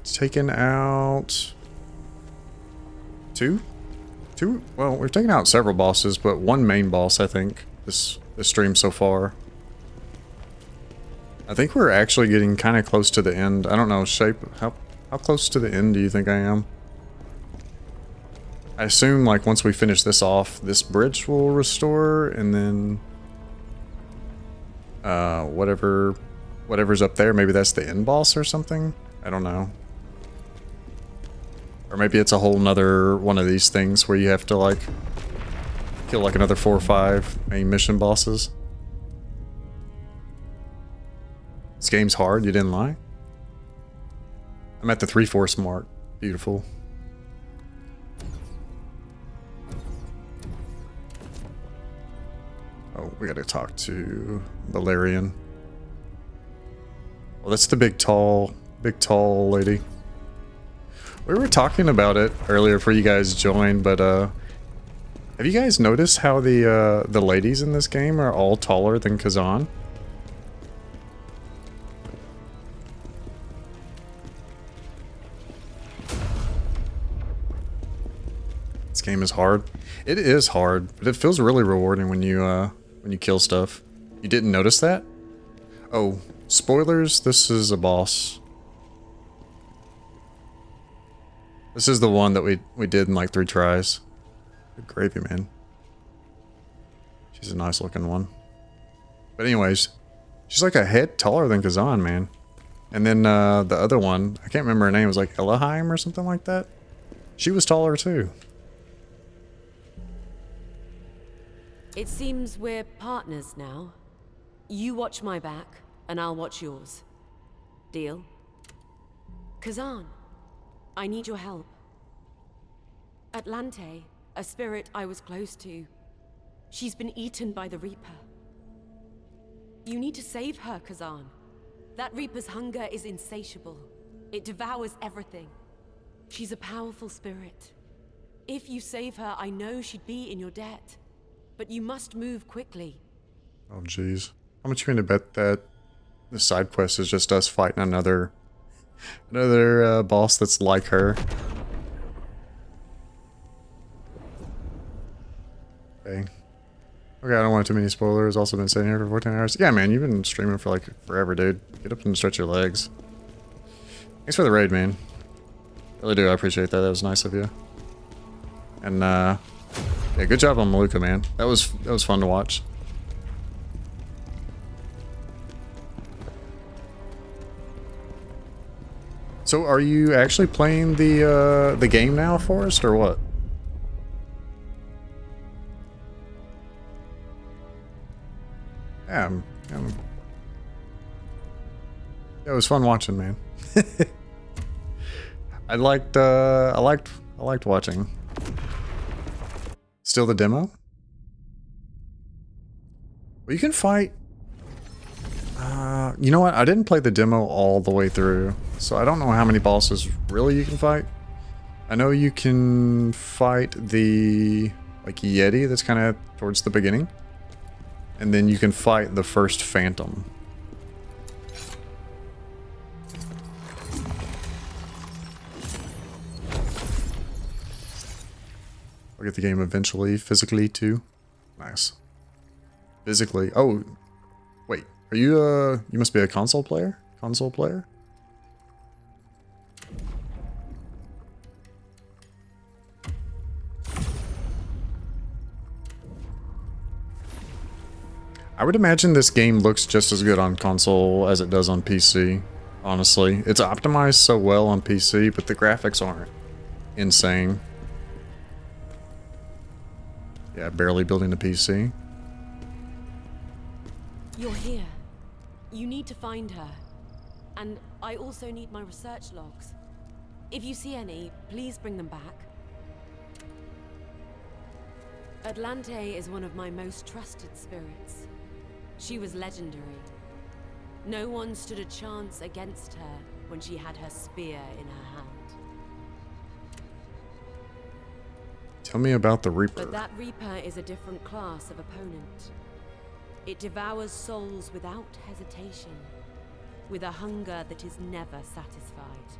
Taken out two. Well, we've taken out several bosses, but one main boss, I think, this stream so far. I think we're actually getting kind of close to the end. I don't know, Shape, how close to the end do you think I am? I assume, like, once we finish this off, this bridge will restore, and then whatever's up there, maybe that's the end boss or something? I don't know. Or maybe it's a whole nother one of these things where you have to, like, kill, like, another 4 or 5 main mission bosses. This game's hard, you didn't lie? I'm at the 3/4 mark. Beautiful. Oh, we gotta talk to Valerian. Well, that's the big tall lady. We were talking about it earlier before you guys joined, but have you guys noticed how the ladies in this game are all taller than Kazan? This game is hard. It is hard, but it feels really rewarding when you kill stuff. You didn't notice that? Oh, spoilers, this is a boss. This is the one that we did in like 3 tries. Good gravy, man. She's a nice looking one. But anyways, she's like a head taller than Kazan, man. And then the other one, I can't remember her name, it was like Elohim or something like that. She was taller too.
It seems we're partners now. You watch my back, and I'll watch yours. Deal? Kazan, I need your help. Atlante, a spirit I was close to, she's been eaten by the Reaper. You need to save her, Kazan. That Reaper's hunger is insatiable. It devours everything. She's a powerful spirit. If you save her, I know she'd be in your debt. But you must move quickly.
Oh, jeez. How much you gonna bet that the side quest is just us fighting another boss that's like her? Okay. Okay, I don't want too many spoilers. Also been sitting here for 14 hours. Yeah, man, you've been streaming for like forever, dude. Get up and stretch your legs. Thanks for the raid, man. Really do. I appreciate that. That was nice of you. And yeah, good job on Maluka, man. That was fun to watch. So, are you actually playing the game now, Forrest, or what? Yeah, it was fun watching, man. I liked watching. Still the demo? Well, you can fight. You know what? I didn't play the demo all the way through, so I don't know how many bosses really you can fight. I know you can fight the like Yeti that's kind of towards the beginning, and then you can fight the first Phantom. I'll get the game eventually, physically too. Nice. Physically. Oh, wait. Are you you must be a console player? Console player? I would imagine this game looks just as good on console as it does on PC, honestly. It's optimized so well on PC, but the graphics aren't insane. Yeah, barely building a PC.
You're here. You need to find her. And I also need my research logs. If you see any, please bring them back. Atlante is one of my most trusted spirits. She was legendary. No one stood a chance against her when she had her spear in her hand.
Tell me about the Reaper.
But that Reaper is a different class of opponent. It devours souls without hesitation, with a hunger that is never satisfied.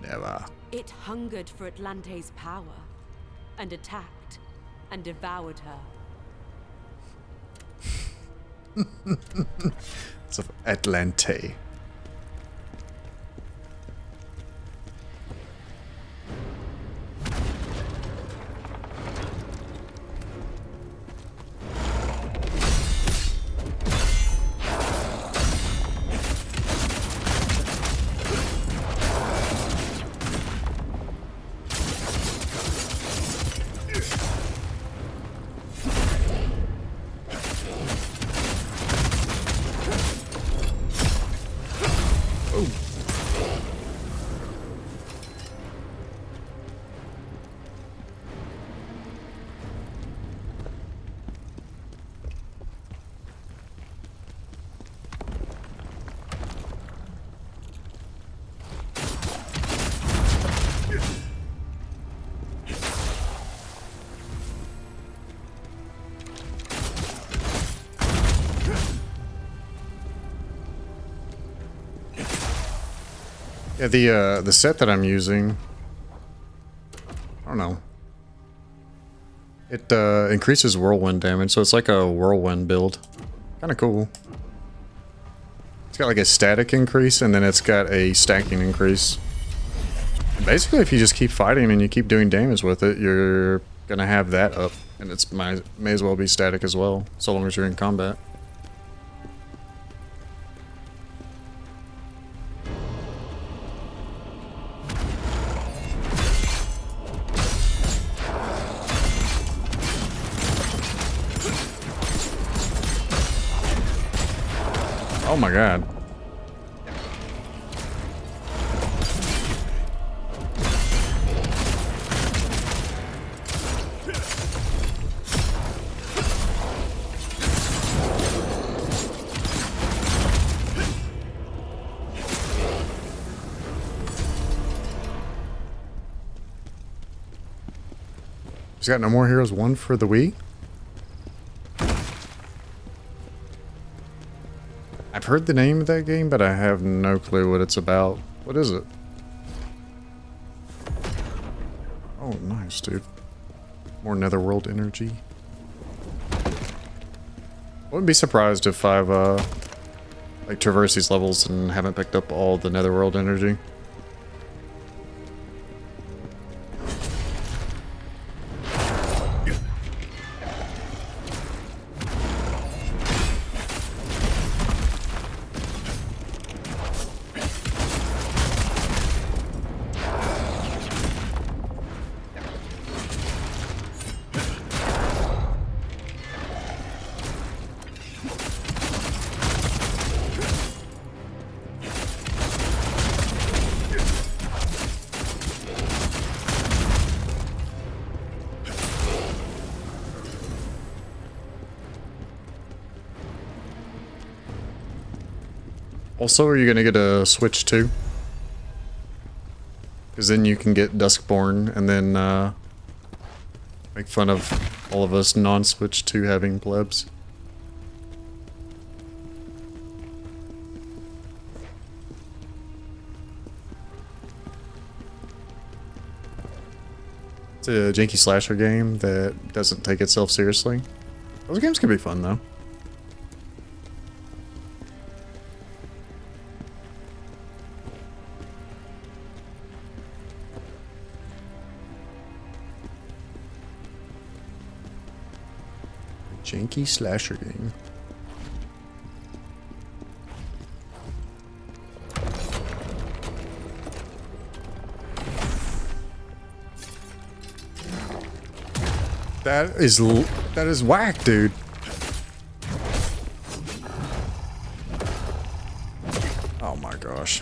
Never.
It hungered for Atlante's power, and attacked, and devoured her.
It's of Atlante. Yeah, the set that I'm using, I don't know. It increases whirlwind damage, so it's like a whirlwind build. Kind of cool. It's got like a static increase, and then it's got a stacking increase. Basically, if you just keep fighting and you keep doing damage with it, you're gonna have that up, and it's may as well be static as well, so long as you're in combat. Oh my god. He's got No More Heroes 1 for the Wii? I've heard the name of that game, but I have no clue what it's about. What is it? Oh, nice, dude. More Netherworld energy. I wouldn't be surprised if I've, like, traversed these levels and haven't picked up all the Netherworld energy. Also, are you gonna get a Switch too? Because then you can get Duskborn and then make fun of all of us non-Switch 2 having plebs. It's a janky slasher game that doesn't take itself seriously. Those games can be fun though. Janky slasher game. That is whack, dude. Oh my gosh.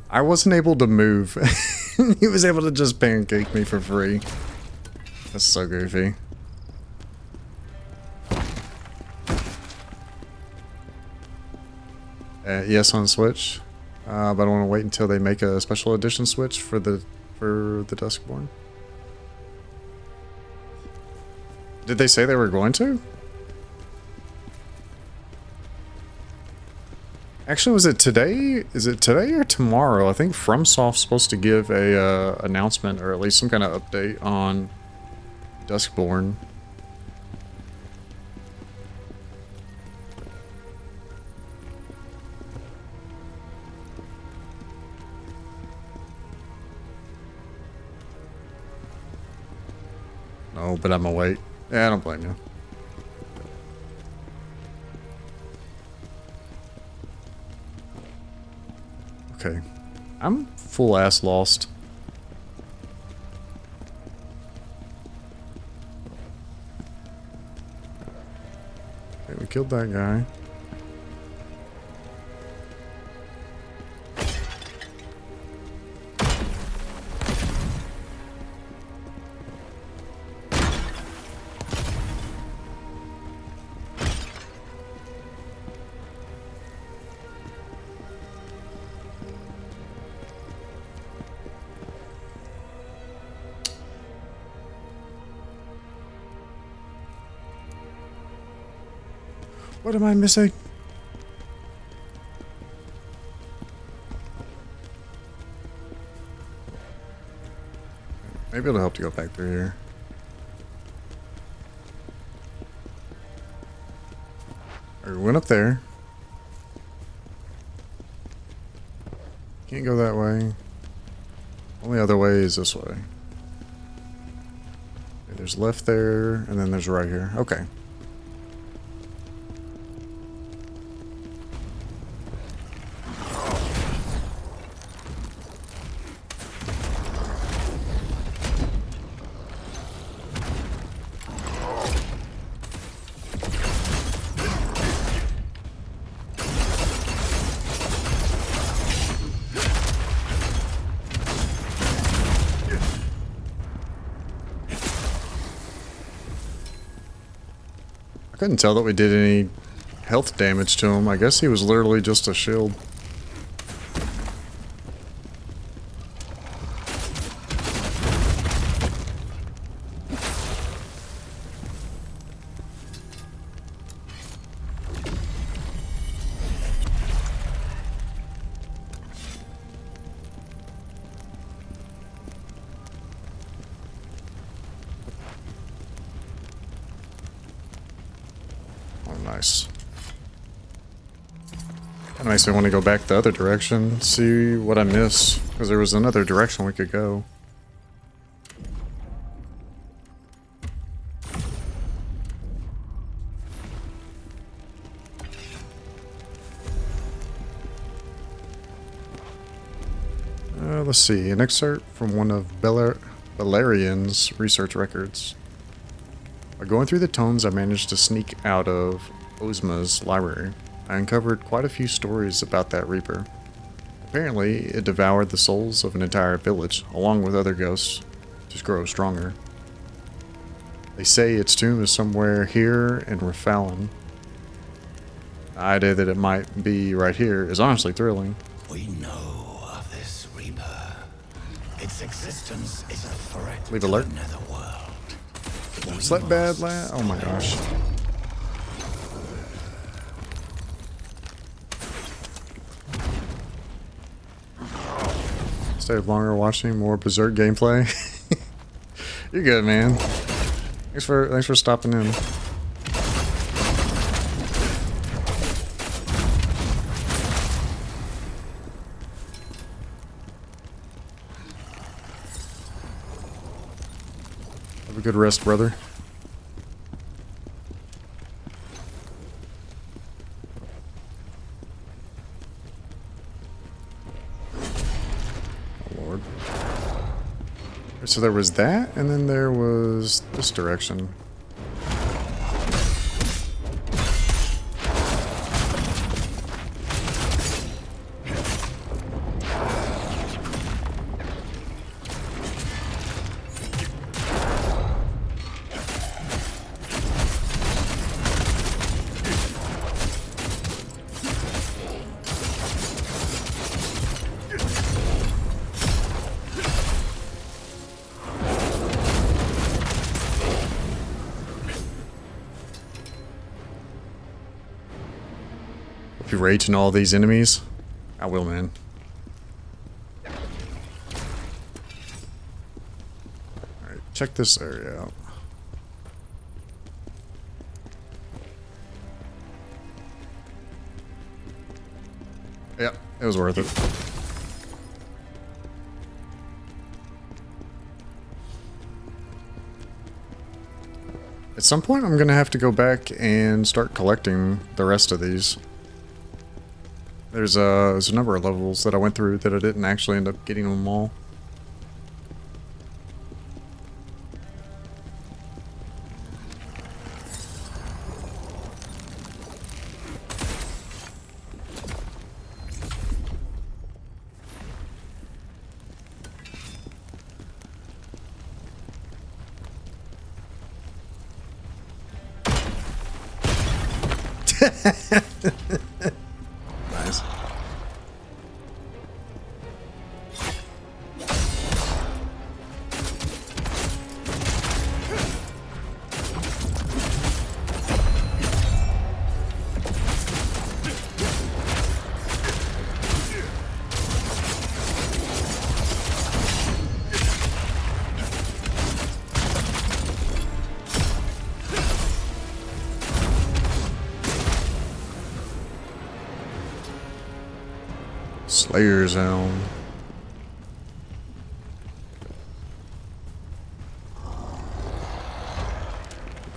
I wasn't able to move. He was able to just pancake me for free. That's so goofy. Yes, on Switch, but I want to wait until they make a special edition Switch for the Duskborn. Did they say they were going to? Actually, was it today? Is it today or tomorrow? I think FromSoft's supposed to give a announcement or at least some kind of update on Duskborn. No, but I'm gonna wait. Yeah, I don't blame you. Okay. I'm full ass lost. Okay, we killed that guy. What am I missing? Maybe it'll help to go back through here. Or we went up there. Can't go that way. Only other way is this way. Okay, there's left there, and then there's right here. Okay. I couldn't tell that we did any health damage to him. I guess he was literally just a shield. Nice. That makes me want to go back the other direction, see what I miss, because there was another direction we could go. Let's see, an excerpt from one of Beleriand's research records. By going through the tomes I managed to sneak out of Ozma's library, I uncovered quite a few stories about that Reaper. Apparently, it devoured the souls of an entire village, along with other ghosts, to just grow stronger. They say its tomb is somewhere here in Rafallen. The idea that it might be right here is honestly thrilling.
We know of this Reaper. Its existence is a threat
Leave
to
alert.
another world.
Slept bad, lad? Oh my gosh. Stay longer watching more Berserk gameplay. You're good, man. Thanks for stopping in. Have a good rest, brother. So there was that, and then there was this direction. If you're rating all these enemies, I will, man. Alright, check this area out. Yeah, it was worth it. At some point, I'm going to have to go back and start collecting the rest of these. There's a number of levels that I went through that I didn't actually end up getting them all. Nice. Slayer's Helm.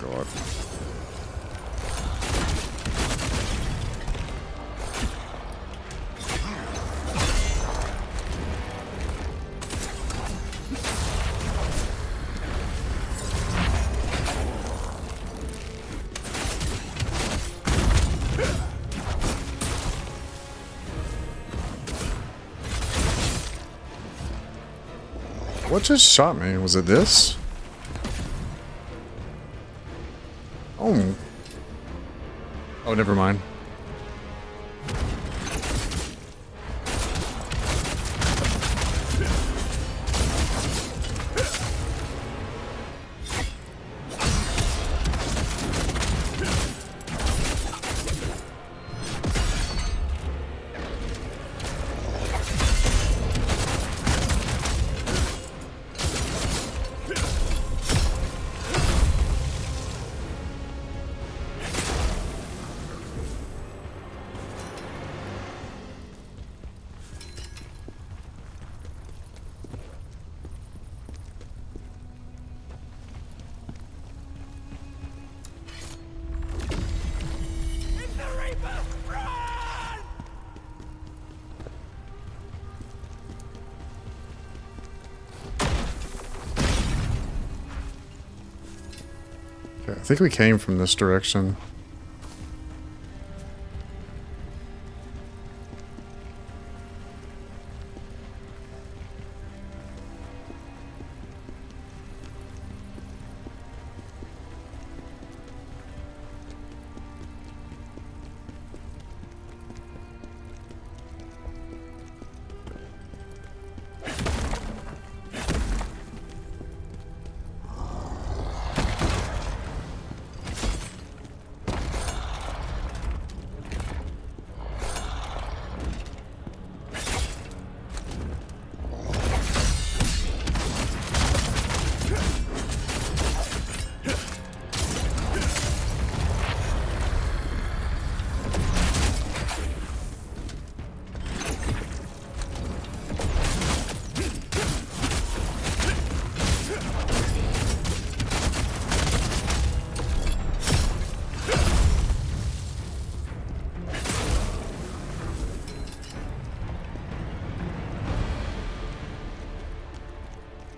God. What just shot me? Was it this? Oh. Oh, never mind. Okay, I think we came from this direction.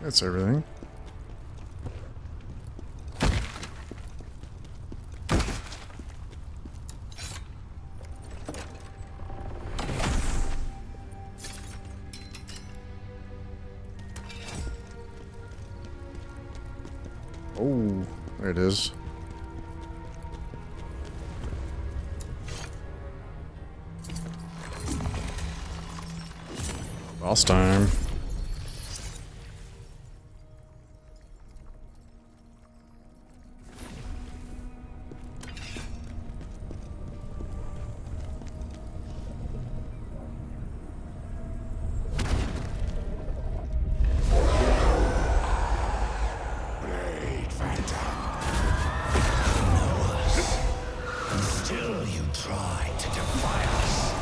That's everything. Oh, there it is. Boss time.
Still you try to defy us.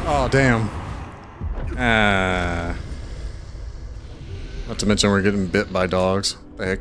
Oh, damn. Not to mention we're getting bit by dogs. What the heck?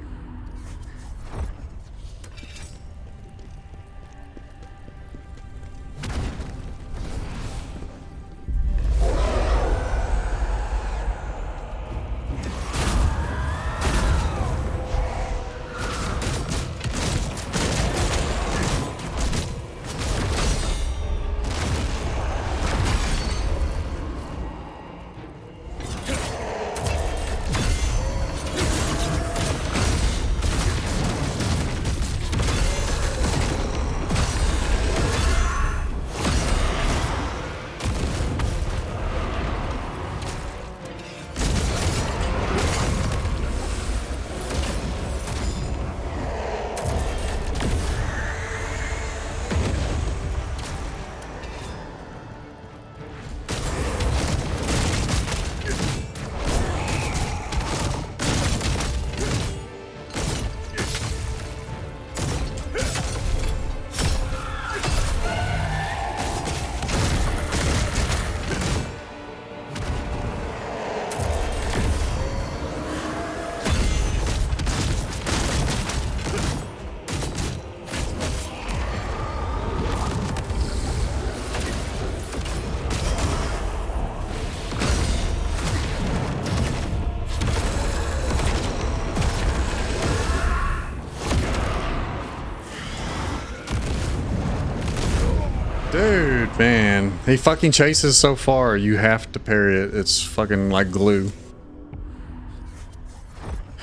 Dude, man. He fucking chases so far, you have to parry it. It's fucking like glue.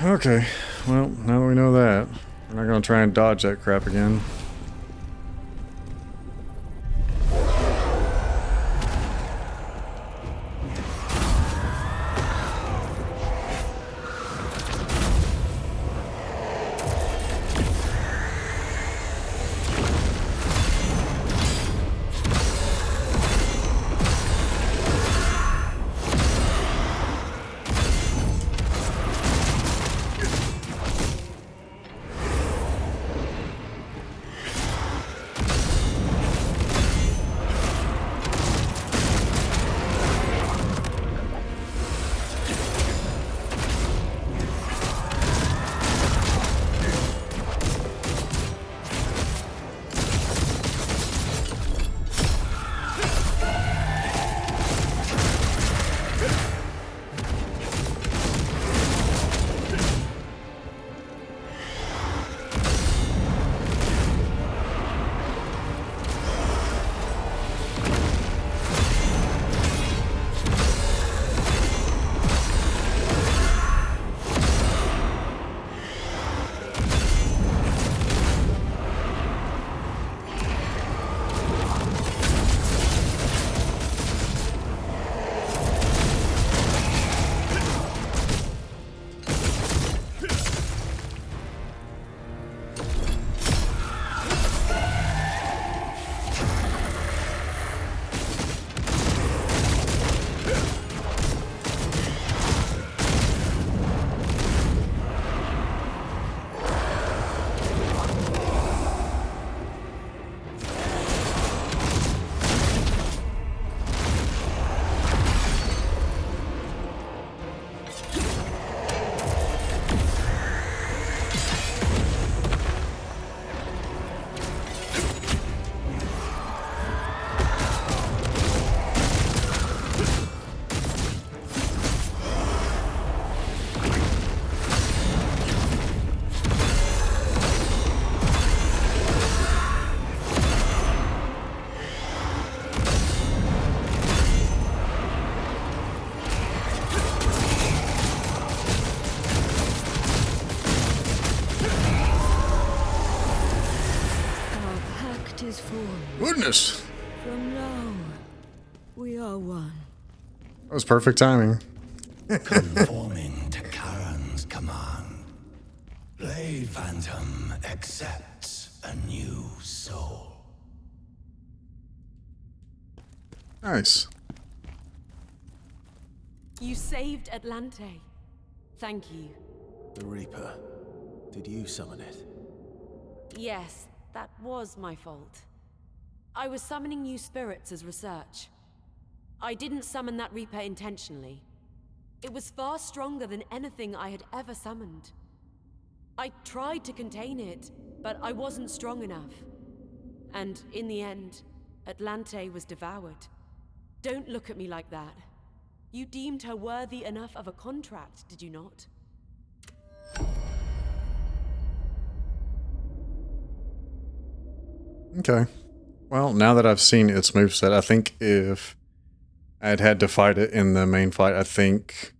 Okay, well, now that we know that, we're not gonna try and dodge that crap again. goodness.
From now, we are one.
That was perfect timing.
Conforming to Charon's command, Blade Phantom accepts a new soul.
Nice.
You saved Atlante. Thank you.
The Reaper. Did you summon it?
Yes, that was my fault. I was summoning new spirits as research. I didn't summon that Reaper intentionally. It was far stronger than anything I had ever summoned. I tried to contain it, but I wasn't strong enough. And in the end, Atlante was devoured. Don't look at me like that. You deemed her worthy enough of a contract, did you not?
Okay. Well, now that I've seen its moveset, I think if I'd had to fight it in the main fight, I think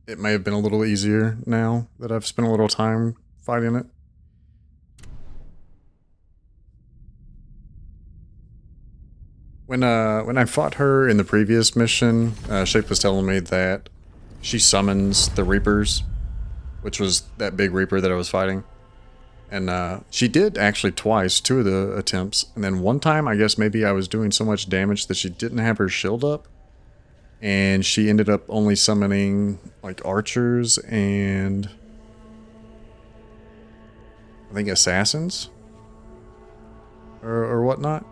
it may have been a little easier now that I've spent a little time fighting it. When I fought her in the previous mission, Shape was telling me that she summons the Reapers, which was that big Reaper that I was fighting. And she did actually twice, 2 of the attempts. And then one time, I guess maybe I was doing so much damage that she didn't have her shield up. And she ended up only summoning like archers and I think assassins or whatnot.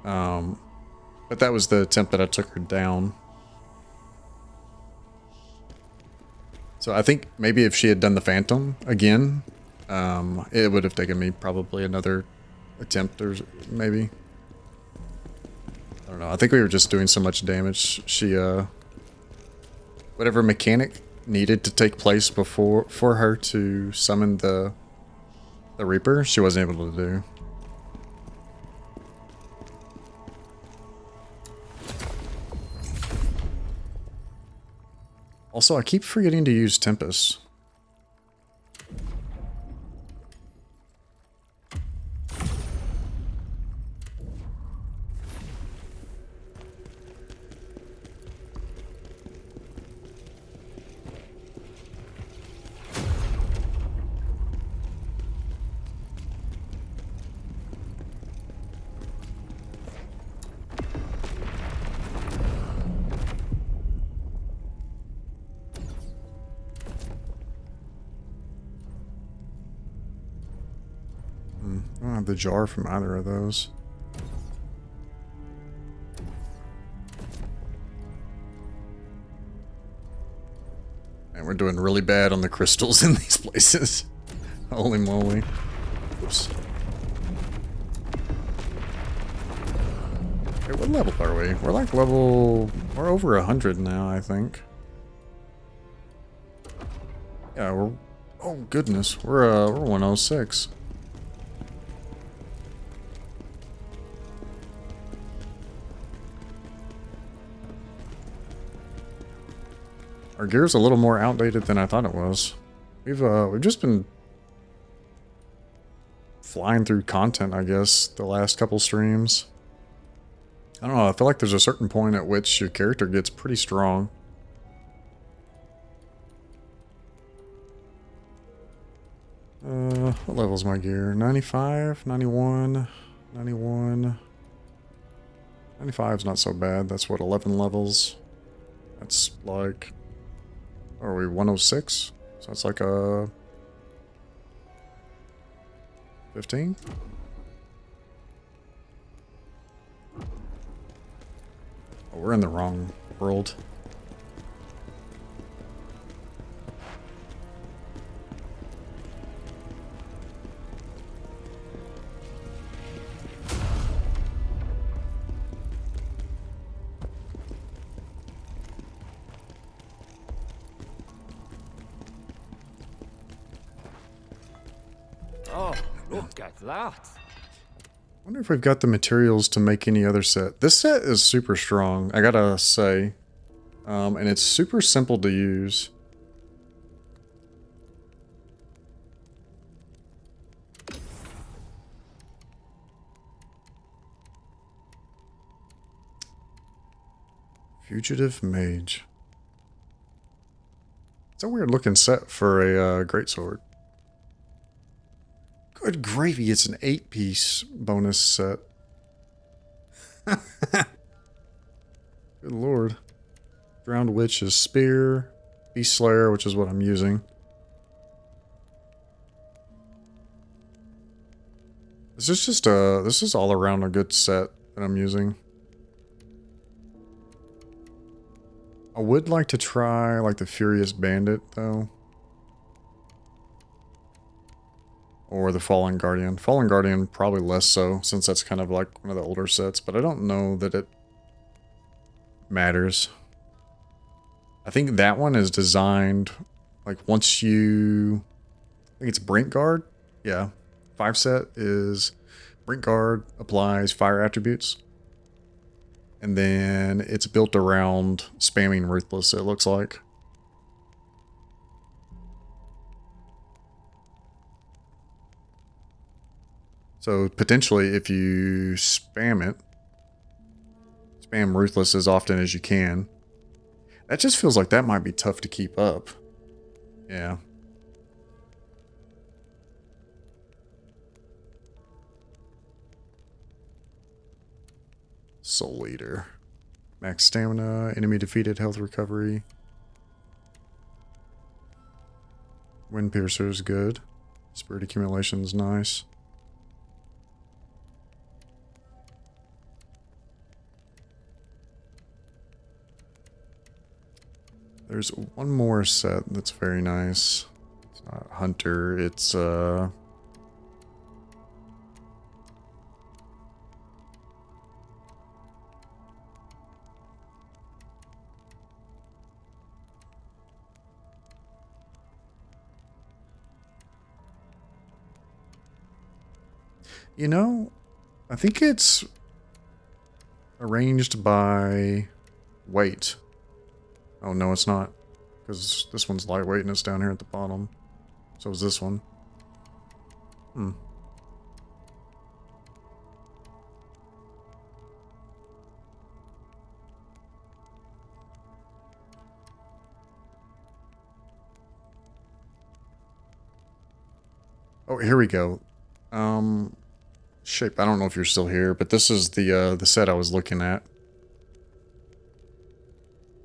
But that was the attempt that I took her down. So I think maybe if she had done the Phantom again, it would have taken me probably another attempt or maybe. I don't know. I think we were just doing so much damage. She, whatever mechanic needed to take place for her to summon the Reaper, she wasn't able to do. Also, I keep forgetting to use Tempest. I don't have the jar from either of those. And we're doing really bad on the crystals in these places. Holy moly. Oops. Hey, what level are we? We're like level... We're over 100 now, I think. Yeah, we're... Oh, goodness. We're 106. Our gear's a little more outdated than I thought it was. We've just been flying through content, I guess, the last couple streams. I don't know, I feel like there's a certain point at which your character gets pretty strong. What level's my gear? 95, 91, 91. 95's not so bad. That's what, 11 levels? That's like... Are we 106? So that's like a 15? Oh, we're in the wrong world.
Oh, look at that.
I wonder if we've got the materials to make any other set. This set is super strong, I gotta say. And it's super simple to use. Fugitive Mage. It's a weird looking set for a greatsword. Good gravy, it's an 8-piece bonus set. Good lord. Drowned Witch's Spear. Beast Slayer, which is what I'm using. This is just this is all around a good set that I'm using. I would like to try like the Furious Bandit though. Or the Fallen Guardian. Fallen Guardian probably less so, since that's kind of like one of the older sets, but I don't know that it matters. I think that one is designed like once you, I think it's Brink Guard. Yeah. 5 set is Brink Guard applies fire attributes. And then it's built around spamming Ruthless, it looks like. So potentially if you spam it, spam Ruthless as often as you can. That just feels like that might be tough to keep up. Yeah. Soul Eater. Max stamina, enemy defeated, health recovery. Wind Piercer is good. Spirit accumulation is nice. There's one more set that's very nice. It's not Hunter, it's you know, I think it's arranged by weight. Oh, no, it's not. Because this one's lightweight and it's down here at the bottom. So is this one. Hmm. Oh, here we go. Shape, I don't know if you're still here, but this is the set I was looking at.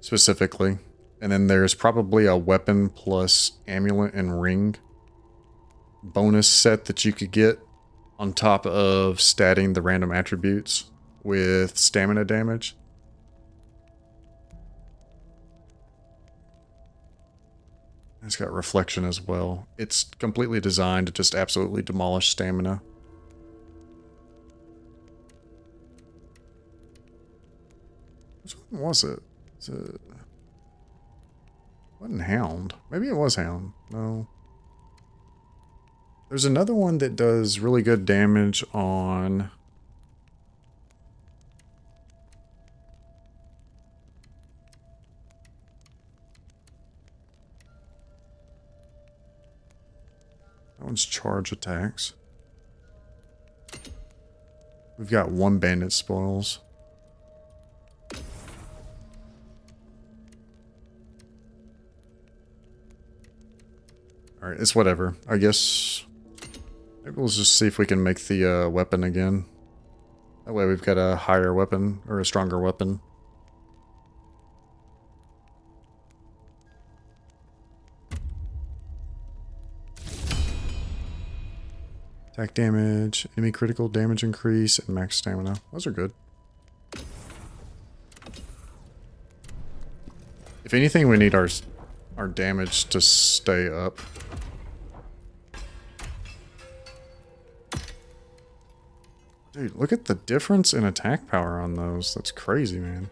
Specifically. And then there's probably a weapon plus amulet and ring bonus set that you could get on top of statting the random attributes with stamina damage. It's got reflection as well. It's completely designed to just absolutely demolish stamina. Which one was it? Is it... Wasn't Hound. Maybe it was Hound. No. There's another one that does really good damage on... That one's charge attacks. We've got 1 bandit spoils. Alright, it's whatever. I guess... Maybe we'll just see if we can make the weapon again. That way we've got a higher weapon, or a stronger weapon. Attack damage, enemy critical damage increase, and max stamina. Those are good. If anything, we need our damage to stay up. Dude, look at the difference in attack power on those. That's crazy, man.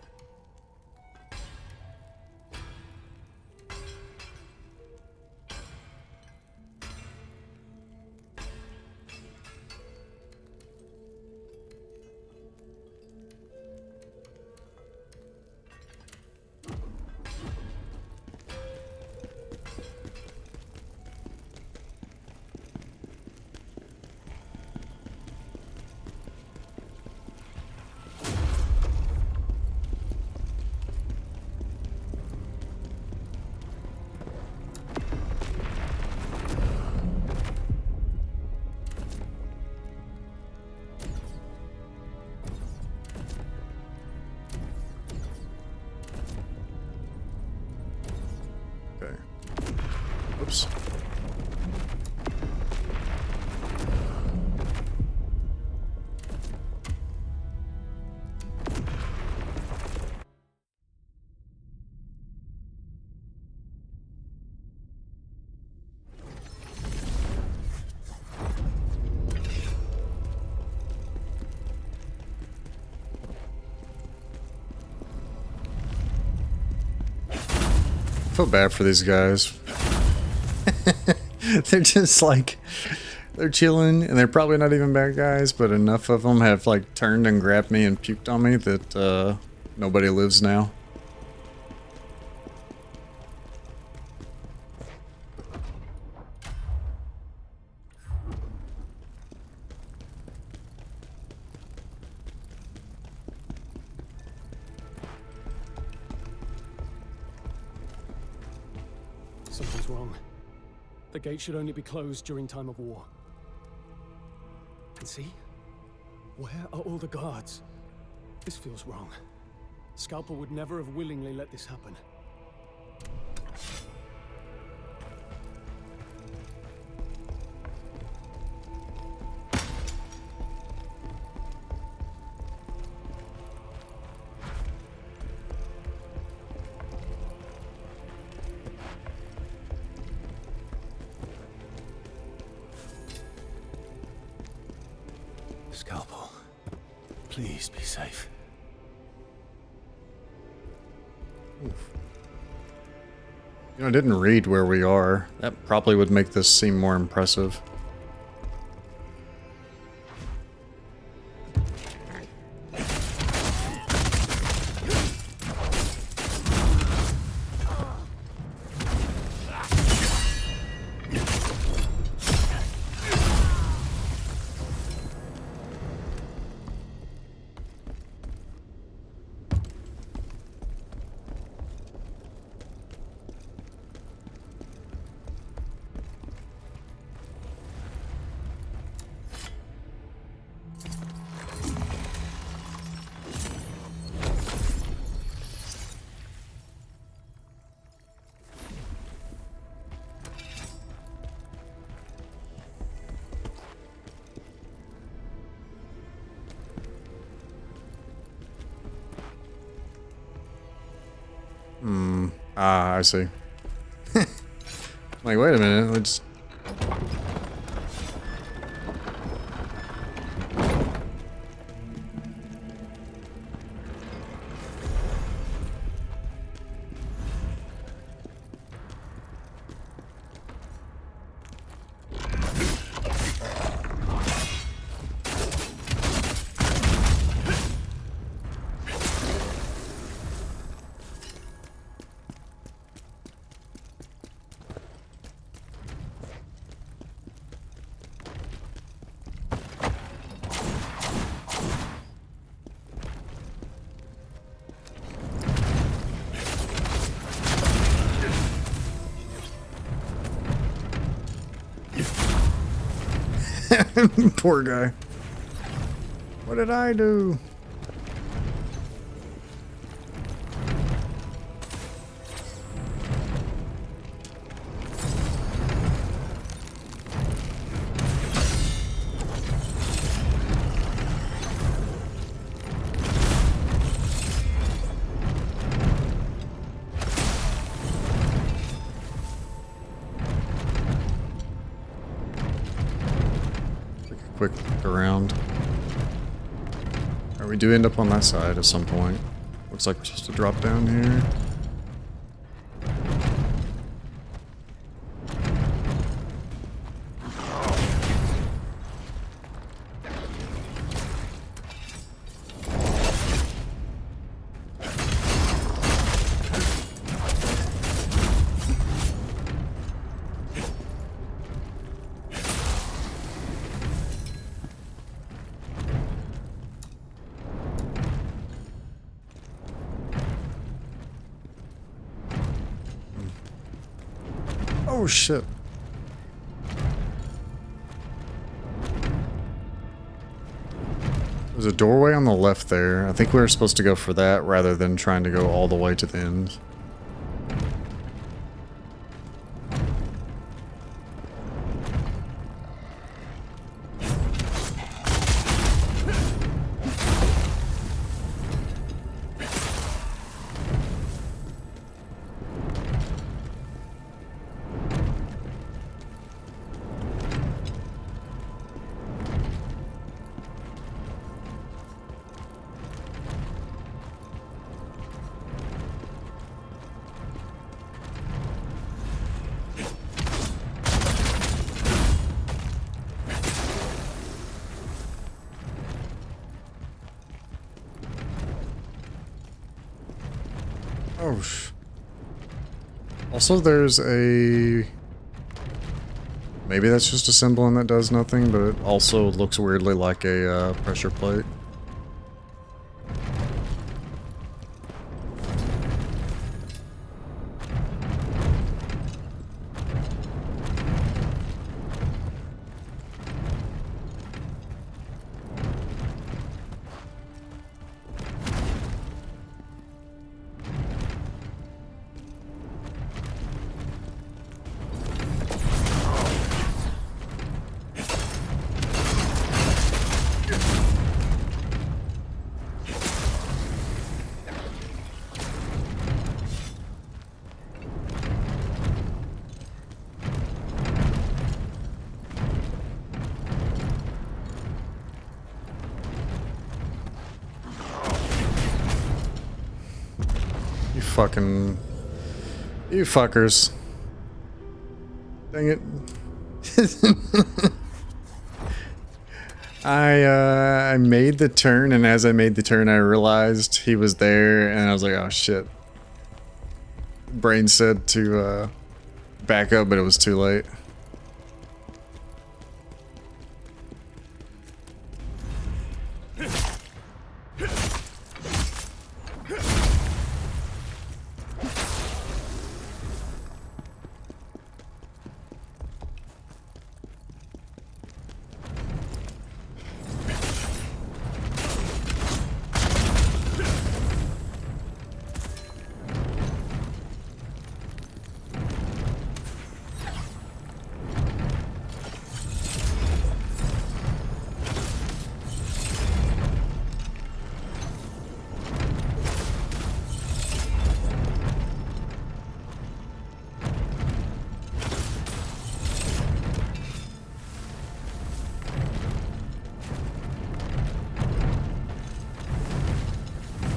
helps. I feel bad for these guys. They're just like, they're chilling, and they're probably not even bad guys, but enough of them have like turned and grabbed me and puked on me that nobody lives now.
Something's wrong. The gate should only be closed during time of war. And see? Where are all the guards? This feels wrong. Scalpel would never have willingly let this happen. Scalpel, please be safe.
Oof. You know, I didn't read where we are. That probably would make this seem more impressive. I see. Like, wait a minute, let's... Poor guy. What did I do? Quick look around. Alright, we do end up on that side at some point. Looks like we're supposed to drop down here. Oh shit. There's a doorway on the left there. I think we were supposed to go for that rather than trying to go all the way to the end. Oh, also, there's a... Maybe that's just a symbol and that does nothing, but it also looks weirdly like a pressure plate. You fuckers. Dang it. I made the turn, and as I made the turn I realized he was there, and I was like, oh shit. Brain said to back up, but it was too late.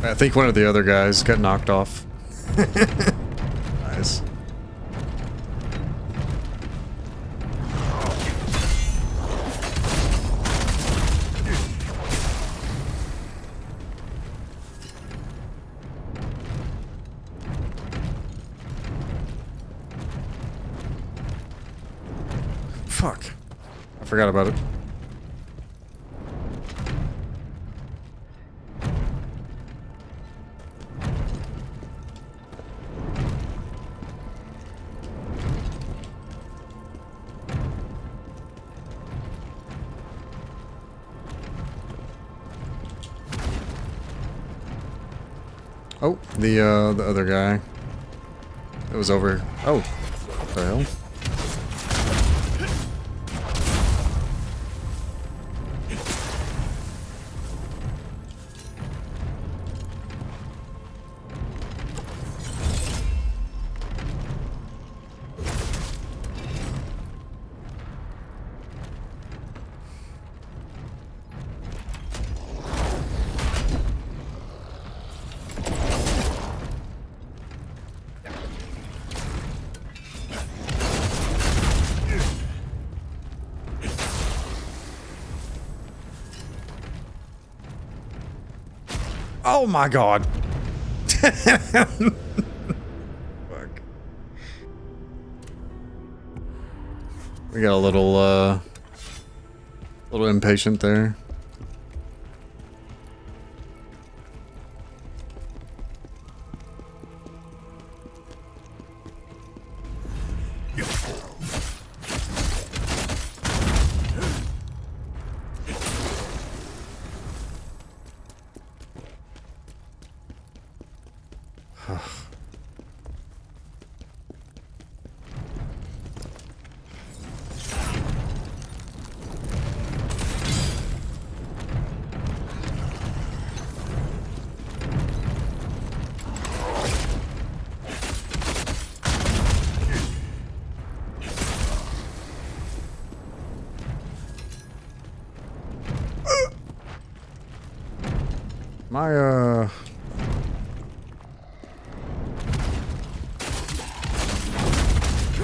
I think one of the other guys got knocked off. Nice. Fuck. I forgot about it. Oh, the other guy. It was over. Oh, what the hell? Oh my god. Fuck. We got a little impatient there.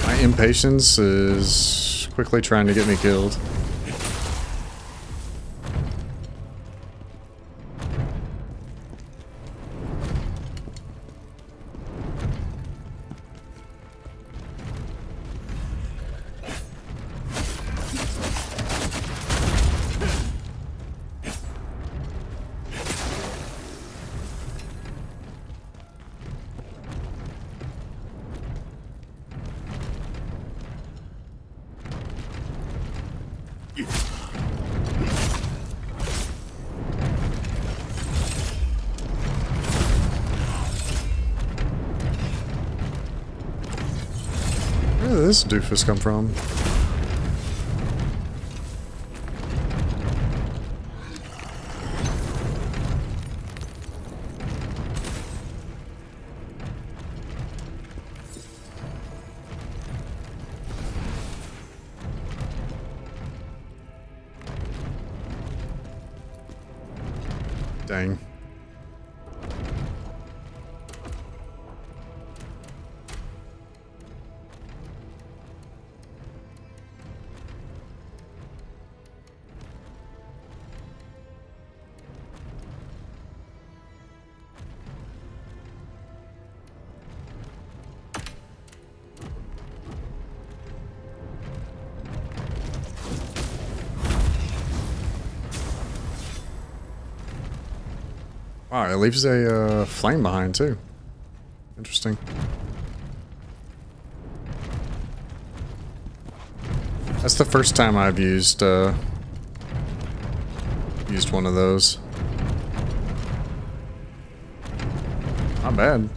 My impatience is quickly trying to get me killed. Where did this doofus come from? Dang. Wow, it leaves a flame behind too. Interesting. That's the first time I've used one of those. Not bad.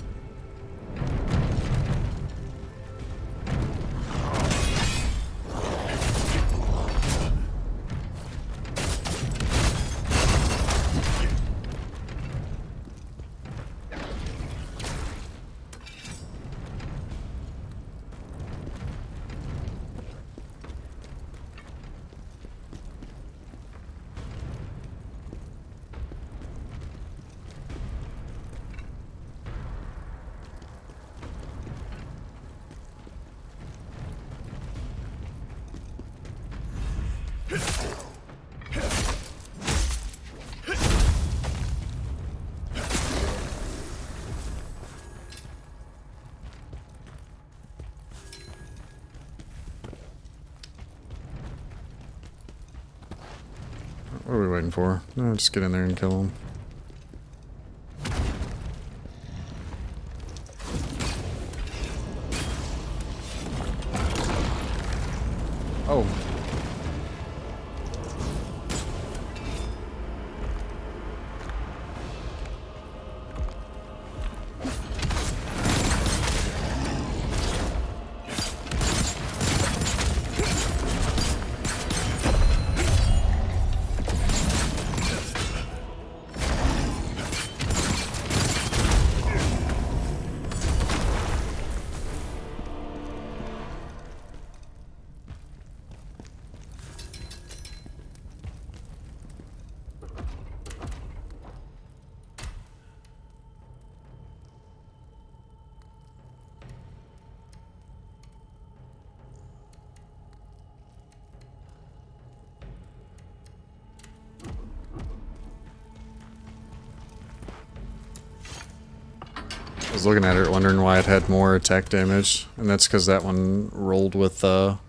What are we waiting for? No, just get in there and kill him. Oh. I was looking at it wondering why it had more attack damage, and that's because that one rolled with where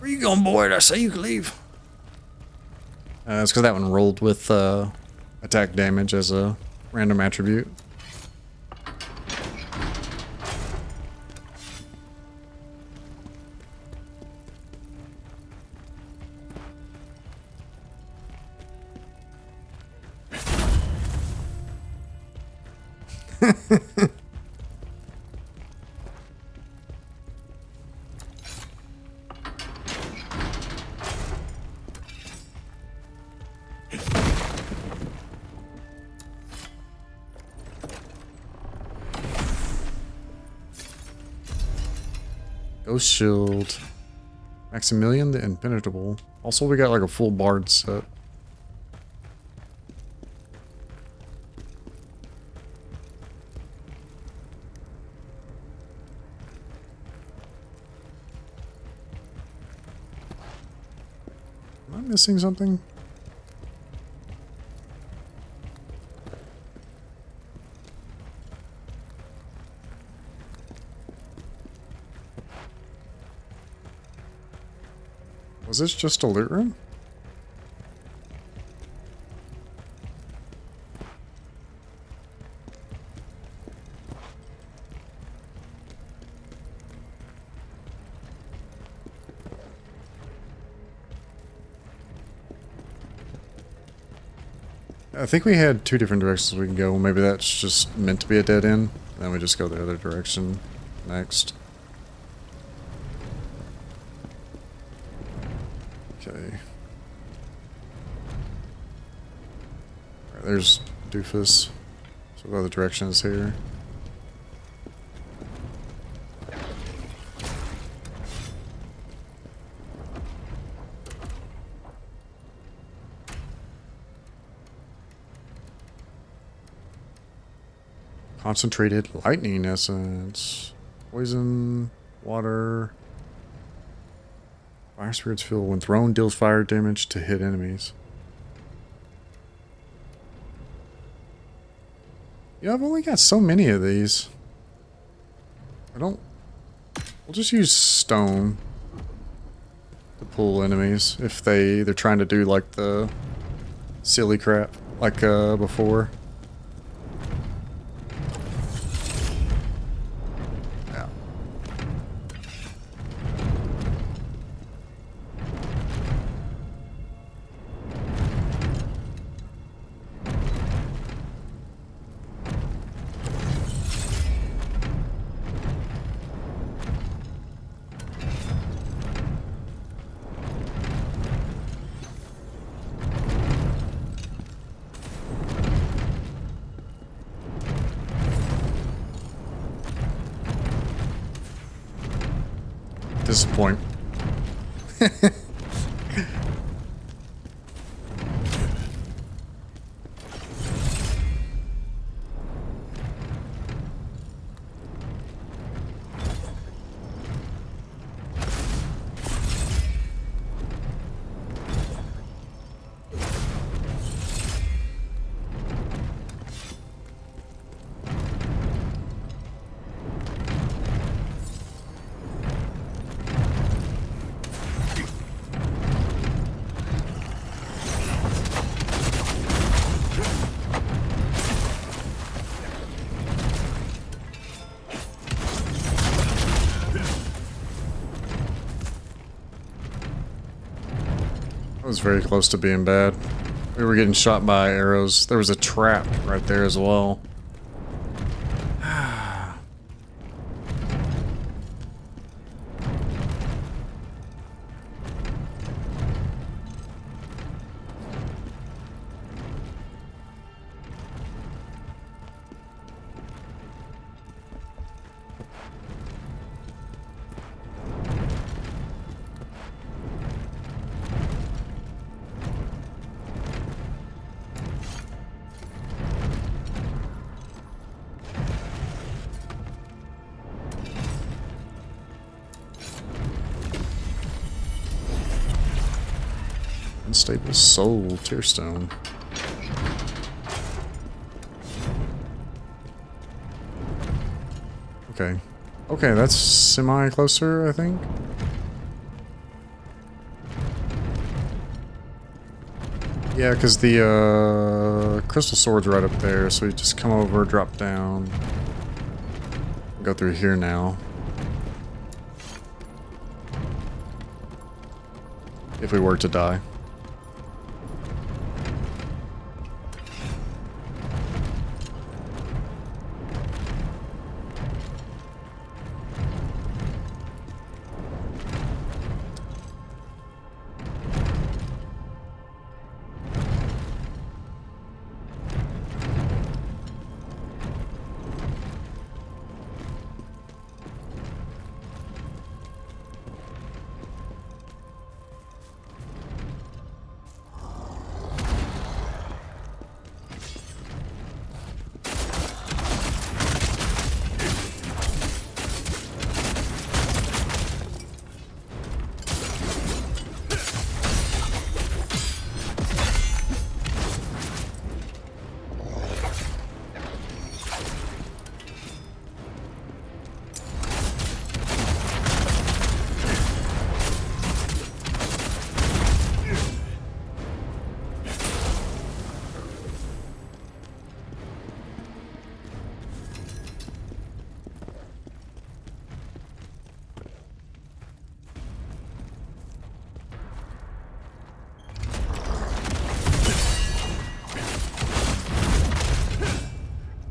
you going, boy? I say you can leave. That's because that one rolled with attack damage as a random attribute. Ghost Shield. Maximilian the Impenetrable. Also, we got like a full bard set. Am I missing something? Was this just a loot room? I think we had 2 different directions we can go. Maybe that's just meant to be a dead end. Then we just go the other direction next. Okay. Alright, there's Doofus. So the other direction is here. Concentrated lightning essence. Poison, water. Fire spirits fuel. When thrown, deals fire damage to hit enemies. Yeah, I've only got so many of these. We'll just use stone to pull enemies if they're trying to do like the silly crap like before. Disappoint. That was very close to being bad. We were getting shot by arrows. There was a trap right there as well. Unstable soul, Tearstone. Okay. Okay, that's semi-closer, I think. Yeah, because the crystal sword's right up there, so you just come over, drop down. Go through here now. If we were to die.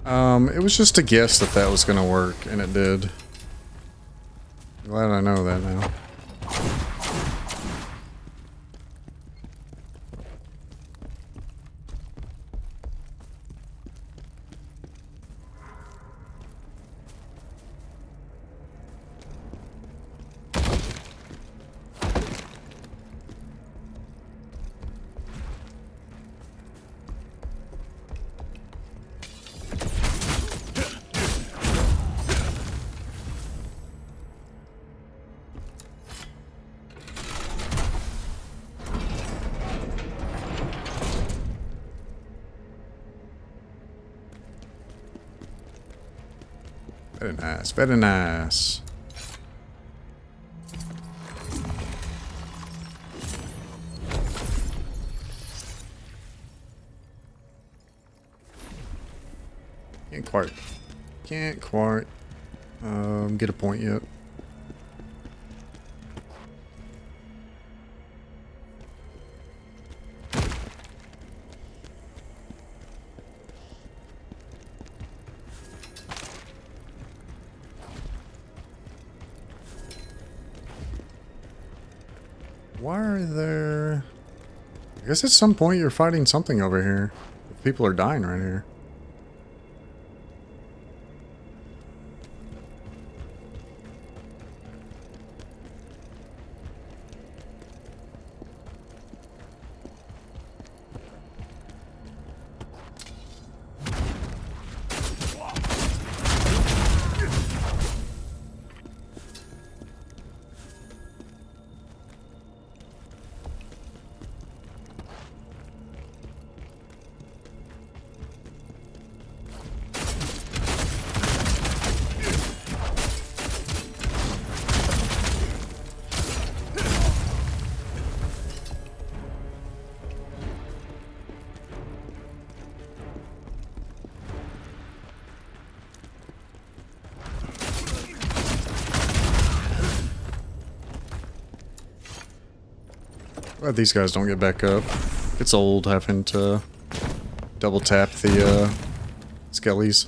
It was just a guess that that was gonna work, and it did. Glad I know that now. Very nice, very nice. Can't quite get a point yet. Why are there... I guess at some point you're fighting something over here. People are dying right here. Glad these guys don't get back up. It's old having to double tap the skellies.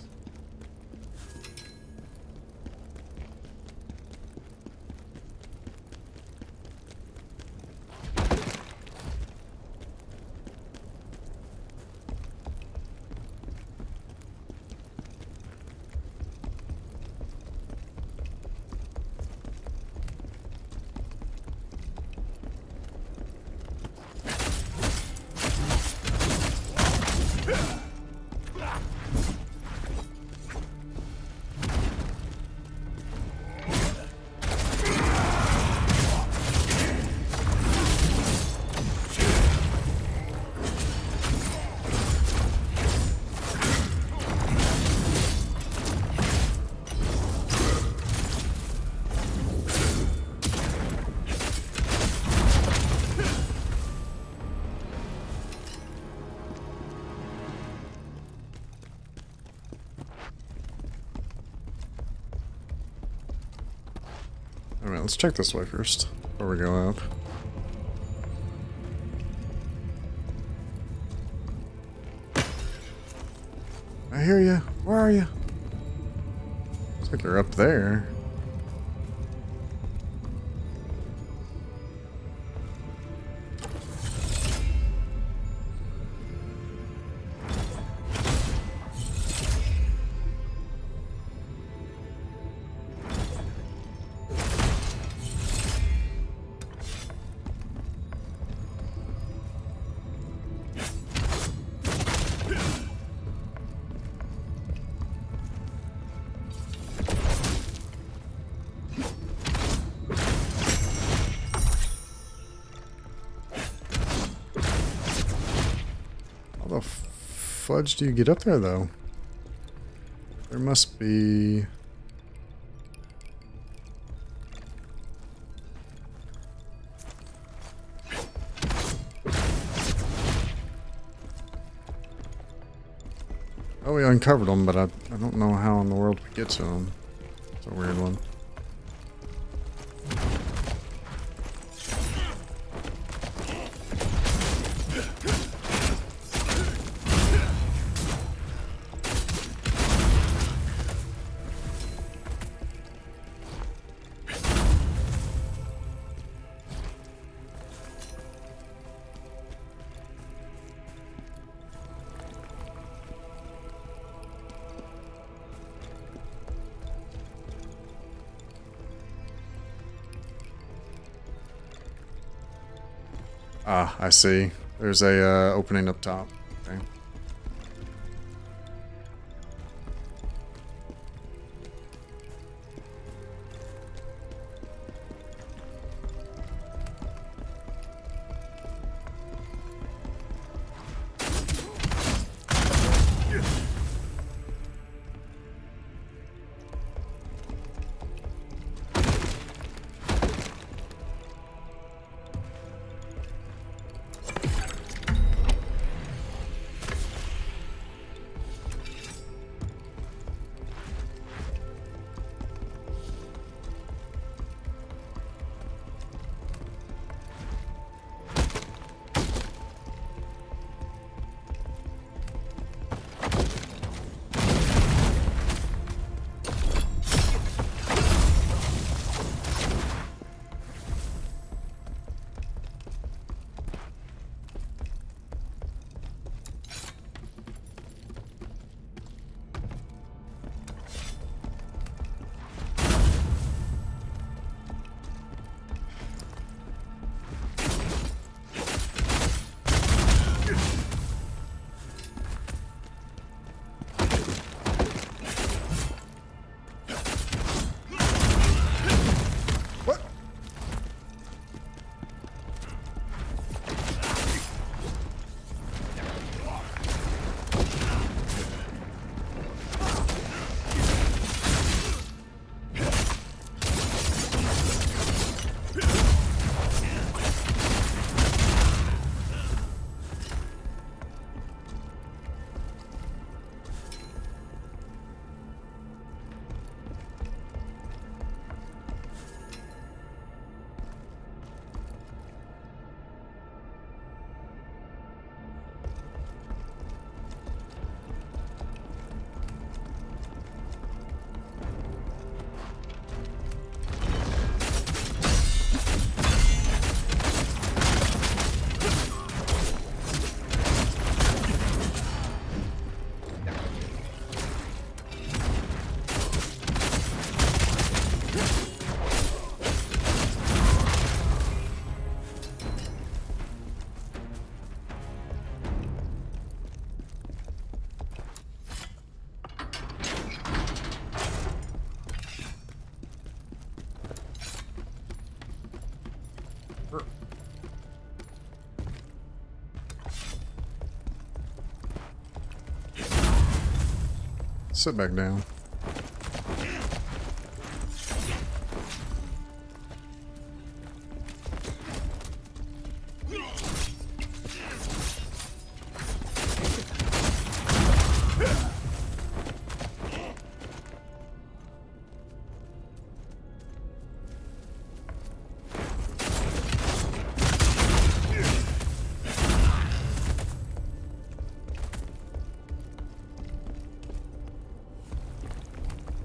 Alright, let's check this way first, before we go up. I hear you. Where are you? Looks like you're up there. How the fudge do you get up there, though? There must be... Oh, we uncovered them, but I don't know how in the world we get to them. It's a weird one. Ah, I see. There's a opening up top. Okay. Sit back down.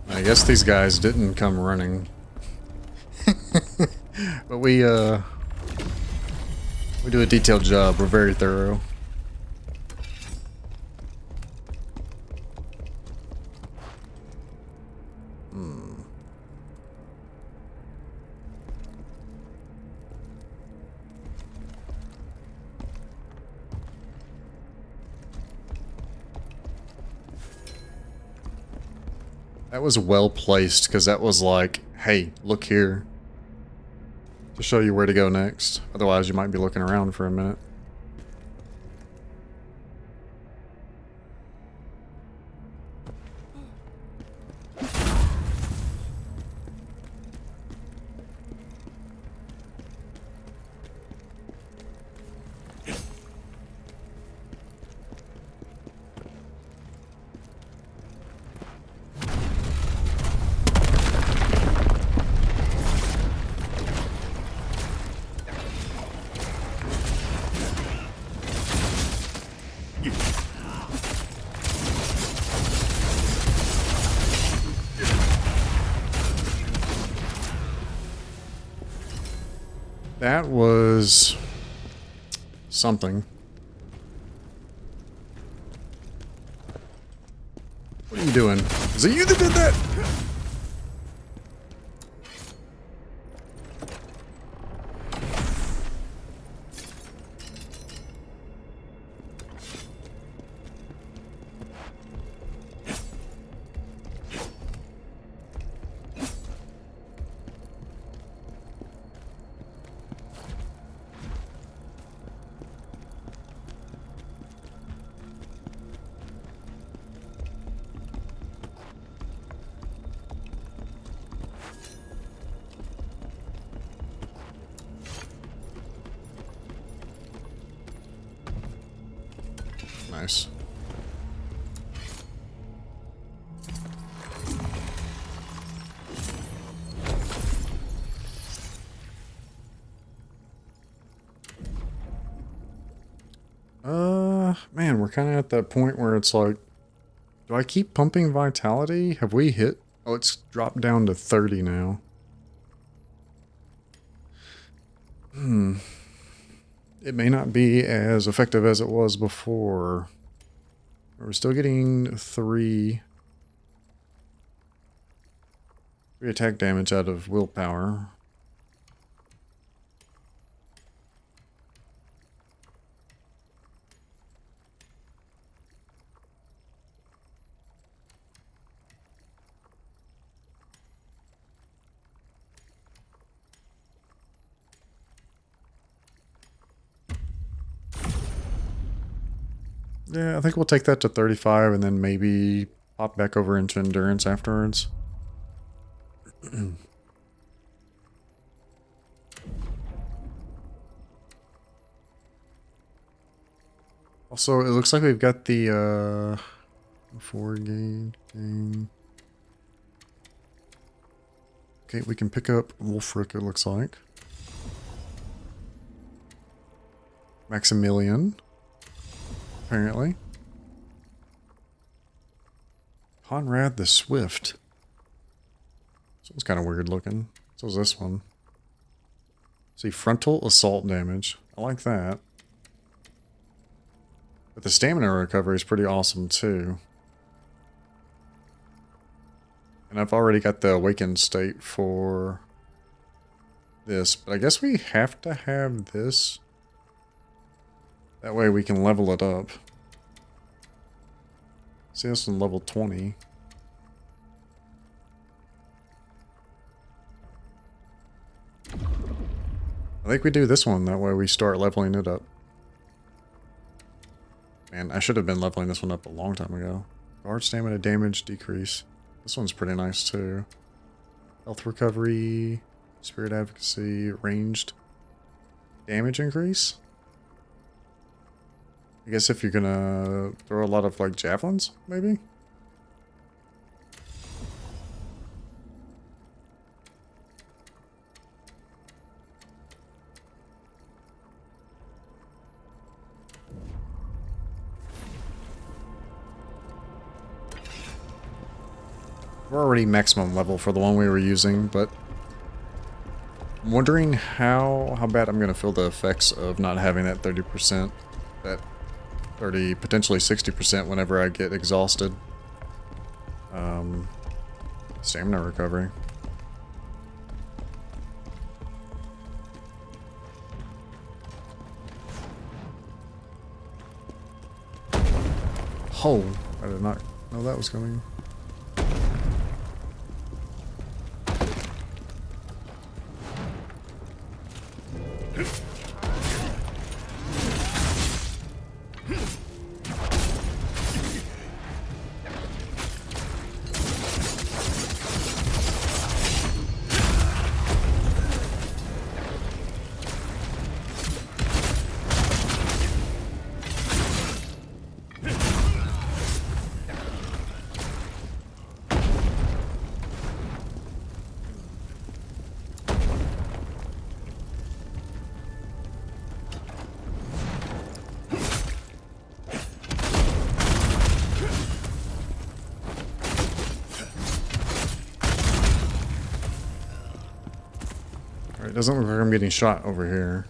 I guess these guys didn't come running. But we do a detailed job. We're very thorough. That was well placed, because that was like, hey, look here. To show you where to go next. Otherwise, you might be looking around for a minute. That was something. What are you doing? Is it you that did that? Nice. Man, we're kind of at that point where it's like, do I keep pumping vitality? Have we hit? Oh, it's dropped down to 30 now. It may not be as effective as it was before. We're still getting 3 attack damage out of willpower. Yeah, I think we'll take that to 35 and then maybe pop back over into endurance afterwards. Also, it looks like we've got the 4 gauge thing. Okay, we can pick up Wulfric, it looks like. Maximilian. Apparently. Conrad the Swift. This one's kind of weird looking. So is this one. See, frontal assault damage. I like that. But the stamina recovery is pretty awesome too. And I've already got the awakened state for this, but I guess we have to have this. That way we can level it up. See, this is level 20. I think we do this one, that way we start leveling it up. Man, I should have been leveling this one up a long time ago. Guard stamina damage decrease. This one's pretty nice too. Health recovery, spirit advocacy, ranged damage increase. I guess if you're gonna throw a lot of like javelins, maybe? We're already maximum level for the one we were using, but I'm wondering how bad I'm gonna feel the effects of not having that 30%, that 30, potentially 60% whenever I get exhausted. Stamina recovery. Oh, I did not know that was coming. It doesn't look like I'm getting shot over here.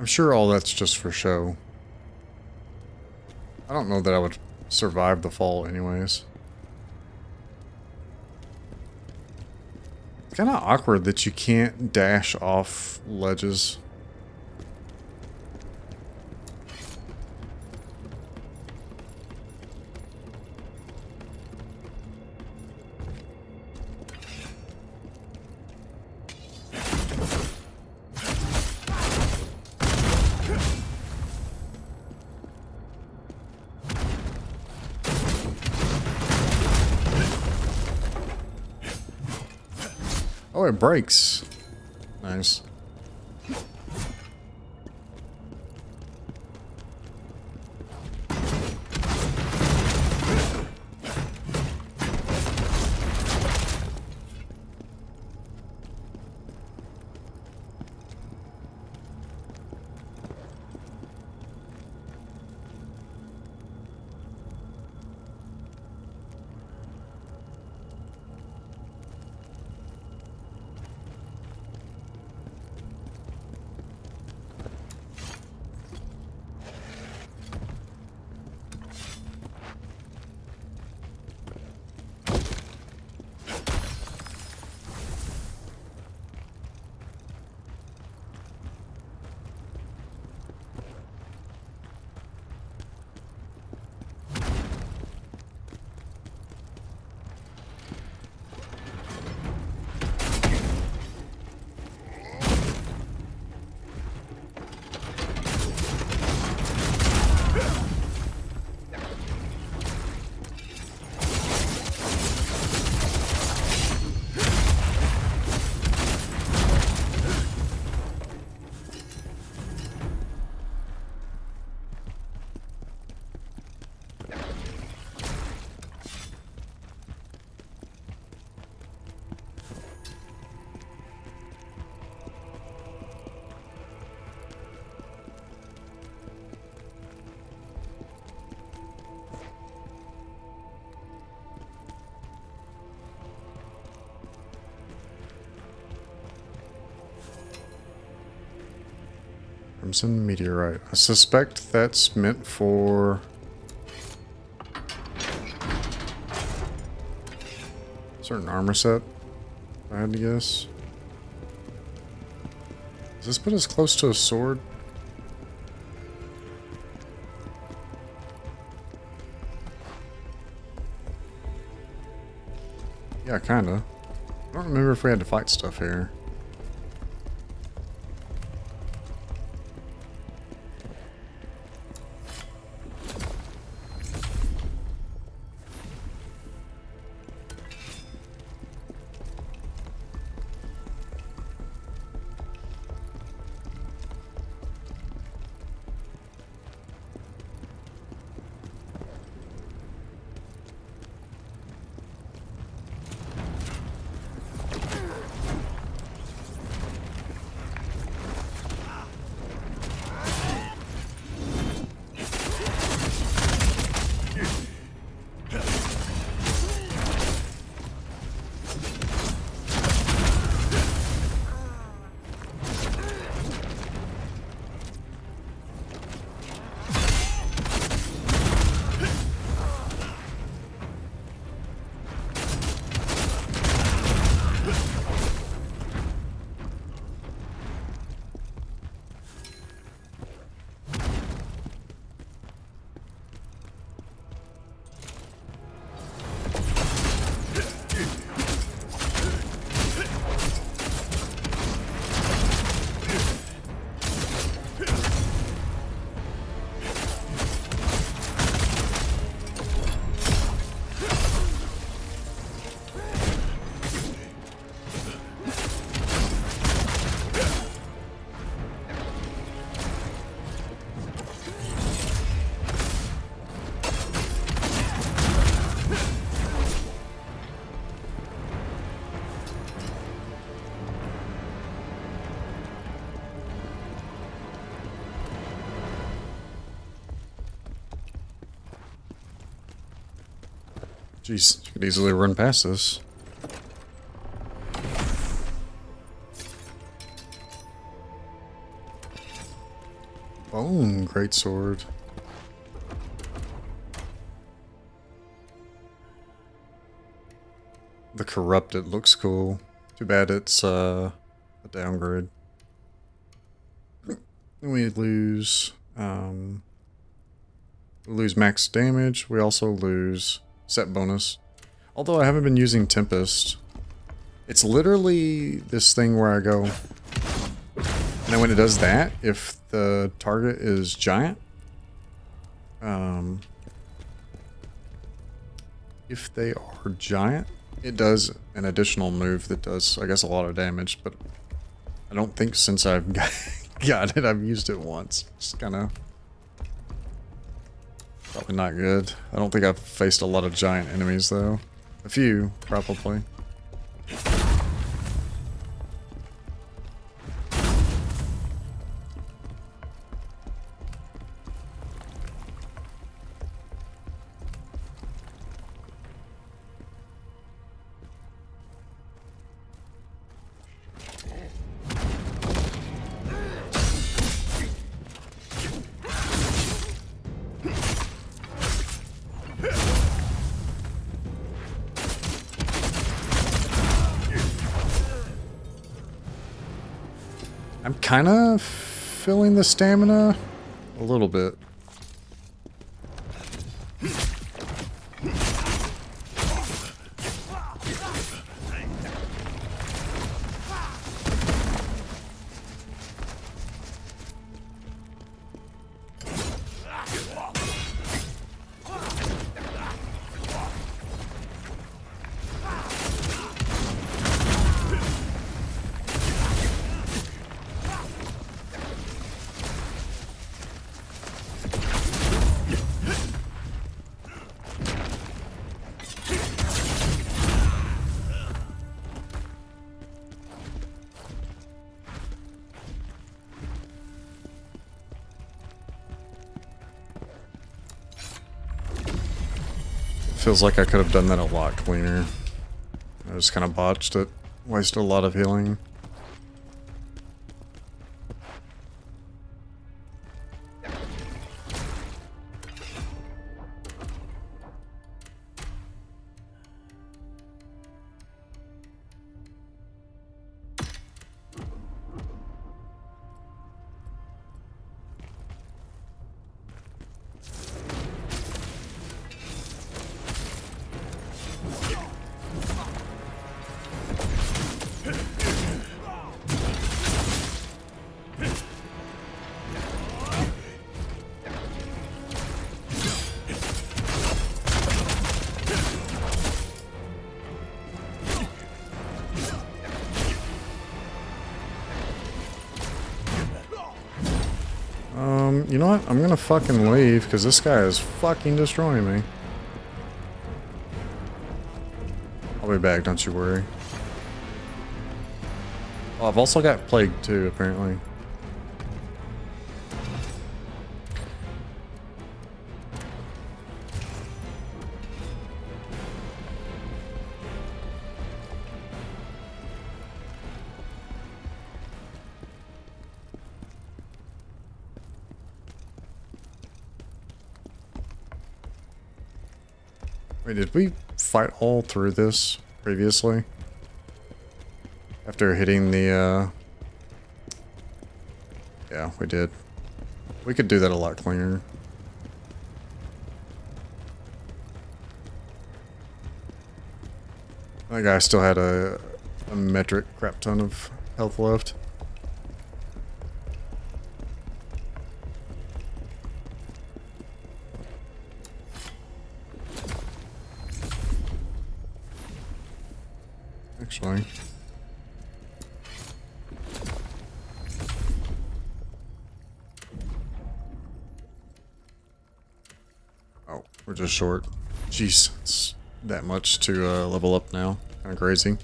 I'm sure all that's just for show. I don't know that I would survive the fall anyways. It's kind of awkward that you can't dash off ledges. Oh, it breaks. Nice. Crimson Meteorite. I suspect that's meant for... certain armor set, if I had to guess. Does this put us close to a sword? Yeah, kinda. I don't remember if we had to fight stuff here. Jeez, you could easily run past this. greatsword. The Corrupted looks cool. Too bad it's a downgrade. We lose max damage. We also lose set bonus. Although I haven't been using Tempest. It's literally this thing where I go, and then when it does that, if the target is giant, if they are giant, it does an additional move that does, I guess, a lot of damage, but I don't think since I've got it, I've used it once. It's kind of probably not good. I don't think I've faced a lot of giant enemies, though. A few, probably. I'm kind of feeling the stamina a little bit. Feels like I could have done that a lot cleaner. I just kind of botched it. Wasted a lot of healing. You know what? I'm gonna fucking leave because this guy is fucking destroying me. I'll be back, don't you worry. Oh, I've also got Plague too, apparently. Wait, did we fight all through this previously? After hitting the, yeah, we did. We could do that a lot cleaner. That guy still had a metric crap ton of health left. Actually. Oh, we're just short. Jeez, it's that much to level up now. Kind of crazy.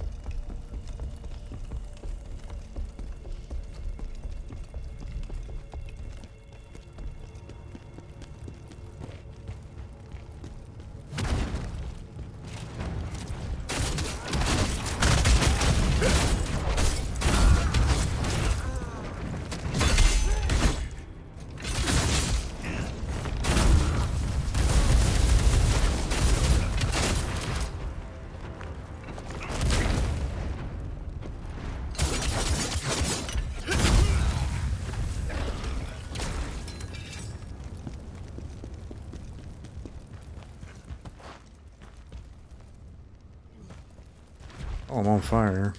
Oh, I'm on fire.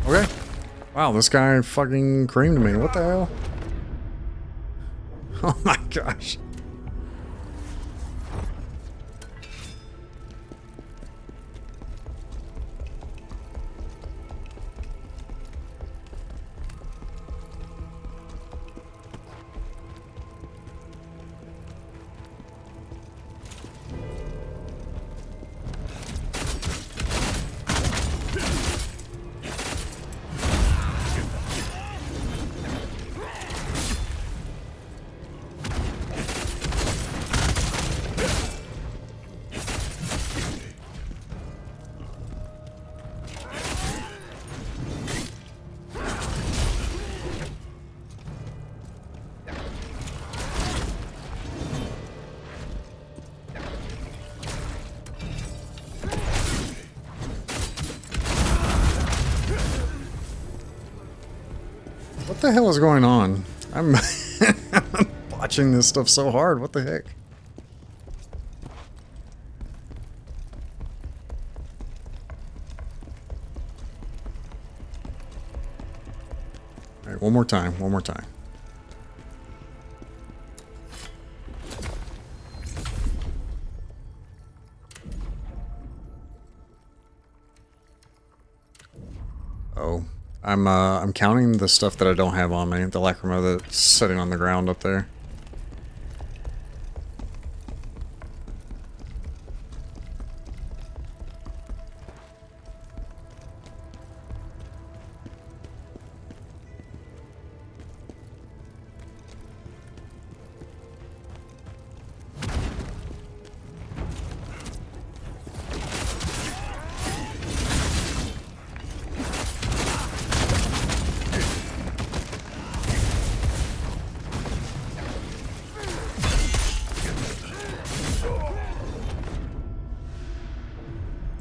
Okay. Wow, this guy fucking creamed me. What the hell? Oh my gosh. What the hell is going on? I'm botching this stuff so hard. What the heck? All right, one more time. One more time. Oh. I'm counting the stuff that I don't have on me. The lacrima that's sitting on the ground up there.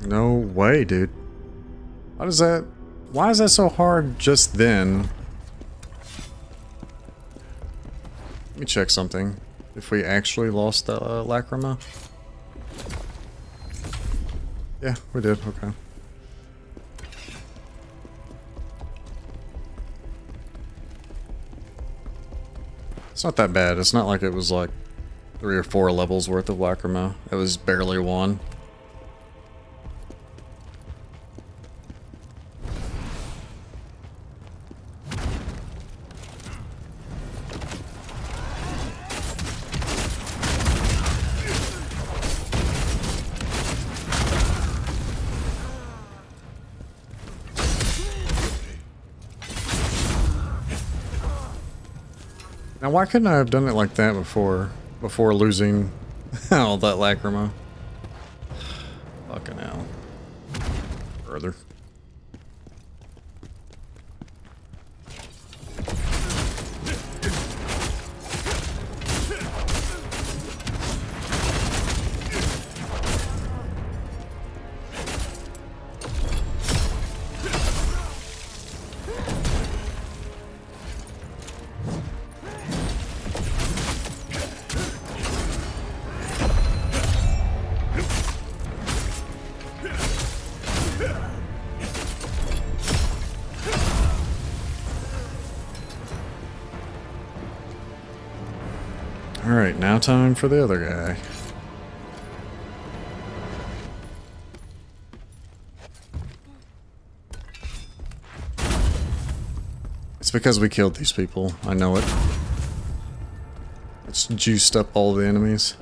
No way, dude. Why is that so hard just then? Let me check something. If we actually lost the lacrima. Yeah, we did. Okay. It's not that bad. It's not like it was like 3 or 4 levels worth of lacrima. It was barely 1. Now, why couldn't I have done it like that before losing all that lacrima? Fucking hell. Further. Alright, now time for the other guy. It's because we killed these people. I know it. It's juiced up all the enemies.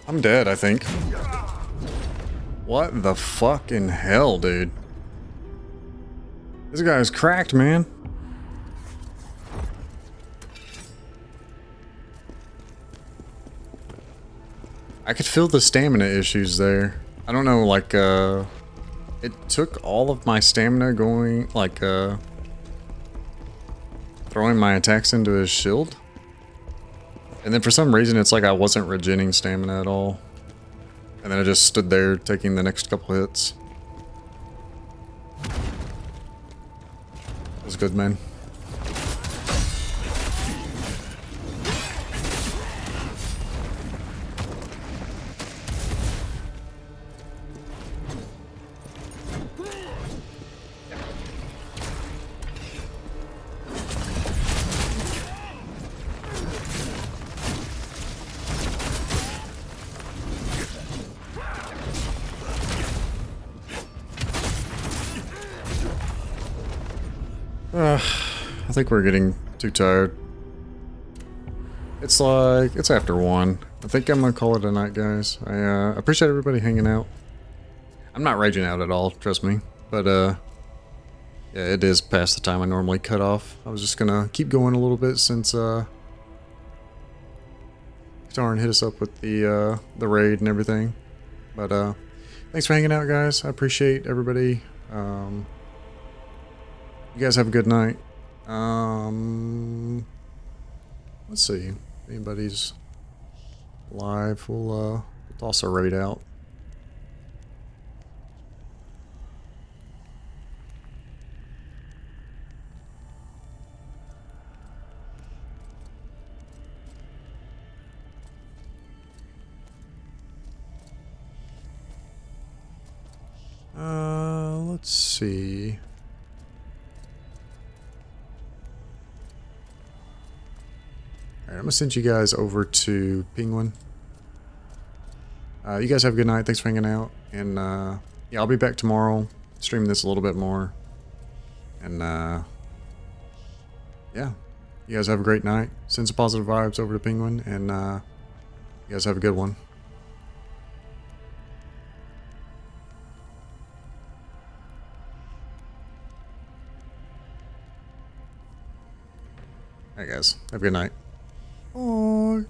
I'm dead, I think. What the fucking hell, dude? This guy's cracked, man. I could feel the stamina issues there. I don't know, like, it took all of my stamina going, like, throwing my attacks into his shield. And then for some reason, it's like I wasn't regenerating stamina at all. And then I just stood there taking the next couple hits. That was good, man. I think we're getting too tired. It's like, it's after 1. I think I'm gonna call it a night, guys. I appreciate everybody hanging out. I'm not raging out at all, trust me. But, yeah, it is past the time I normally cut off. I was just gonna keep going a little bit since, Tarn hit us up with the raid and everything. But, thanks for hanging out, guys. I appreciate everybody. You guys have a good night. Let's see. If anybody's live, we'll toss a raid out. Let's see. Alright, I'm gonna send you guys over to Penguin. You guys have a good night. Thanks for hanging out. And yeah, I'll be back tomorrow, streaming this a little bit more. And yeah, you guys have a great night. Send some positive vibes over to Penguin, and you guys have a good one. Alright guys, have a good night. Bye.